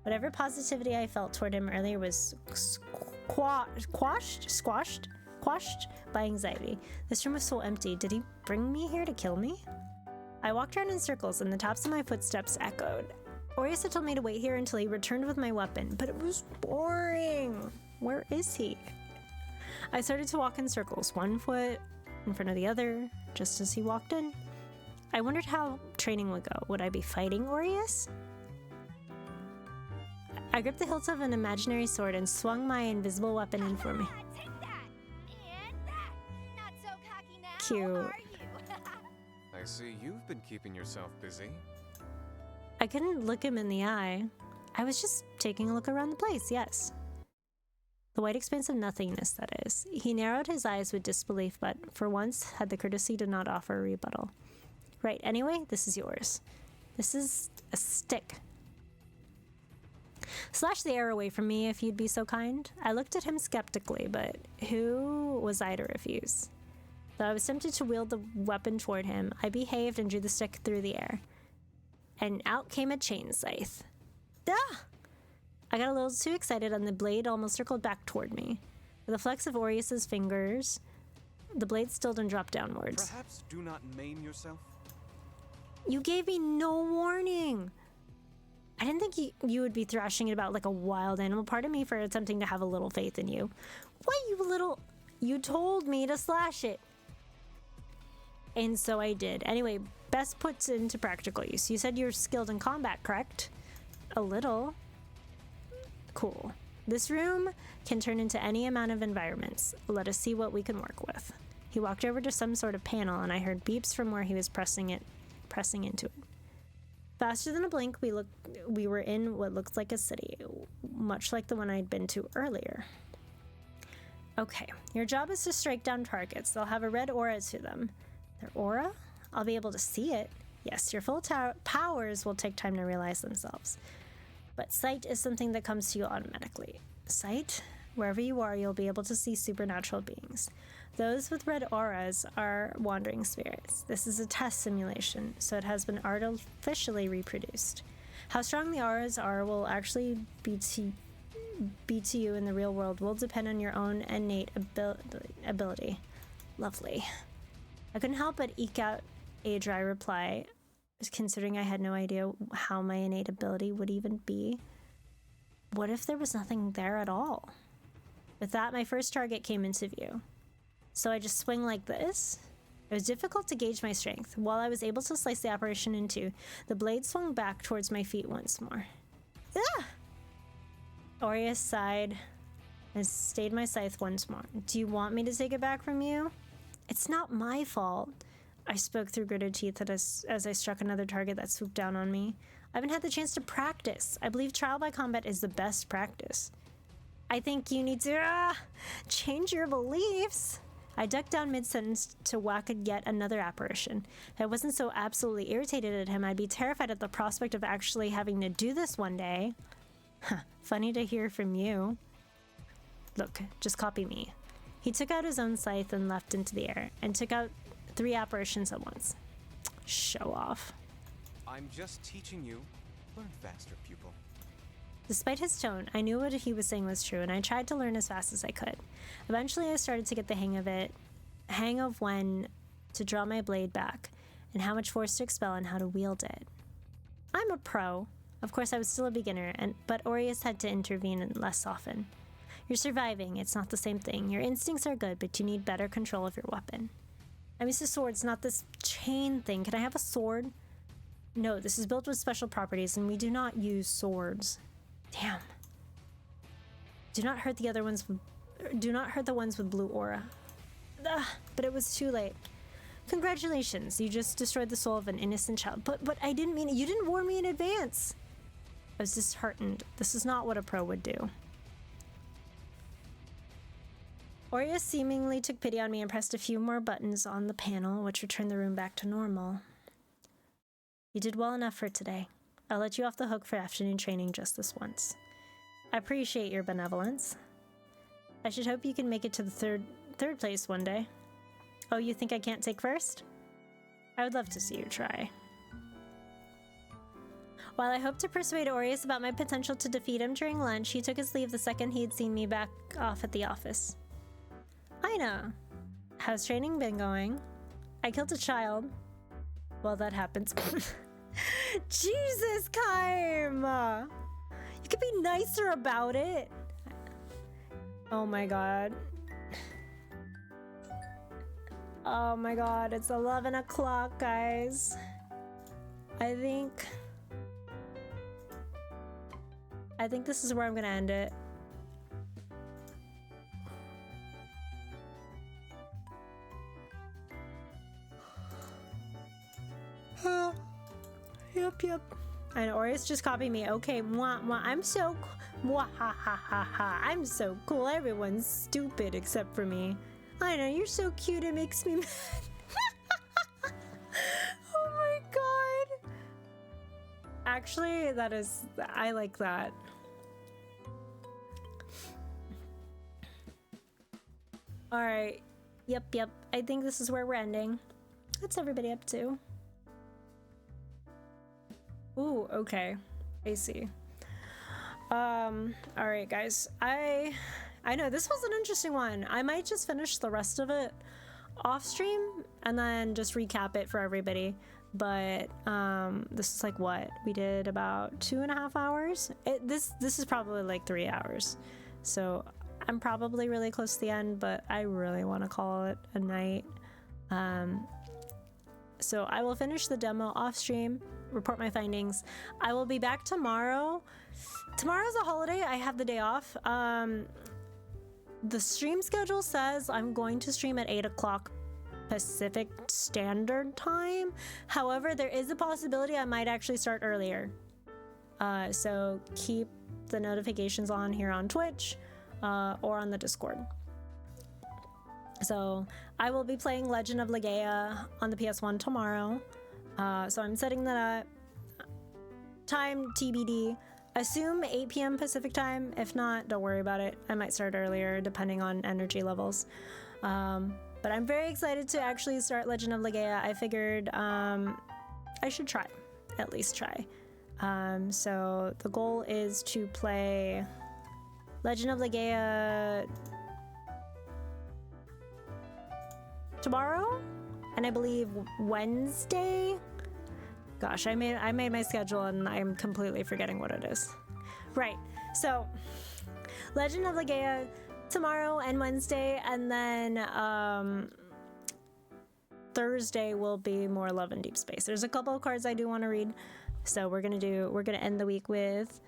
Whatever positivity I felt toward him earlier was squashed by anxiety. This room was so empty. Did he bring me here to kill me? I walked around in circles and the tops of my footsteps echoed. Orius had told me to wait here until he returned with my weapon, but it was boring. Where is he? I started to walk in circles, one foot in front of the other, just as he walked in. I wondered how training would go. Would I be fighting Orius? I gripped the hilt of an imaginary sword and swung my invisible weapon in for me. Take that! And that! Not so cocky now, Cute. are you? I see you've been keeping yourself busy. I couldn't look him in the eye. I was just taking a look around the place, yes. The white expanse of nothingness, that is. He narrowed his eyes with disbelief, but for once had the courtesy to not offer a rebuttal. Right, anyway, this is yours. This is a stick. Slash the air away from me if you'd be so kind. I looked at him skeptically, but who was I to refuse? Though I was tempted to wield the weapon toward him, I behaved and drew the stick through the air. And out came a chain scythe. Ah! I got a little too excited and the blade almost circled back toward me. With a flex of Orius's fingers, the blade stilled and dropped downwards. Perhaps do not maim yourself? You gave me no warning! I didn't think you would be thrashing it about like a wild animal. Pardon me for attempting to have a little faith in you. What, you little... You told me to slash it. And so I did. Anyway, best puts into practical use. You said you're skilled in combat, correct? A little. Cool. This room can turn into any amount of environments. Let us see what we can work with. He walked over to some sort of panel and I heard beeps from where he was pressing into it. Faster than a blink, we were in what looked like a city, much like the one I'd been to earlier. Okay, your job is to strike down targets. They'll have a red aura to them. Their aura? I'll be able to see it. Yes, your full powers will take time to realize themselves. But sight is something that comes to you automatically. Sight? Wherever you are, you'll be able to see supernatural beings. Those with red auras are wandering spirits. This is a test simulation, so it has been artificially reproduced. How strong the auras are will actually be to you in the real world will depend on your own innate ability. Lovely. I couldn't help but eke out a dry reply, considering I had no idea how my innate ability would even be. What if there was nothing there at all? With that, my first target came into view. So I just swing like this, It was difficult to gauge my strength. While I was able to slice the apparition in two, the blade swung back towards my feet once more. Ah! Aureus sighed and stayed my scythe once more. Do you want me to take it back from you? It's not my fault. I spoke through gritted teeth as I struck another target that swooped down on me. I haven't had the chance to practice. I believe trial by combat is the best practice. I think you need to change your beliefs. I ducked down mid-sentence to whack at yet another apparition. If I wasn't so absolutely irritated at him, I'd be terrified at the prospect of actually having to do this one day. Funny to hear from you. Look, just copy me. He took out his own scythe and leapt into the air, and took out 3 apparitions at once. Show off. I'm just teaching you. Learn faster, pupil. Despite his tone, I knew what he was saying was true, and I tried to learn as fast as I could. Eventually, I started to get the hang of when to draw my blade back, and how much force to expel and how to wield it. I'm a pro. Of course, I was still a beginner, but Aureus had to intervene less often. You're surviving. It's not the same thing. Your instincts are good, but you need better control of your weapon. I'm used to swords, not this chain thing. Can I have a sword? No, this is built with special properties, and we do not use swords. Damn. Do not hurt the ones with blue aura. Ugh, but it was too late. Congratulations, you just destroyed the soul of an innocent child. But I didn't mean it. You didn't warn me in advance. I was disheartened. This is not what a pro would do. Aureus seemingly took pity on me and pressed a few more buttons on the panel, which returned the room back to normal. You did well enough for today. I'll let you off the hook for afternoon training just this once. I appreciate your benevolence. I should hope you can make it to the third place one day. Oh, you think I can't take first? I would love to see you try. While I hoped to persuade Aureus about my potential to defeat him during lunch, he took his leave the second he had seen me back off at the office. Aina, how's training been going? I killed a child. Well, that happens. Jesus, Kaim! You could be nicer about it. Oh my god. Oh my god, it's 11 o'clock, guys. I think this is where I'm gonna end it. Yep. I know, Aureus just copied me. Okay, mwah, mwah. I'm so mwah, ha, ha, ha, ha. I'm so cool. Everyone's stupid except for me. I know, you're so cute. It makes me mad. Oh my god. Actually, I like that. Alright. Yep. I think this is where we're ending. What's everybody up to? Ooh, okay. I see. Alright guys. I know this was an interesting one. I might just finish the rest of it off stream and then just recap it for everybody. But this is like what? We did about 2.5 hours. This is probably like 3 hours. So I'm probably really close to the end, but I really want to call it a night. So I will finish the demo off stream, report my findings. I will be back tomorrow. Tomorrow's a holiday. I have the day off. The stream schedule says I'm going to stream at 8 o'clock Pacific Standard Time. However, there is a possibility I might actually start earlier. So keep the notifications on here on Twitch or on the Discord. So I will be playing Legend of Legaia on the PS1 tomorrow. So I'm setting that up. Time TBD. Assume 8 p.m. Pacific time. If not, don't worry about it. I might start earlier depending on energy levels. But I'm very excited to actually start Legend of Legaia. I figured I should try. At least try. So the goal is to play Legend of Legaia tomorrow, and I believe Wednesday. Gosh, I made my schedule and I'm completely forgetting what it is. Right. So Legend of Legaia tomorrow and Wednesday, and then Thursday will be more Love and Deep Space. There's a couple of cards I do want to read, so we're gonna end the week with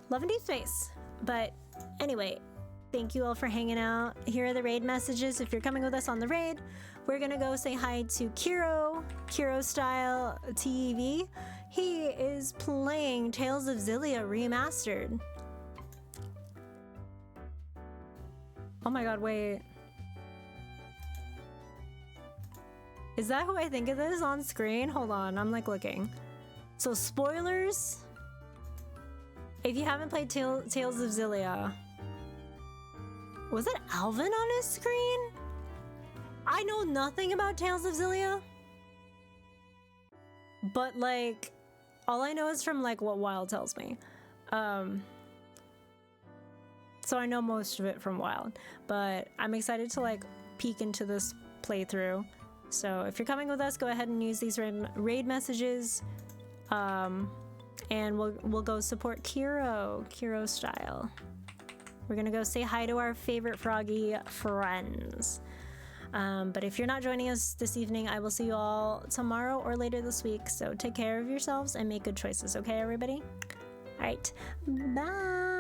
Love and Deep Space. But anyway, thank you all for hanging out. Here are the raid messages. If you're coming with us on the raid, we're gonna go say hi to Kiro Style TV. He is playing Tales of Xillia Remastered. Oh my god, wait. Is that who I think it is on screen? Hold on, I'm like looking. So spoilers. If you haven't played Tales of Xillia, was it Alvin on his screen? I know nothing about Tales of Xillia, but like, all I know is from like what Wild tells me. So I know most of it from Wild, but I'm excited to like peek into this playthrough. So if you're coming with us, go ahead and use these raid messages, and we'll go support Kiro Style. We're gonna go say hi to our favorite froggy friends. But if you're not joining us this evening, I will see you all tomorrow or later this week. So take care of yourselves and make good choices, okay, everybody? All right, bye.